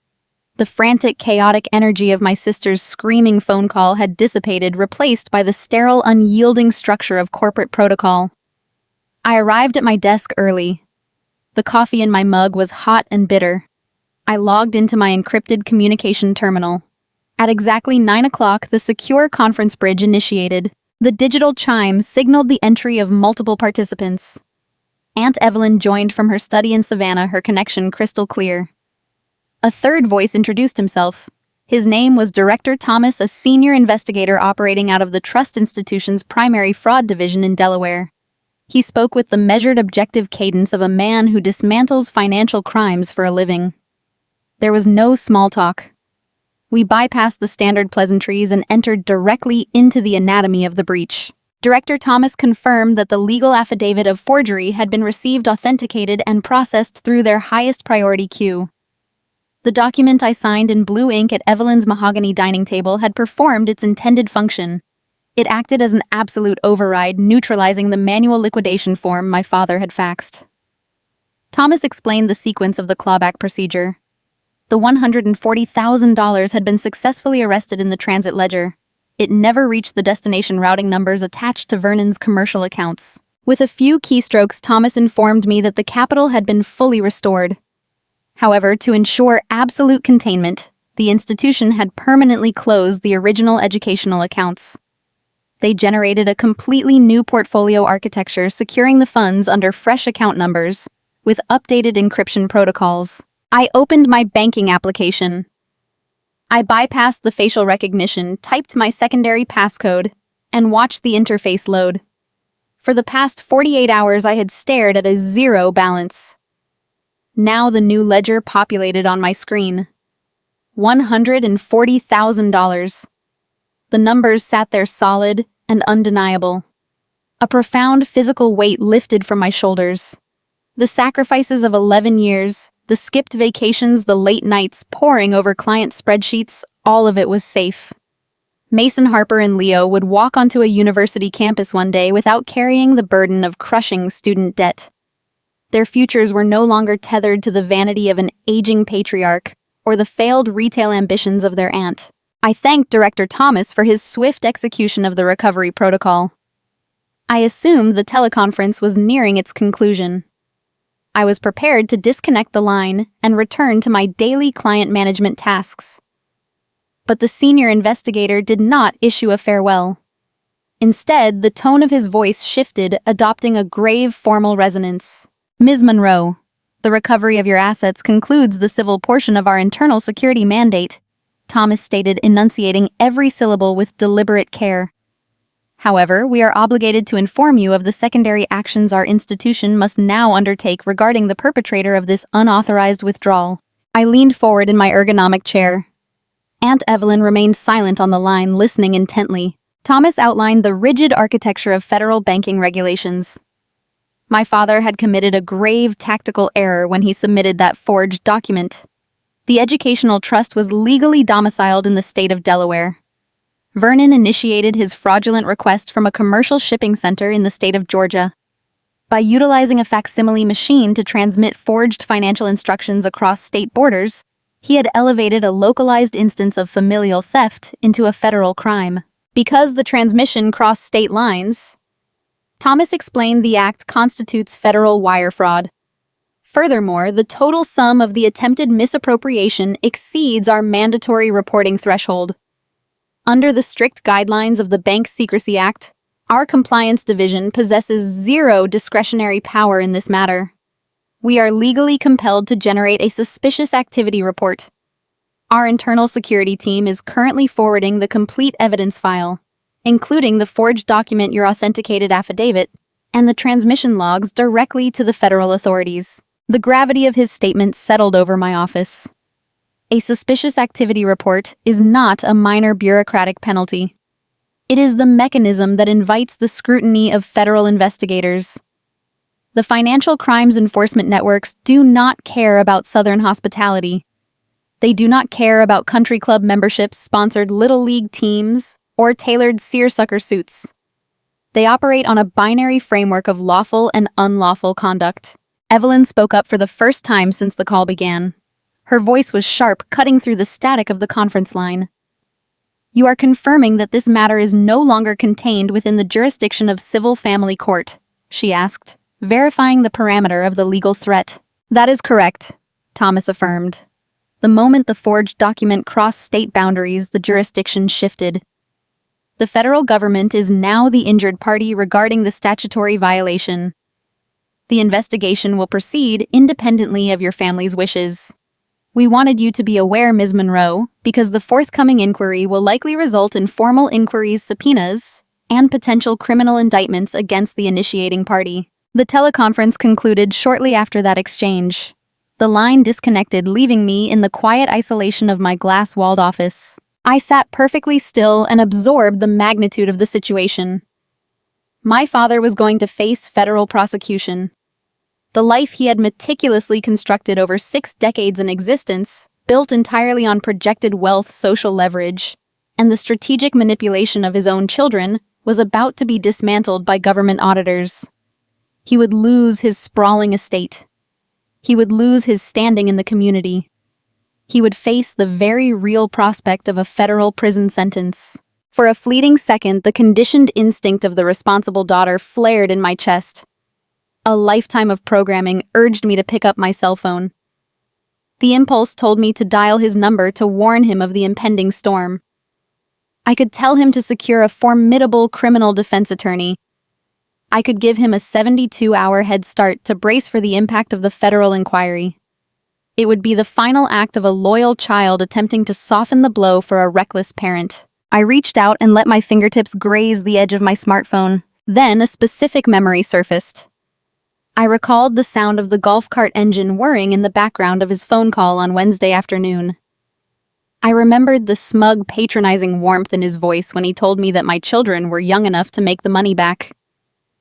The frantic, chaotic energy of my sister's screaming phone call had dissipated, replaced by the sterile, unyielding structure of corporate protocol. I arrived at my desk early. The coffee in my mug was hot and bitter. I logged into my encrypted communication terminal. At exactly 9 o'clock, the secure conference bridge initiated. The digital chime signaled the entry of multiple participants. Aunt Evelyn joined from her study in Savannah, her connection crystal clear. A third voice introduced himself. His name was Director Thomas, a senior investigator operating out of the trust institution's primary fraud division in Delaware. He spoke with the measured, objective cadence of a man who dismantles financial crimes for a living. There was no small talk. We bypassed the standard pleasantries and entered directly into the anatomy of the breach. Director Thomas confirmed that the legal affidavit of forgery had been received, authenticated, and processed through their highest priority queue. The document I signed in blue ink at Evelyn's mahogany dining table had performed its intended function. It acted as an absolute override, neutralizing the manual liquidation form my father had faxed. Thomas explained the sequence of the clawback procedure. The $140,000 had been successfully arrested in the transit ledger. It never reached the destination routing numbers attached to Vernon's commercial accounts. With a few keystrokes, Thomas informed me that the capital had been fully restored. However, to ensure absolute containment, the institution had permanently closed the original educational accounts. They generated a completely new portfolio architecture, securing the funds under fresh account numbers, with updated encryption protocols. I opened my banking application. I bypassed the facial recognition, typed my secondary passcode, and watched the interface load. For the past 48 hours, I had stared at a zero balance. Now the new ledger populated on my screen. $140,000. The numbers sat there solid and undeniable. A profound physical weight lifted from my shoulders. The sacrifices of 11 years, the skipped vacations, the late nights poring over client spreadsheets, all of it was safe. Mason, Harper, and Leo would walk onto a university campus one day without carrying the burden of crushing student debt. Their futures were no longer tethered to the vanity of an aging patriarch or the failed retail ambitions of their aunt. I thanked Director Thomas for his swift execution of the recovery protocol. I assumed the teleconference was nearing its conclusion. I was prepared to disconnect the line and return to my daily client management tasks. But the senior investigator did not issue a farewell. Instead, the tone of his voice shifted, adopting a grave, formal resonance. Ms. Monroe, the recovery of your assets concludes the civil portion of our internal security mandate, Thomas stated, enunciating every syllable with deliberate care. However, we are obligated to inform you of the secondary actions our institution must now undertake regarding the perpetrator of this unauthorized withdrawal. I leaned forward in my ergonomic chair. Aunt Evelyn remained silent on the line, listening intently. Thomas outlined the rigid architecture of federal banking regulations. My father had committed a grave tactical error when he submitted that forged document. The educational trust was legally domiciled in the state of Delaware. Vernon initiated his fraudulent request from a commercial shipping center in the state of Georgia. By utilizing a facsimile machine to transmit forged financial instructions across state borders, he had elevated a localized instance of familial theft into a federal crime. Because the transmission crossed state lines, Thomas explained the act constitutes federal wire fraud. Furthermore, the total sum of the attempted misappropriation exceeds our mandatory reporting threshold. Under the strict guidelines of the Bank Secrecy Act, our compliance division possesses zero discretionary power in this matter. We are legally compelled to generate a suspicious activity report. Our internal security team is currently forwarding the complete evidence file, including the forged document, your authenticated affidavit, and the transmission logs directly to the federal authorities. The gravity of his statement settled over my office. A suspicious activity report is not a minor bureaucratic penalty. It is the mechanism that invites the scrutiny of federal investigators. The financial crimes enforcement networks do not care about Southern hospitality. They do not care about country club memberships, sponsored Little League teams, or tailored seersucker suits. They operate on a binary framework of lawful and unlawful conduct. Evelyn spoke up for the first time since the call began. Her voice was sharp, cutting through the static of the conference line. You are confirming that this matter is no longer contained within the jurisdiction of civil family court, she asked, verifying the parameter of the legal threat. That is correct, Thomas affirmed. The moment the forged document crossed state boundaries, the jurisdiction shifted. The federal government is now the injured party regarding the statutory violation. The investigation will proceed independently of your family's wishes. We wanted you to be aware, Ms. Monroe, because the forthcoming inquiry will likely result in formal inquiries, subpoenas, and potential criminal indictments against the initiating party. The teleconference concluded shortly after that exchange. The line disconnected, leaving me in the quiet isolation of my glass-walled office. I sat perfectly still and absorbed the magnitude of the situation. My father was going to face federal prosecution. The life he had meticulously constructed over 6 decades in existence, built entirely on projected wealth, social leverage, and the strategic manipulation of his own children, was about to be dismantled by government auditors. He would lose his sprawling estate. He would lose his standing in the community. He would face the very real prospect of a federal prison sentence. For a fleeting second, the conditioned instinct of the responsible daughter flared in my chest. A lifetime of programming urged me to pick up my cell phone. The impulse told me to dial his number to warn him of the impending storm. I could tell him to secure a formidable criminal defense attorney. I could give him a 72-hour head start to brace for the impact of the federal inquiry. It would be the final act of a loyal child attempting to soften the blow for a reckless parent. I reached out and let my fingertips graze the edge of my smartphone. Then a specific memory surfaced. I recalled the sound of the golf cart engine whirring in the background of his phone call on Wednesday afternoon. I remembered the smug, patronizing warmth in his voice when he told me that my children were young enough to make the money back.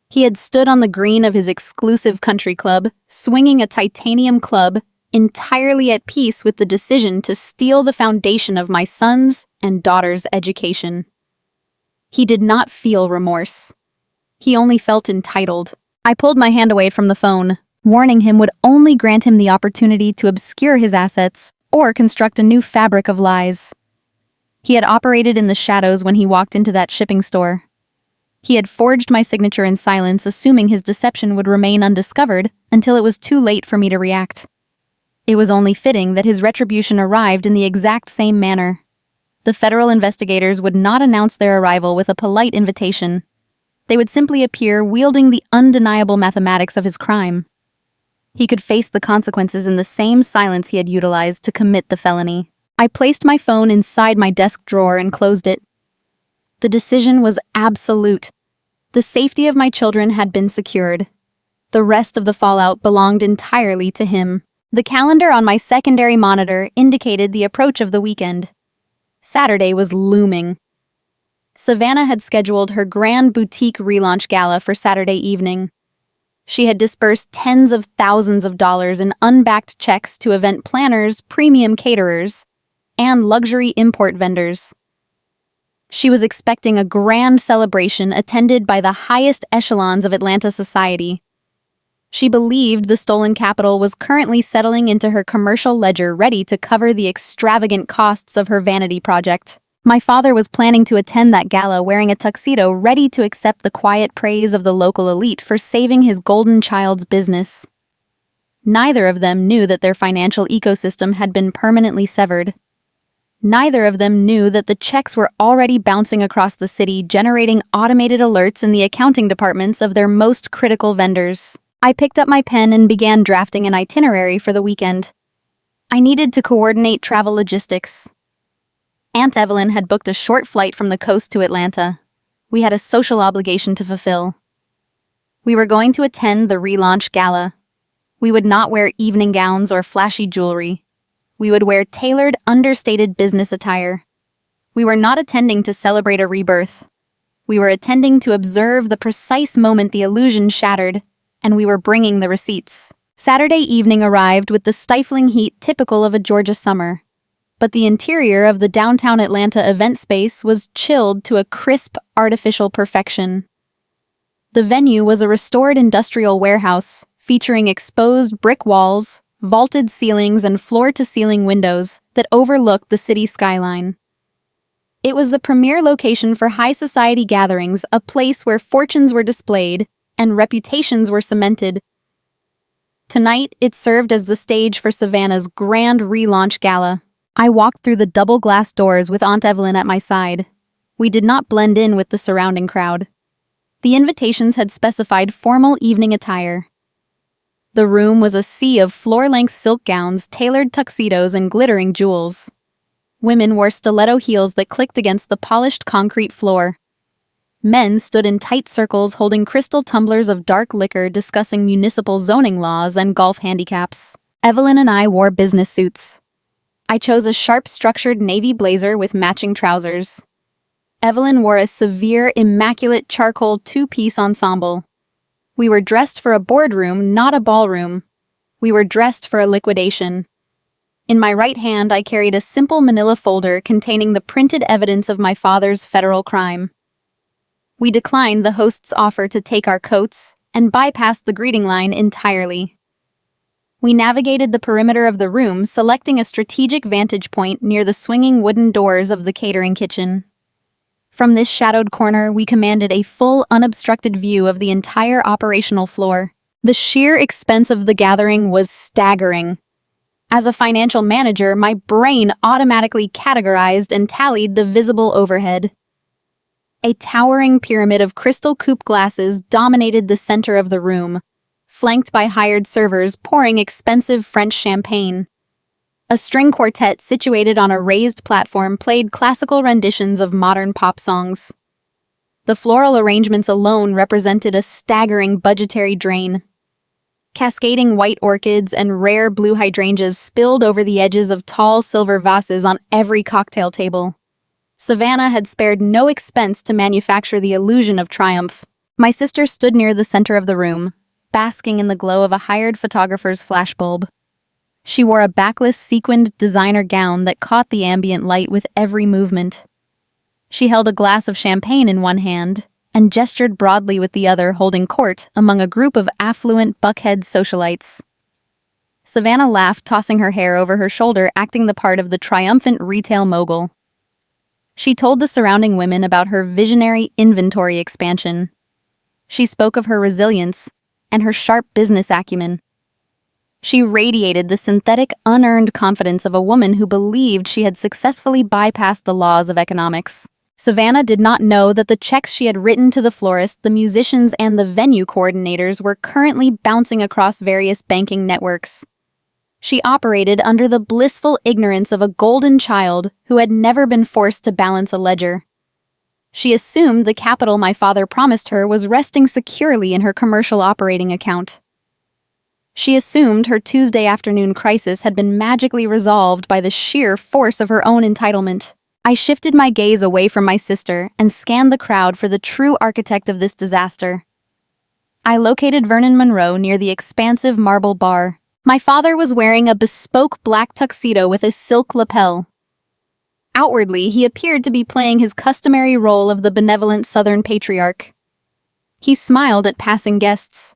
He had stood on the green of his exclusive country club, swinging a titanium club, entirely at peace with the decision to steal the foundation of my son's and daughter's education. He did not feel remorse. He only felt entitled. I pulled my hand away from the phone. Warning him would only grant him the opportunity to obscure his assets or construct a new fabric of lies. He had operated in the shadows when he walked into that shipping store. He had forged my signature in silence, assuming his deception would remain undiscovered until it was too late for me to react. It was only fitting that his retribution arrived in the exact same manner. The federal investigators would not announce their arrival with a polite invitation. They would simply appear wielding the undeniable mathematics of his crime. He could face the consequences in the same silence he had utilized to commit the felony. I placed my phone inside my desk drawer and closed it. The decision was absolute. The safety of my children had been secured. The rest of the fallout belonged entirely to him. The calendar on my secondary monitor indicated the approach of the weekend. Saturday was looming. Savannah had scheduled her grand boutique relaunch gala for Saturday evening. She had dispersed tens of thousands of dollars in unbacked checks to event planners, premium caterers, and luxury import vendors. She was expecting a grand celebration attended by the highest echelons of Atlanta society. She believed the stolen capital was currently settling into her commercial ledger, ready to cover the extravagant costs of her vanity project. My father was planning to attend that gala wearing a tuxedo, ready to accept the quiet praise of the local elite for saving his golden child's business. Neither of them knew that their financial ecosystem had been permanently severed. Neither of them knew that the checks were already bouncing across the city, generating automated alerts in the accounting departments of their most critical vendors. I picked up my pen and began drafting an itinerary for the weekend. I needed to coordinate travel logistics. Aunt Evelyn had booked a short flight from the coast to Atlanta. We had a social obligation to fulfill. We were going to attend the relaunch gala. We would not wear evening gowns or flashy jewelry. We would wear tailored, understated business attire. We were not attending to celebrate a rebirth. We were attending to observe the precise moment the illusion shattered, and we were bringing the receipts. Saturday evening arrived with the stifling heat typical of a Georgia summer, but the interior of the downtown Atlanta event space was chilled to a crisp, artificial perfection. The venue was a restored industrial warehouse, featuring exposed brick walls, vaulted ceilings, and floor-to-ceiling windows that overlooked the city skyline. It was the premier location for high society gatherings, a place where fortunes were displayed and reputations were cemented. Tonight, it served as the stage for Savannah's grand relaunch gala. I walked through the double glass doors with Aunt Evelyn at my side. We did not blend in with the surrounding crowd. The invitations had specified formal evening attire. The room was a sea of floor-length silk gowns, tailored tuxedos, and glittering jewels. Women wore stiletto heels that clicked against the polished concrete floor. Men stood in tight circles holding crystal tumblers of dark liquor, discussing municipal zoning laws and golf handicaps. Evelyn and I wore business suits. I chose a sharp-structured navy blazer with matching trousers. Evelyn wore a severe, immaculate charcoal two-piece ensemble. We were dressed for a boardroom, not a ballroom. We were dressed for a liquidation. In my right hand, I carried a simple manila folder containing the printed evidence of my father's federal crime. We declined the host's offer to take our coats and bypassed the greeting line entirely. We navigated the perimeter of the room, selecting a strategic vantage point near the swinging wooden doors of the catering kitchen. From this shadowed corner, we commanded a full, unobstructed view of the entire operational floor. The sheer expense of the gathering was staggering. As a financial manager, my brain automatically categorized and tallied the visible overhead. A towering pyramid of crystal coupe glasses dominated the center of the room, flanked by hired servers pouring expensive French champagne. A string quartet situated on a raised platform played classical renditions of modern pop songs. The floral arrangements alone represented a staggering budgetary drain. Cascading white orchids and rare blue hydrangeas spilled over the edges of tall silver vases on every cocktail table. Savannah had spared no expense to manufacture the illusion of triumph. My sister stood near the center of the room, basking in the glow of a hired photographer's flashbulb. She wore a backless, sequined designer gown that caught the ambient light with every movement. She held a glass of champagne in one hand and gestured broadly with the other, holding court among a group of affluent Buckhead socialites. Savannah laughed, tossing her hair over her shoulder, acting the part of the triumphant retail mogul. She told the surrounding women about her visionary inventory expansion. She spoke of her resilience and her sharp business acumen. She radiated the synthetic, unearned confidence of a woman who believed she had successfully bypassed the laws of economics. Savannah did not know that the checks she had written to the florist, the musicians, and the venue coordinators were currently bouncing across various banking networks. She operated under the blissful ignorance of a golden child who had never been forced to balance a ledger. She assumed the capital my father promised her was resting securely in her commercial operating account. She assumed her Tuesday afternoon crisis had been magically resolved by the sheer force of her own entitlement. I shifted my gaze away from my sister and scanned the crowd for the true architect of this disaster. I located Vernon Monroe near the expansive marble bar. My father was wearing a bespoke black tuxedo with a silk lapel. Outwardly, he appeared to be playing his customary role of the benevolent Southern patriarch. He smiled at passing guests.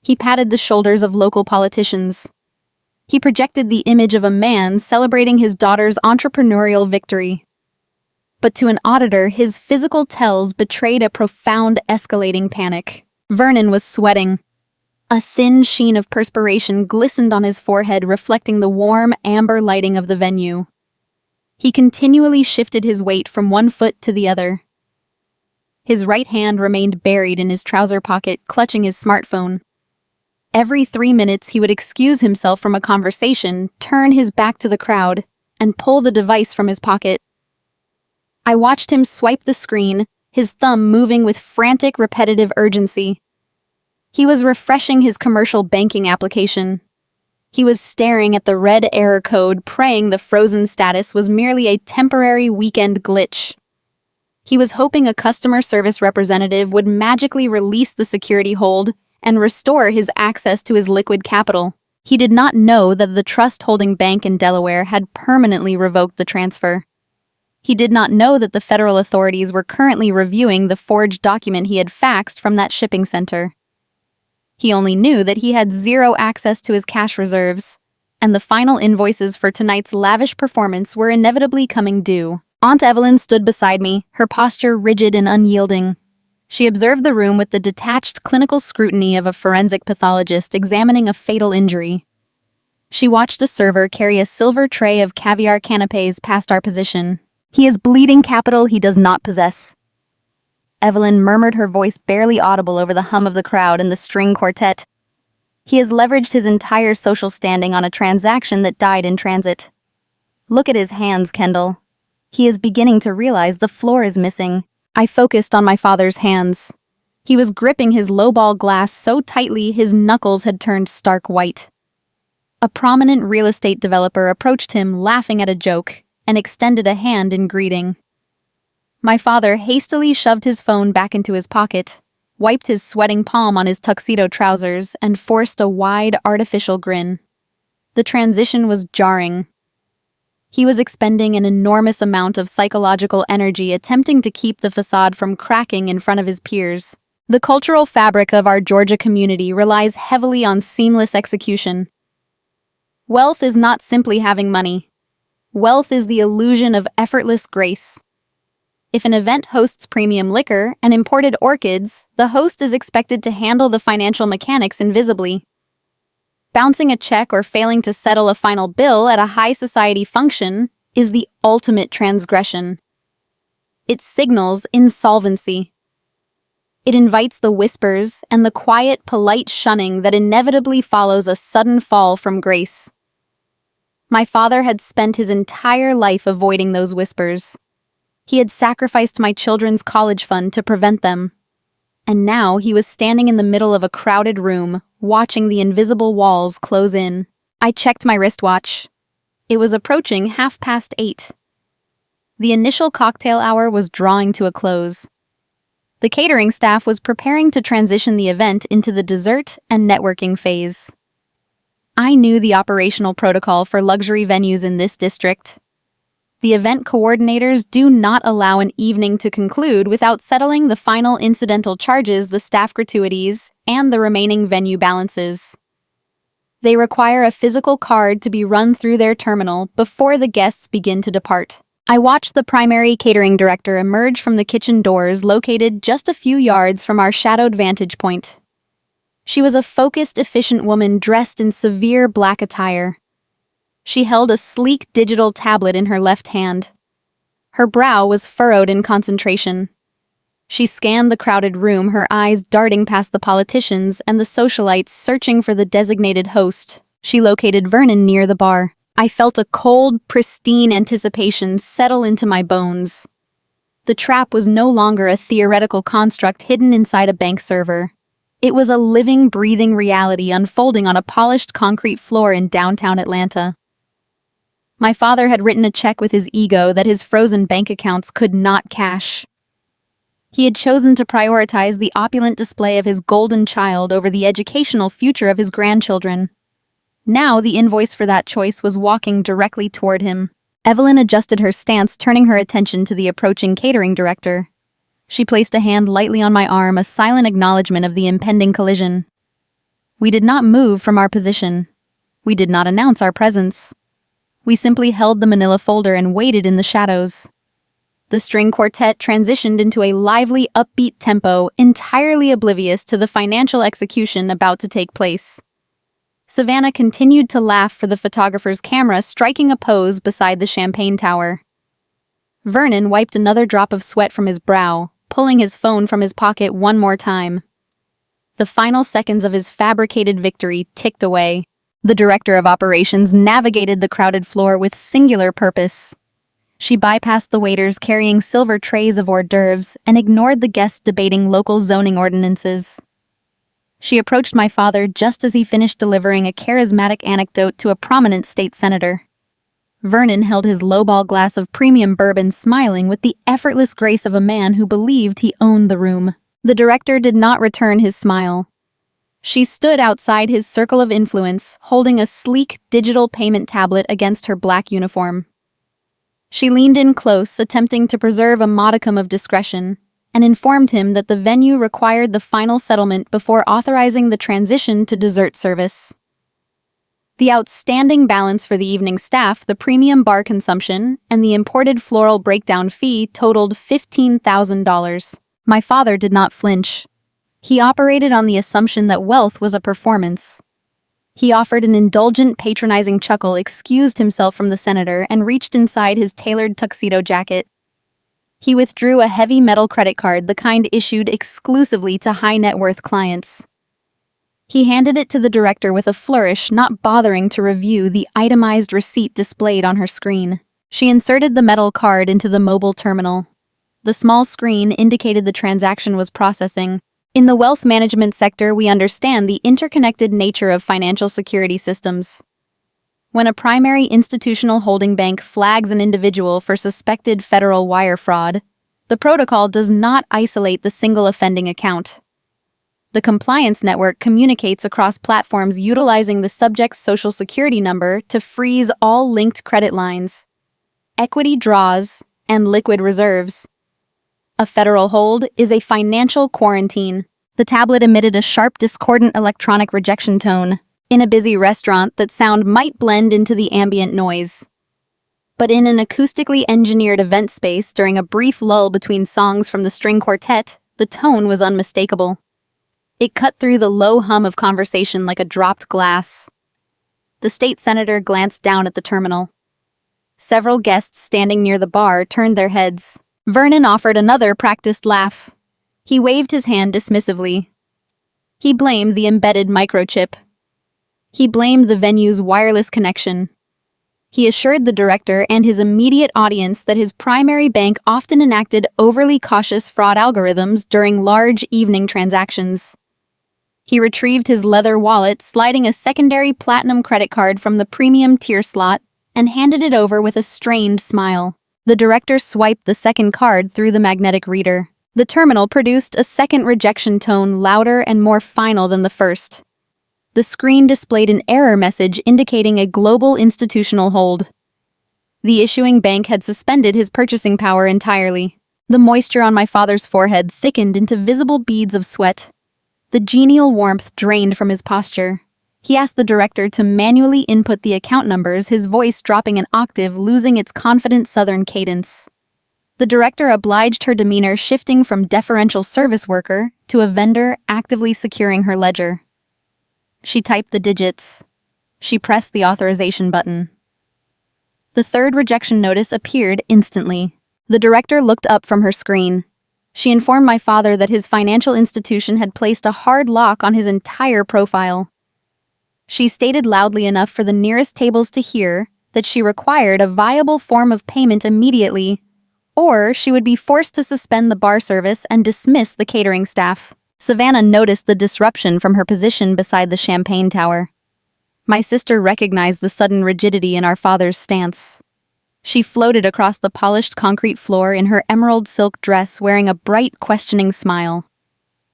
He patted the shoulders of local politicians. He projected the image of a man celebrating his daughter's entrepreneurial victory. But to an auditor, his physical tells betrayed a profound escalating panic. Vernon was sweating. A thin sheen of perspiration glistened on his forehead, reflecting the warm, amber lighting of the venue. He continually shifted his weight from one foot to the other. His right hand remained buried in his trouser pocket, clutching his smartphone. Every 3 minutes, he would excuse himself from a conversation, turn his back to the crowd, and pull the device from his pocket. I watched him swipe the screen, his thumb moving with frantic, repetitive urgency. He was refreshing his commercial banking application. He was staring at the red error code, praying the frozen status was merely a temporary weekend glitch. He was hoping a customer service representative would magically release the security hold and restore his access to his liquid capital. He did not know that the trust-holding bank in Delaware had permanently revoked the transfer. He did not know that the federal authorities were currently reviewing the forged document he had faxed from that shipping center. He only knew that he had zero access to his cash reserves, and the final invoices for tonight's lavish performance were inevitably coming due. Aunt Evelyn stood beside me, her posture rigid and unyielding. She observed the room with the detached clinical scrutiny of a forensic pathologist examining a fatal injury. She watched a server carry a silver tray of caviar canapes past our position. "He is bleeding capital he does not possess." Evelyn murmured, her voice barely audible over the hum of the crowd and the string quartet. "He has leveraged his entire social standing on a transaction that died in transit. Look at his hands, Kendall. He is beginning to realize the floor is missing." I focused on my father's hands. He was gripping his lowball glass so tightly his knuckles had turned stark white. A prominent real estate developer approached him, laughing at a joke, and extended a hand in greeting. My father hastily shoved his phone back into his pocket, wiped his sweating palm on his tuxedo trousers, and forced a wide, artificial grin. The transition was jarring. He was expending an enormous amount of psychological energy attempting to keep the facade from cracking in front of his peers. The cultural fabric of our Georgia community relies heavily on seamless execution. Wealth is not simply having money. Wealth is the illusion of effortless grace. If an event hosts premium liquor and imported orchids, the host is expected to handle the financial mechanics invisibly. Bouncing a check or failing to settle a final bill at a high society function is the ultimate transgression. It signals insolvency. It invites the whispers and the quiet, polite shunning that inevitably follows a sudden fall from grace. My father had spent his entire life avoiding those whispers. He had sacrificed my children's college fund to prevent them. And now he was standing in the middle of a crowded room, watching the invisible walls close in. I checked my wristwatch. It was approaching 8:30. The initial cocktail hour was drawing to a close. The catering staff was preparing to transition the event into the dessert and networking phase. I knew the operational protocol for luxury venues in this district. The event coordinators do not allow an evening to conclude without settling the final incidental charges, the staff gratuities, and the remaining venue balances. They require a physical card to be run through their terminal before the guests begin to depart. I watched the primary catering director emerge from the kitchen doors located just a few yards from our shadowed vantage point. She was a focused, efficient woman dressed in severe black attire. She held a sleek digital tablet in her left hand. Her brow was furrowed in concentration. She scanned the crowded room, her eyes darting past the politicians and the socialites searching for the designated host. She located Vernon near the bar. I felt a cold, pristine anticipation settle into my bones. The trap was no longer a theoretical construct hidden inside a bank server. It was a living, breathing reality unfolding on a polished concrete floor in downtown Atlanta. My father had written a check with his ego that his frozen bank accounts could not cash. He had chosen to prioritize the opulent display of his golden child over the educational future of his grandchildren. Now the invoice for that choice was walking directly toward him. Evelyn adjusted her stance, turning her attention to the approaching catering director. She placed a hand lightly on my arm, a silent acknowledgement of the impending collision. We did not move from our position. We did not announce our presence. We simply held the manila folder and waited in the shadows. The string quartet transitioned into a lively, upbeat tempo, entirely oblivious to the financial execution about to take place. Savannah continued to laugh for the photographer's camera striking a pose beside the champagne tower. Vernon wiped another drop of sweat from his brow, pulling his phone from his pocket one more time. The final seconds of his fabricated victory ticked away. The director of operations navigated the crowded floor with singular purpose. She bypassed the waiters carrying silver trays of hors d'oeuvres and ignored the guests debating local zoning ordinances. She approached my father just as he finished delivering a charismatic anecdote to a prominent state senator. Vernon held his lowball glass of premium bourbon, smiling with the effortless grace of a man who believed he owned the room. The director did not return his smile. She stood outside his circle of influence, holding a sleek digital payment tablet against her black uniform. She leaned in close, attempting to preserve a modicum of discretion, and informed him that the venue required the final settlement before authorizing the transition to dessert service. The outstanding balance for the evening staff, the premium bar consumption, and the imported floral breakdown fee totaled $15,000. My father did not flinch. He operated on the assumption that wealth was a performance. He offered an indulgent, patronizing chuckle, excused himself from the senator, and reached inside his tailored tuxedo jacket. He withdrew a heavy metal credit card, the kind issued exclusively to high-net-worth clients. He handed it to the director with a flourish, not bothering to review the itemized receipt displayed on her screen. She inserted the metal card into the mobile terminal. The small screen indicated the transaction was processing. In the wealth management sector, we understand the interconnected nature of financial security systems. When a primary institutional holding bank flags an individual for suspected federal wire fraud, the protocol does not isolate the single offending account. The compliance network communicates across platforms utilizing the subject's social security number to freeze all linked credit lines, equity draws, and liquid reserves. A federal hold is a financial quarantine. The tablet emitted a sharp, discordant electronic rejection tone. In a busy restaurant, that sound might blend into the ambient noise. But in an acoustically engineered event space during a brief lull between songs from the string quartet, the tone was unmistakable. It cut through the low hum of conversation like a dropped glass. The state senator glanced down at the terminal. Several guests standing near the bar turned their heads. Vernon offered another practiced laugh. He waved his hand dismissively. He blamed the embedded microchip. He blamed the venue's wireless connection. He assured the director and his immediate audience that his primary bank often enacted overly cautious fraud algorithms during large evening transactions. He retrieved his leather wallet, sliding a secondary platinum credit card from the premium tier slot, and handed it over with a strained smile. The director swiped the second card through the magnetic reader. The terminal produced a second rejection tone, louder and more final than the first. The screen displayed an error message indicating a global institutional hold. The issuing bank had suspended his purchasing power entirely. The moisture on my father's forehead thickened into visible beads of sweat. The genial warmth drained from his posture. He asked the director to manually input the account numbers, his voice dropping an octave, losing its confident southern cadence. The director obliged, her demeanor shifting from deferential service worker to a vendor actively securing her ledger. She typed the digits. She pressed the authorization button. The third rejection notice appeared instantly. The director looked up from her screen. She informed my father that his financial institution had placed a hard lock on his entire profile. She stated loudly enough for the nearest tables to hear that she required a viable form of payment immediately, or she would be forced to suspend the bar service and dismiss the catering staff. Savannah noticed the disruption from her position beside the champagne tower. My sister recognized the sudden rigidity in our father's stance. She floated across the polished concrete floor in her emerald silk dress, wearing a bright, questioning smile.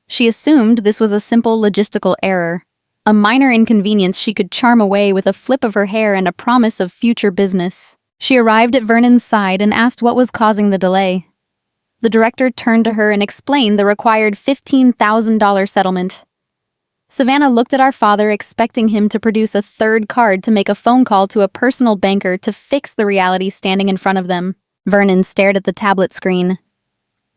She assumed this was a simple logistical error, a minor inconvenience she could charm away with a flip of her hair and a promise of future business. She arrived at Vernon's side and asked what was causing the delay. The director turned to her and explained the required $15,000 settlement. Savannah looked at our father, expecting him to produce a third card to make a phone call to a personal banker to fix the reality standing in front of them. Vernon stared at the tablet screen.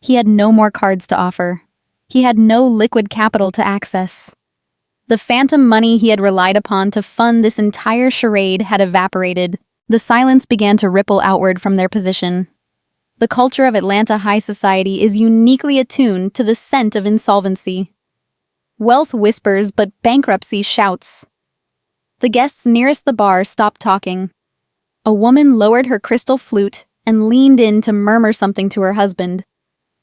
He had no more cards to offer. He had no liquid capital to access. The phantom money he had relied upon to fund this entire charade had evaporated. The silence began to ripple outward from their position. The culture of Atlanta high society is uniquely attuned to the scent of insolvency. Wealth whispers, but bankruptcy shouts. The guests nearest the bar stopped talking. A woman lowered her crystal flute and leaned in to murmur something to her husband.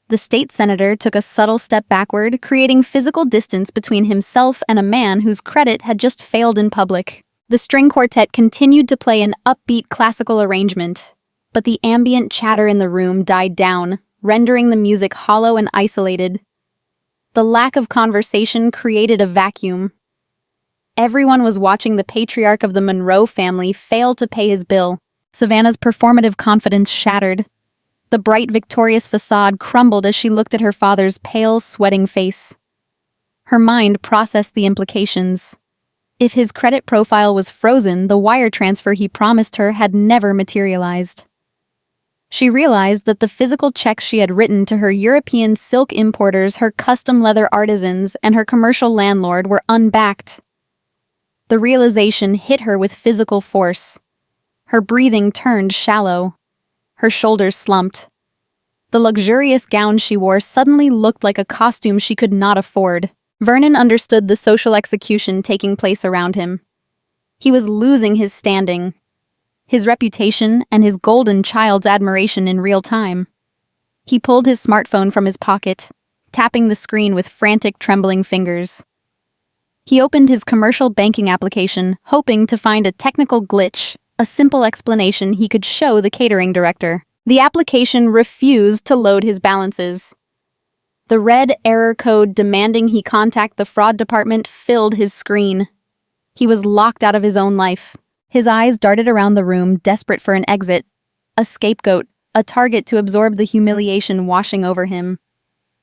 The state senator took a subtle step backward, creating physical distance between himself and a man whose credit had just failed in public. The string quartet continued to play an upbeat classical arrangement, but the ambient chatter in the room died down, rendering the music hollow and isolated. The lack of conversation created a vacuum. Everyone was watching the patriarch of the Monroe family fail to pay his bill. Savannah's performative confidence shattered. The bright, victorious facade crumbled as she looked at her father's pale, sweating face. Her mind processed the implications. If his credit profile was frozen, the wire transfer he promised her had never materialized. She realized that the physical checks she had written to her European silk importers, her custom leather artisans, and her commercial landlord were unbacked. The realization hit her with physical force. Her breathing turned shallow. Her shoulders slumped. The luxurious gown she wore suddenly looked like a costume she could not afford. Vernon understood the social execution taking place around him. He was losing his standing, his reputation, and his golden child's admiration in real time. He pulled his smartphone from his pocket, tapping the screen with frantic, trembling fingers. He opened his commercial banking application, hoping to find a technical glitch, a simple explanation he could show the catering director. The application refused to load his balances. The red error code demanding he contact the fraud department filled his screen. He was locked out of his own life. His eyes darted around the room, desperate for an exit. A scapegoat, a target to absorb the humiliation washing over him.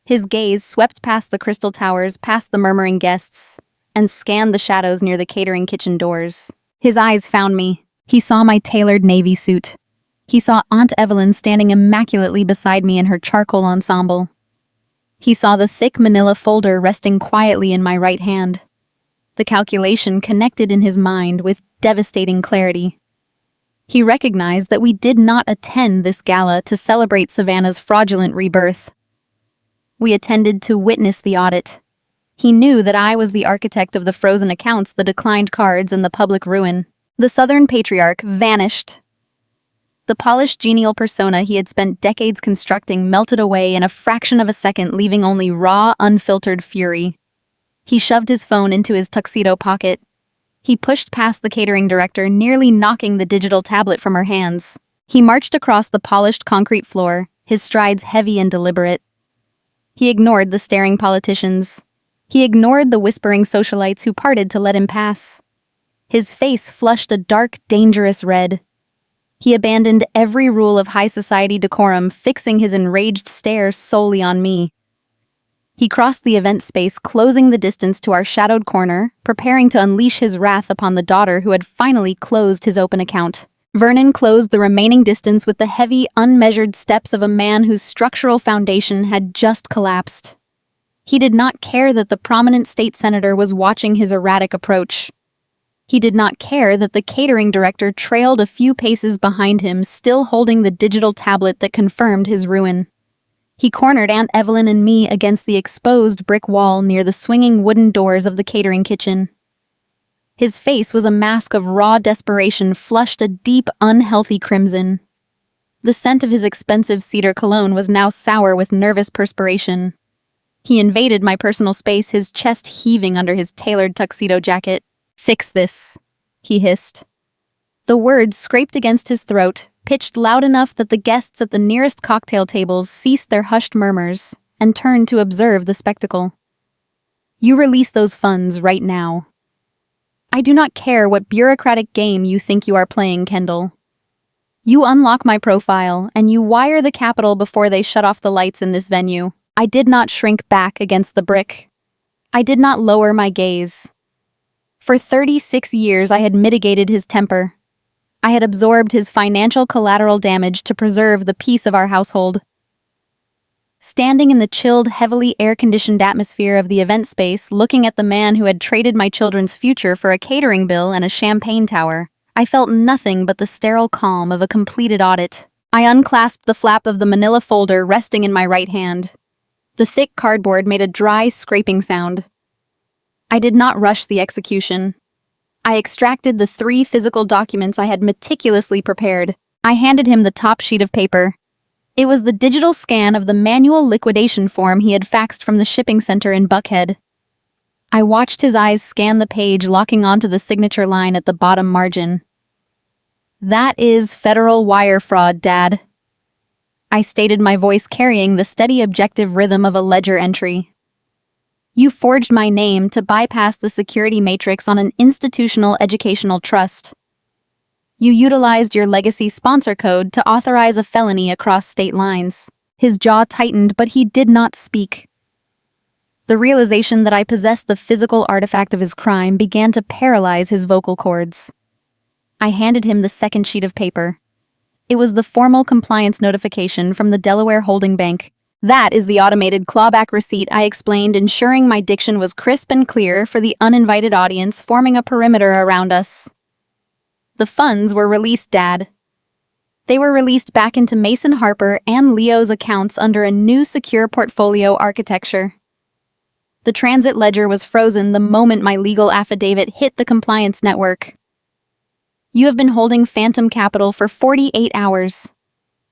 His gaze swept past the crystal towers, past the murmuring guests, and scanned the shadows near the catering kitchen doors. His eyes found me. He saw my tailored navy suit. He saw Aunt Evelyn standing immaculately beside me in her charcoal ensemble. He saw the thick manila folder resting quietly in my right hand. The calculation connected in his mind with devastating clarity. He recognized that we did not attend this gala to celebrate Savannah's fraudulent rebirth. We attended to witness the audit. He knew that I was the architect of the frozen accounts, the declined cards, and the public ruin. The Southern patriarch vanished. The polished genial persona he had spent decades constructing melted away in a fraction of a second, leaving only raw, unfiltered fury. He shoved his phone into his tuxedo pocket. He pushed past the catering director, nearly knocking the digital tablet from her hands. He marched across the polished concrete floor, his strides heavy and deliberate. He ignored the staring politicians. He ignored the whispering socialites who parted to let him pass. His face flushed a dark, dangerous red. He abandoned every rule of high society decorum, fixing his enraged stare solely on me. He crossed the event space, closing the distance to our shadowed corner, preparing to unleash his wrath upon the daughter who had finally closed his open account. Vernon closed the remaining distance with the heavy, unmeasured steps of a man whose structural foundation had just collapsed. He did not care that the prominent state senator was watching his erratic approach. He did not care that the catering director trailed a few paces behind him, still holding the digital tablet that confirmed his ruin. He cornered Aunt Evelyn and me against the exposed brick wall near the swinging wooden doors of the catering kitchen. His face was a mask of raw desperation, flushed a deep, unhealthy crimson. The scent of his expensive cedar cologne was now sour with nervous perspiration. He invaded my personal space, his chest heaving under his tailored tuxedo jacket. "Fix this," he hissed. The words scraped against his throat, pitched loud enough that the guests at the nearest cocktail tables ceased their hushed murmurs and turned to observe the spectacle. "You release those funds right now. I do not care what bureaucratic game you think you are playing, Kendall. You unlock my profile and you wire the capital before they shut off the lights in this venue." I did not shrink back against the brick. I did not lower my gaze. For 36 years I had mitigated his temper. I had absorbed his financial collateral damage to preserve the peace of our household. Standing in the chilled, heavily air-conditioned atmosphere of the event space, looking at the man who had traded my children's future for a catering bill and a champagne tower, I felt nothing but the sterile calm of a completed audit. I unclasped the flap of the manila folder resting in my right hand. The thick cardboard made a dry, scraping sound. I did not rush the execution. I extracted the 3 physical documents I had meticulously prepared. I handed him the top sheet of paper. It was the digital scan of the manual liquidation form he had faxed from the shipping center in Buckhead. I watched his eyes scan the page, locking onto the signature line at the bottom margin. "That is federal wire fraud, Dad." I stated, my voice carrying the steady, objective rhythm of a ledger entry. "You forged my name to bypass the security matrix on an institutional educational trust. You utilized your legacy sponsor code to authorize a felony across state lines." His jaw tightened, but he did not speak. The realization that I possessed the physical artifact of his crime began to paralyze his vocal cords. I handed him the second sheet of paper. It was the formal compliance notification from the Delaware Holding Bank. "That is the automated clawback receipt," I explained, ensuring my diction was crisp and clear for the uninvited audience forming a perimeter around us. "The funds were released, Dad. They were released back into Mason Harper and Leo's accounts under a new secure portfolio architecture. The transit ledger was frozen the moment my legal affidavit hit the compliance network. You have been holding phantom capital for 48 hours.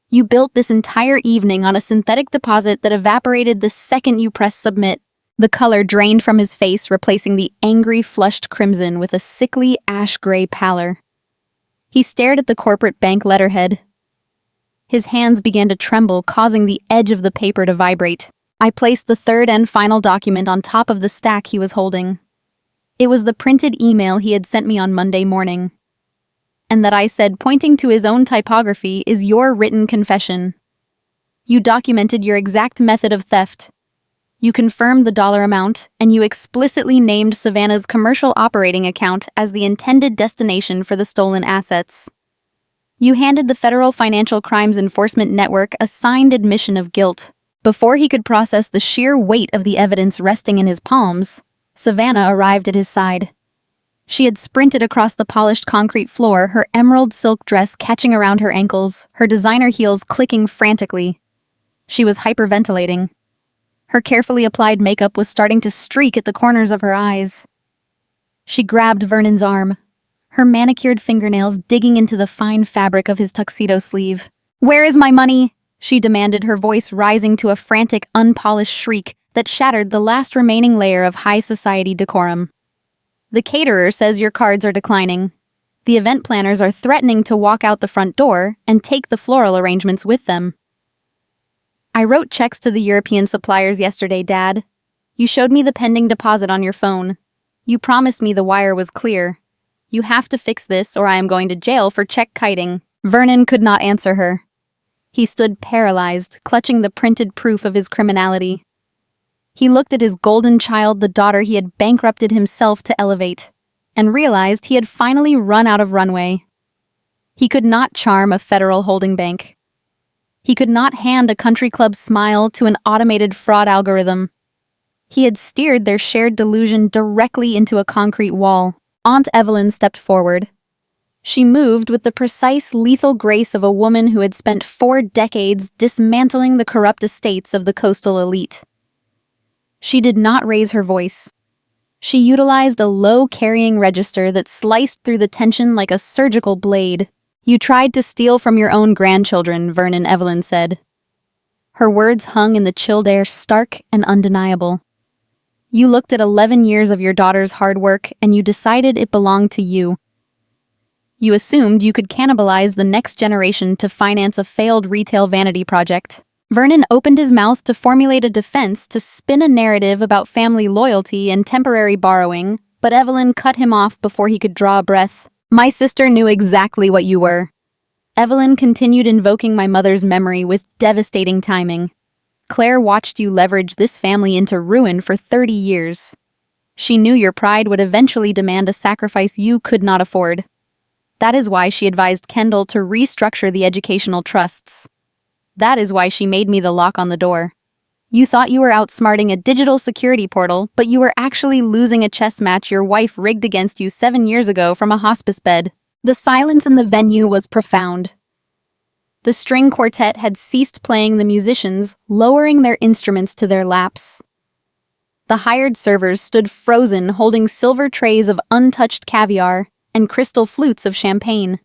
You built this entire evening on a synthetic deposit that evaporated the second you pressed submit." The color drained from his face, replacing the angry, flushed crimson with a sickly, ash-gray pallor. He stared at the corporate bank letterhead. His hands began to tremble, causing the edge of the paper to vibrate. I placed the third and final document on top of the stack he was holding. It was the printed email he had sent me on Monday morning. And that I said, pointing to his own typography, is your written confession. You documented your exact method of theft. You confirmed the dollar amount, and you explicitly named Savannah's commercial operating account as the intended destination for the stolen assets. You handed the Federal Financial Crimes Enforcement Network a signed admission of guilt. Before he could process the sheer weight of the evidence resting in his palms, Savannah arrived at his side. She had sprinted across the polished concrete floor, her emerald silk dress catching around her ankles, her designer heels clicking frantically. She was hyperventilating. Her carefully applied makeup was starting to streak at the corners of her eyes. She grabbed Vernon's arm, her manicured fingernails digging into the fine fabric of his tuxedo sleeve. "Where is my money?" she demanded, her voice rising to a frantic, unpolished shriek that shattered the last remaining layer of high society decorum. "The caterer says your cards are declining. The event planners are threatening to walk out the front door and take the floral arrangements with them. I wrote checks to the European suppliers yesterday, Dad. You showed me the pending deposit on your phone. You promised me the wire was clear. You have to fix this or I am going to jail for check kiting." Vernon could not answer her. He stood paralyzed, clutching the printed proof of his criminality. He looked at his golden child, the daughter he had bankrupted himself to elevate, and realized he had finally run out of runway. He could not charm a federal holding bank. He could not hand a country club smile to an automated fraud algorithm. He had steered their shared delusion directly into a concrete wall. Aunt Evelyn stepped forward. She moved with the precise, lethal grace of a woman who had spent 4 decades dismantling the corrupt estates of the coastal elite. She did not raise her voice. She utilized a low carrying register that sliced through the tension like a surgical blade. "You tried to steal from your own grandchildren," Vernon Evelyn said. Her words hung in the chilled air, stark and undeniable. "You looked at 11 years of your daughter's hard work and you decided it belonged to you. You assumed you could cannibalize the next generation to finance a failed retail vanity project." Vernon opened his mouth to formulate a defense, to spin a narrative about family loyalty and temporary borrowing, but Evelyn cut him off before he could draw a breath. "My sister knew exactly what you were." Evelyn continued invoking my mother's memory with devastating timing. "Claire watched you leverage this family into ruin for 30 years. She knew your pride would eventually demand a sacrifice you could not afford. That is why she advised Kendall to restructure the educational trusts. That is why she made me the lock on the door. You thought you were outsmarting a digital security portal, but you were actually losing a chess match your wife rigged against you 7 years ago from a hospice bed. The silence in the venue was profound. The string quartet had ceased playing, the musicians lowering their instruments to their laps. The hired servers stood frozen, holding silver trays of untouched caviar and crystal flutes of champagne.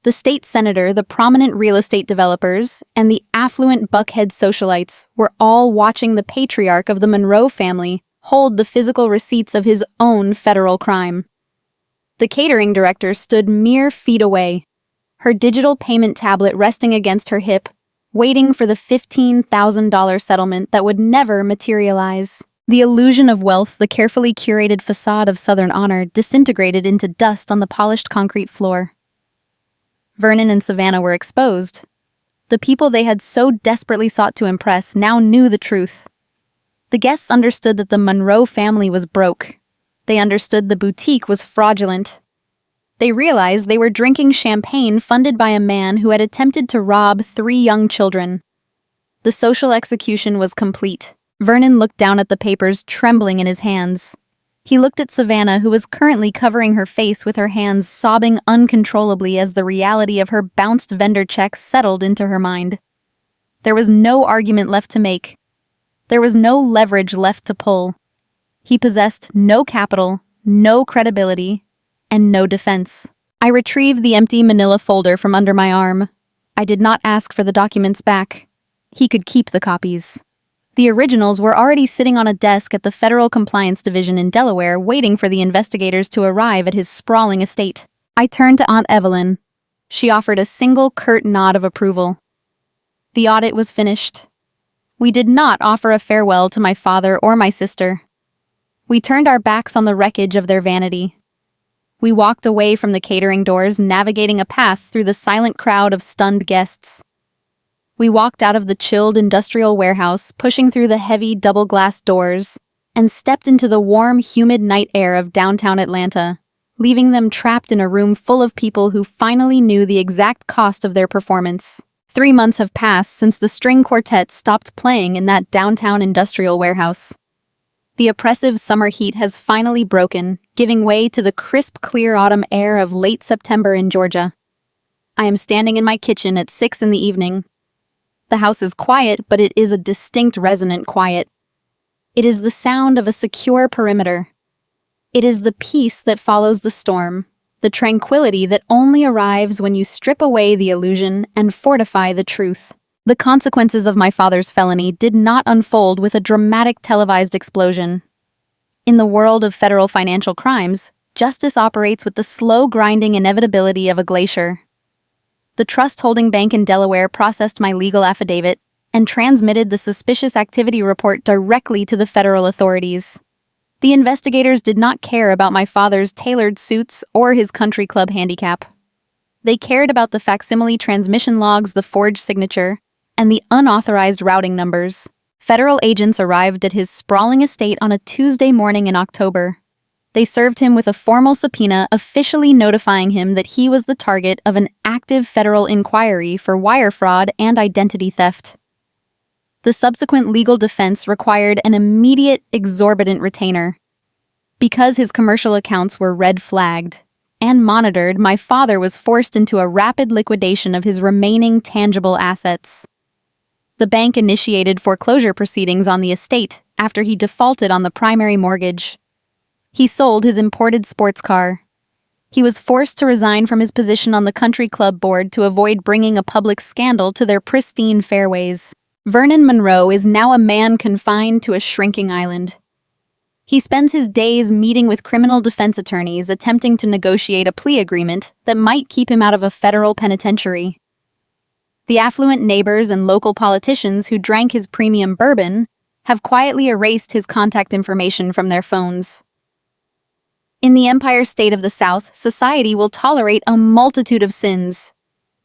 The state senator, the prominent real estate developers, and the affluent Buckhead socialites were all watching the patriarch of the Monroe family hold the physical receipts of his own federal crime. The catering director stood mere feet away, her digital payment tablet resting against her hip, waiting for the $15,000 settlement that would never materialize. The illusion of wealth, the carefully curated facade of Southern honor, disintegrated into dust on the polished concrete floor. Vernon and Savannah were exposed. The people they had so desperately sought to impress now knew the truth. The guests understood that the Monroe family was broke. They understood the boutique was fraudulent. They realized they were drinking champagne funded by a man who had attempted to rob 3 young children. The social execution was complete. Vernon looked down at the papers, trembling in his hands. He looked at Savannah, who was currently covering her face with her hands, sobbing uncontrollably as the reality of her bounced vendor checks settled into her mind. There was no argument left to make. There was no leverage left to pull. He possessed no capital, no credibility, and no defense. I retrieved the empty manila folder from under my arm. I did not ask for the documents back. He could keep the copies. The originals were already sitting on a desk at the Federal Compliance Division in Delaware, waiting for the investigators to arrive at his sprawling estate. I turned to Aunt Evelyn. She offered a single curt nod of approval. The audit was finished. We did not offer a farewell to my father or my sister. We turned our backs on the wreckage of their vanity. We walked away from the catering doors, navigating a path through the silent crowd of stunned guests. We walked out of the chilled industrial warehouse, pushing through the heavy double-glass doors, and stepped into the warm, humid night air of downtown Atlanta, leaving them trapped in a room full of people who finally knew the exact cost of their performance. 3 months have passed since the string quartet stopped playing in that downtown industrial warehouse. The oppressive summer heat has finally broken, giving way to the crisp, clear autumn air of late September in Georgia. I am standing in my kitchen at 6 in the evening. The house is quiet, but it is a distinct, resonant quiet. It is the sound of a secure perimeter. It is the peace that follows the storm, the tranquility that only arrives when you strip away the illusion and fortify the truth. The consequences of my father's felony did not unfold with a dramatic televised explosion. In the world of federal financial crimes, justice operates with the slow grinding inevitability of a glacier. The trust holding bank in Delaware processed my legal affidavit and transmitted the suspicious activity report directly to the federal authorities. The investigators did not care about my father's tailored suits or his country club handicap. They cared about the facsimile transmission logs, the forged signature, and the unauthorized routing numbers. Federal agents arrived at his sprawling estate on a Tuesday morning in October. They served him with a formal subpoena officially notifying him that he was the target of an active federal inquiry for wire fraud and identity theft. The subsequent legal defense required an immediate, exorbitant retainer. Because his commercial accounts were red-flagged and monitored, my father was forced into a rapid liquidation of his remaining tangible assets. The bank initiated foreclosure proceedings on the estate after he defaulted on the primary mortgage. He sold his imported sports car. He was forced to resign from his position on the country club board to avoid bringing a public scandal to their pristine fairways. Vernon Monroe is now a man confined to a shrinking island. He spends his days meeting with criminal defense attorneys attempting to negotiate a plea agreement that might keep him out of a federal penitentiary. The affluent neighbors and local politicians who drank his premium bourbon have quietly erased his contact information from their phones. In the Empire State of the South, society will tolerate a multitude of sins,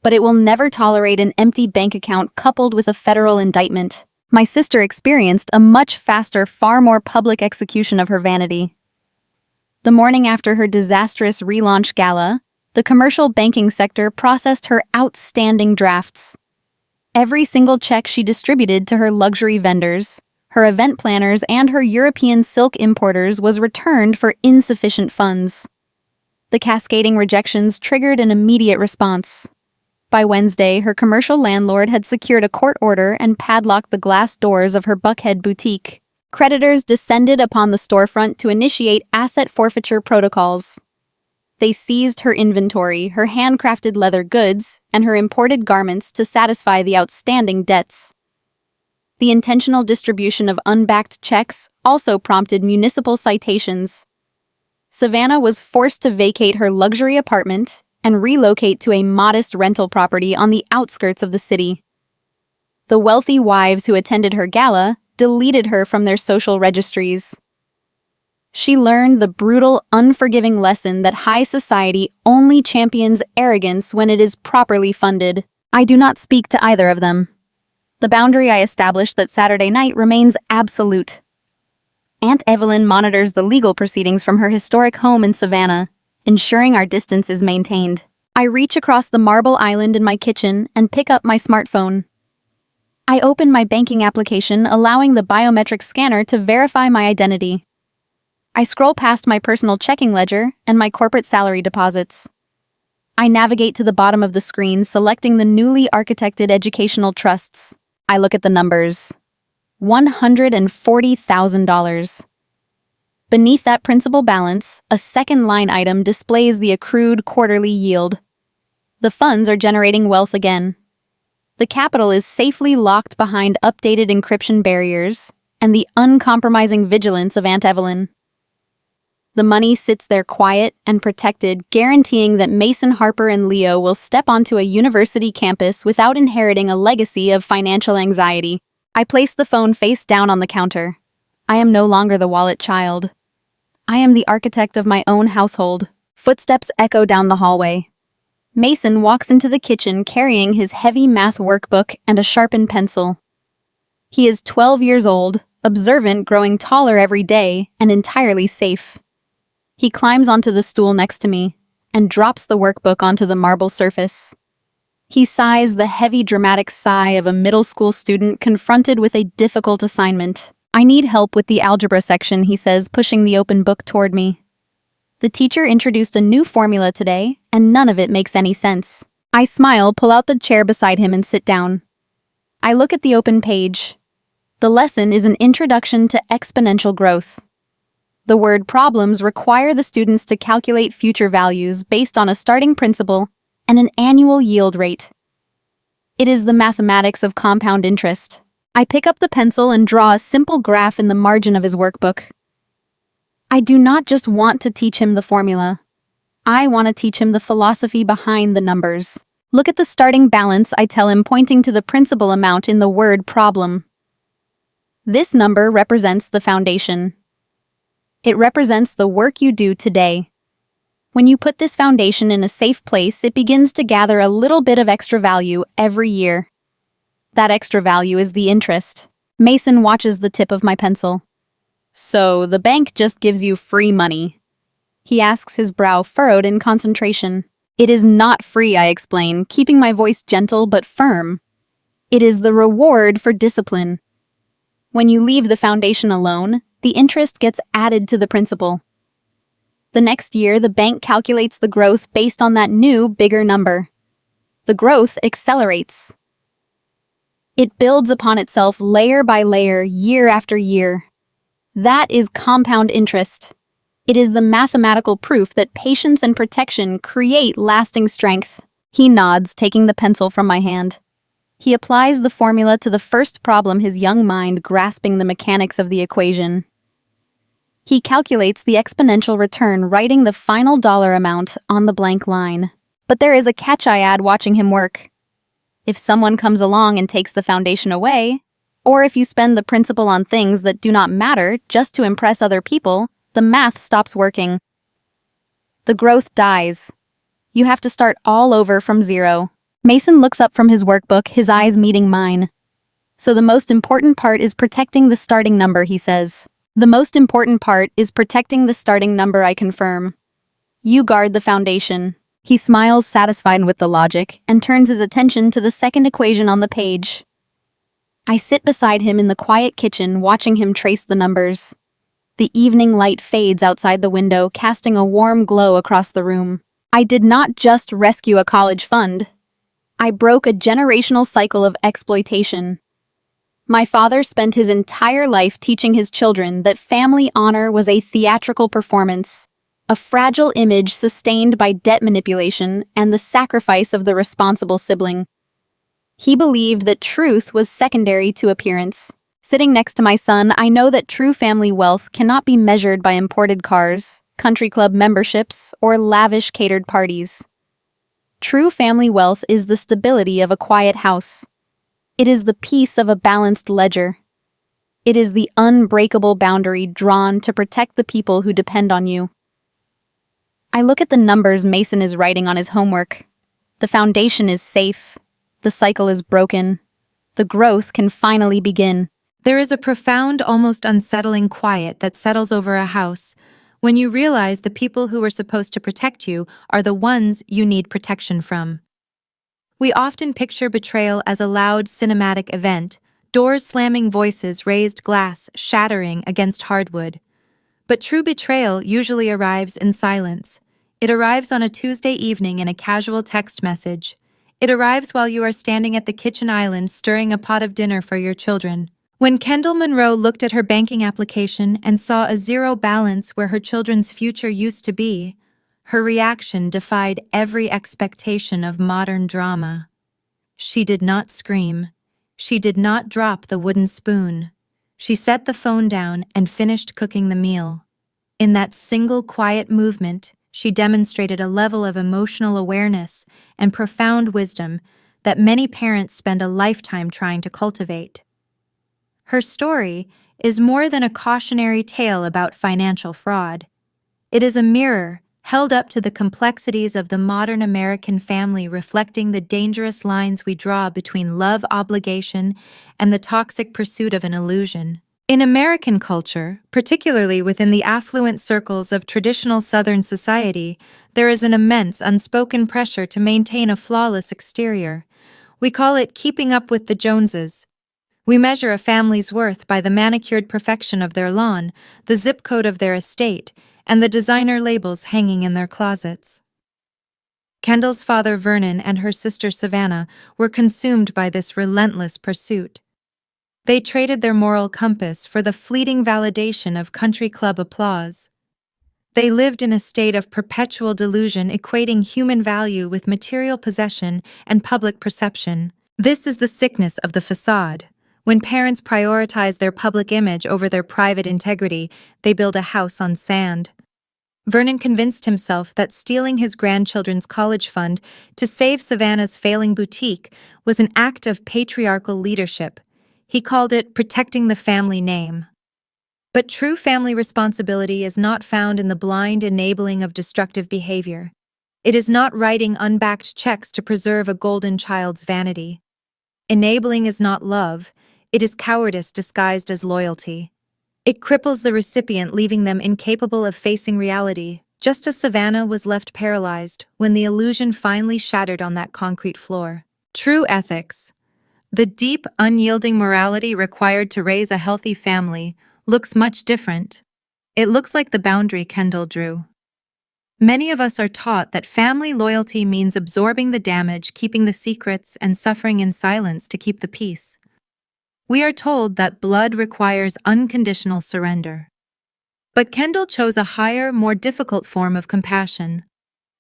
but it will never tolerate an empty bank account coupled with a federal indictment. My sister experienced a much faster, far more public execution of her vanity. The morning after her disastrous relaunch gala, The commercial banking sector processed her outstanding drafts. Every single check she distributed to her luxury vendors, her event planners, and her European silk importers was returned for insufficient funds. The cascading rejections triggered an immediate response. By Wednesday, her commercial landlord had secured a court order and padlocked the glass doors of her Buckhead boutique. Creditors descended upon the storefront to initiate asset forfeiture protocols. They seized her inventory, her handcrafted leather goods, and her imported garments to satisfy the outstanding debts. The intentional distribution of unbacked checks also prompted municipal citations. Savannah was forced to vacate her luxury apartment and relocate to a modest rental property on the outskirts of the city. The wealthy wives who attended her gala deleted her from their social registries. She learned the brutal, unforgiving lesson that high society only champions arrogance when it is properly funded. I do not speak to either of them. The boundary I established that Saturday night remains absolute. Aunt Evelyn monitors the legal proceedings from her historic home in Savannah, ensuring our distance is maintained. I reach across the marble island in my kitchen and pick up my smartphone. I open my banking application, allowing the biometric scanner to verify my identity. I scroll past my personal checking ledger and my corporate salary deposits. I navigate to the bottom of the screen, selecting the newly architected educational trusts. I look at the numbers. $140,000. Beneath that principal balance, a second line item displays the accrued quarterly yield. The funds are generating wealth again. The capital is safely locked behind updated encryption barriers and the uncompromising vigilance of Aunt Evelyn. The money sits there quiet and protected, guaranteeing that Mason, Harper, and Leo will step onto a university campus without inheriting a legacy of financial anxiety. I place the phone face down on the counter. I am no longer the wallet child. I am the architect of my own household. Footsteps echo down the hallway. Mason walks into the kitchen carrying his heavy math workbook and a sharpened pencil. He is 12 years old, observant, growing taller every day, and entirely safe. He climbs onto the stool next to me and drops the workbook onto the marble surface. He sighs the heavy, dramatic sigh of a middle school student confronted with a difficult assignment. I need help with the algebra section, he says, pushing the open book toward me. The teacher introduced a new formula today, and none of it makes any sense. I smile, pull out the chair beside him, and sit down. I look at the open page. The lesson is an introduction to exponential growth. The word problems require the students to calculate future values based on a starting principle and an annual yield rate. It is the mathematics of compound interest. I pick up the pencil and draw a simple graph in the margin of his workbook. I do not just want to teach him the formula. I want to teach him the philosophy behind the numbers. Look at the starting balance, I tell him, pointing to the principal amount in the word problem. This number represents the foundation. It represents the work you do today. When you put this foundation in a safe place, it begins to gather a little bit of extra value every year. That extra value is the interest. Mason watches the tip of my pencil. So, the bank just gives you free money? He asks, his brow furrowed in concentration. It is not free, I explain, keeping my voice gentle but firm. It is the reward for discipline. When you leave the foundation alone, the interest gets added to the principal. The next year, the bank calculates the growth based on that new, bigger number. The growth accelerates. It builds upon itself layer by layer, year after year. That is compound interest. It is the mathematical proof that patience and protection create lasting strength. He nods, taking the pencil from my hand. He applies the formula to the first problem, his young mind grasping the mechanics of the equation. He calculates the exponential return, writing the final dollar amount on the blank line. But there is a catch, I add, watching him work. If someone comes along and takes the foundation away, or if you spend the principal on things that do not matter just to impress other people, the math stops working. The growth dies. You have to start all over from zero. Mason looks up from his workbook, his eyes meeting mine. So the most important part is protecting the starting number, he says. The most important part is protecting the starting number, I confirm. You guard the foundation. He smiles, satisfied with the logic, and turns his attention to the second equation on the page. I sit beside him in the quiet kitchen, watching him trace the numbers. The evening light fades outside the window, casting a warm glow across the room. I did not just rescue a college fund. I broke a generational cycle of exploitation. My father spent his entire life teaching his children that family honor was a theatrical performance, a fragile image sustained by debt manipulation and the sacrifice of the responsible sibling. He believed that truth was secondary to appearance. Sitting next to my son, I know that true family wealth cannot be measured by imported cars, country club memberships, or lavish catered parties. True family wealth is the stability of a quiet house. It is the peace of a balanced ledger. It is the unbreakable boundary drawn to protect the people who depend on you. I look at the numbers Mason is writing on his homework. The foundation is safe. The cycle is broken. The growth can finally begin. There is a profound, almost unsettling quiet that settles over a house when you realize the people who were supposed to protect you are the ones you need protection from. We often picture betrayal as a loud cinematic event, doors slamming, voices, raised glass shattering against hardwood. But true betrayal usually arrives in silence. It arrives on a Tuesday evening in a casual text message. It arrives while you are standing at the kitchen island stirring a pot of dinner for your children. When Kendall Monroe looked at her banking application and saw a zero balance where her children's future used to be, her reaction defied every expectation of modern drama. She did not scream. She did not drop the wooden spoon. She set the phone down and finished cooking the meal. In that single quiet movement, she demonstrated a level of emotional awareness and profound wisdom that many parents spend a lifetime trying to cultivate. Her story is more than a cautionary tale about financial fraud. It is a mirror held up to the complexities of the modern American family, reflecting the dangerous lines we draw between love obligation and the toxic pursuit of an illusion. In American culture, particularly within the affluent circles of traditional Southern society, there is an immense unspoken pressure to maintain a flawless exterior. We call it keeping up with the Joneses. We measure a family's worth by the manicured perfection of their lawn, the zip code of their estate, and the designer labels hanging in their closets. Kendall's father Vernon and her sister Savannah were consumed by this relentless pursuit. They traded their moral compass for the fleeting validation of country club applause. They lived in a state of perpetual delusion, equating human value with material possession and public perception. This is the sickness of the facade. When parents prioritize their public image over their private integrity, they build a house on sand. Vernon convinced himself that stealing his grandchildren's college fund to save Savannah's failing boutique was an act of patriarchal leadership. He called it protecting the family name. But true family responsibility is not found in the blind enabling of destructive behavior. It is not writing unbacked checks to preserve a golden child's vanity. Enabling is not love, it is cowardice disguised as loyalty. It cripples the recipient, leaving them incapable of facing reality, just as Savannah was left paralyzed when the illusion finally shattered on that concrete floor. True ethics, the deep, unyielding morality required to raise a healthy family, looks much different. It looks like the boundary Kendall drew. Many of us are taught that family loyalty means absorbing the damage, keeping the secrets, and suffering in silence to keep the peace. We are told that blood requires unconditional surrender. But Kendall chose a higher, more difficult form of compassion.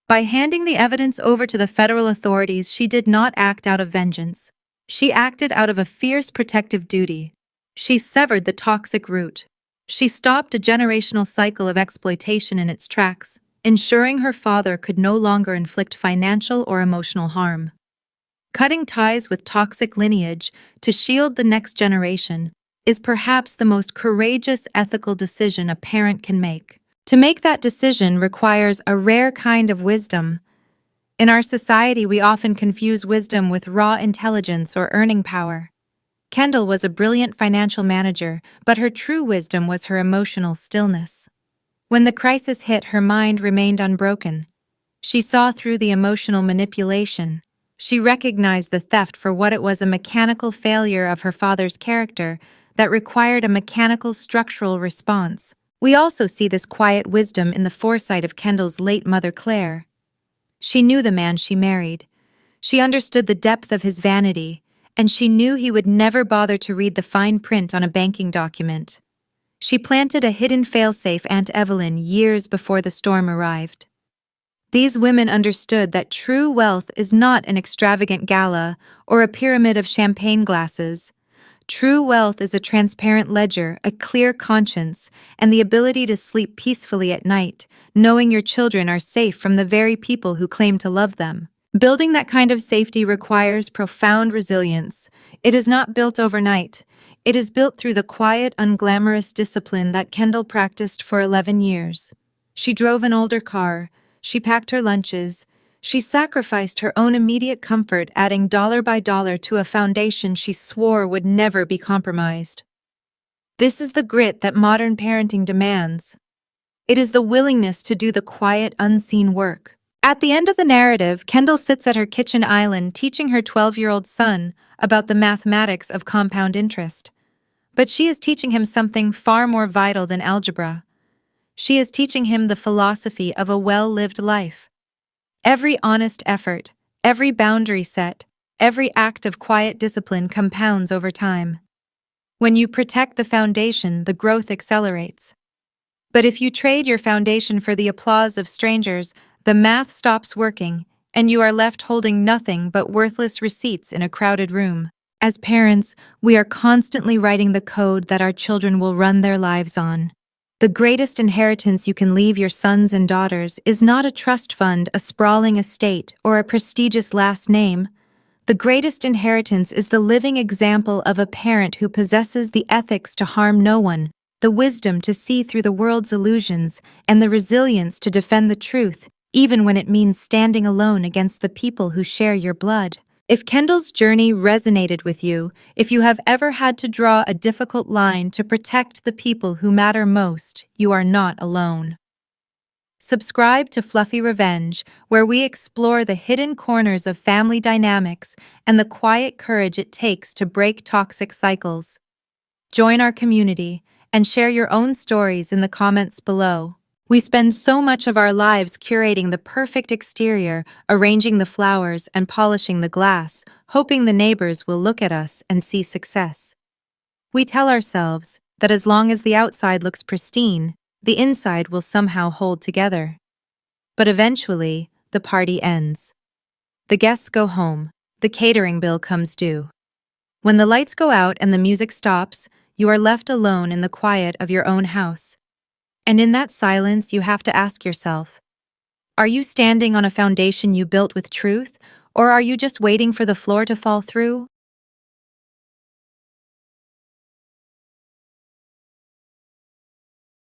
By handing the evidence over to the federal authorities, she did not act out of vengeance. She acted out of a fierce protective duty. She severed the toxic root. She stopped a generational cycle of exploitation in its tracks, ensuring her father could no longer inflict financial or emotional harm. Cutting ties with toxic lineage to shield the next generation is perhaps the most courageous ethical decision a parent can make. To make that decision requires a rare kind of wisdom. In our society, we often confuse wisdom with raw intelligence or earning power. Kendall was a brilliant financial manager, but her true wisdom was her emotional stillness. When the crisis hit, her mind remained unbroken. She saw through the emotional manipulation. She recognized the theft for what it was, a mechanical failure of her father's character that required a mechanical structural response. We also see this quiet wisdom in the foresight of Kendall's late mother, Claire. She knew the man she married. She understood the depth of his vanity, and she knew he would never bother to read the fine print on a banking document. She planted a hidden failsafe, Aunt Evelyn, years before the storm arrived. These women understood that true wealth is not an extravagant gala or a pyramid of champagne glasses. True wealth is a transparent ledger, a clear conscience, and the ability to sleep peacefully at night, knowing your children are safe from the very people who claim to love them. Building that kind of safety requires profound resilience. It is not built overnight. It is built through the quiet, unglamorous discipline that Kendall practiced for 11 years. She drove an older car. She packed her lunches. She sacrificed her own immediate comfort, adding dollar by dollar to a foundation she swore would never be compromised. This is the grit that modern parenting demands. It is the willingness to do the quiet, unseen work. At the end of the narrative, Kendall sits at her kitchen island teaching her 12-year-old son about the mathematics of compound interest. But she is teaching him something far more vital than algebra. She is teaching him the philosophy of a well-lived life. Every honest effort, every boundary set, every act of quiet discipline compounds over time. When you protect the foundation, the growth accelerates. But if you trade your foundation for the applause of strangers, the math stops working, and you are left holding nothing but worthless receipts in a crowded room. As parents, we are constantly writing the code that our children will run their lives on. The greatest inheritance you can leave your sons and daughters is not a trust fund, a sprawling estate, or a prestigious last name. The greatest inheritance is the living example of a parent who possesses the ethics to harm no one, the wisdom to see through the world's illusions, and the resilience to defend the truth, even when it means standing alone against the people who share your blood. If Kendall's journey resonated with you, if you have ever had to draw a difficult line to protect the people who matter most, you are not alone. Subscribe to Fluffy Revenge, where we explore the hidden corners of family dynamics and the quiet courage it takes to break toxic cycles. Join our community and share your own stories in the comments below. We spend so much of our lives curating the perfect exterior, arranging the flowers and polishing the glass, hoping the neighbors will look at us and see success. We tell ourselves that as long as the outside looks pristine, the inside will somehow hold together. But eventually, the party ends. The guests go home, the catering bill comes due. When the lights go out and the music stops, you are left alone in the quiet of your own house. And in that silence, you have to ask yourself, are you standing on a foundation you built with truth, or are you just waiting for the floor to fall through?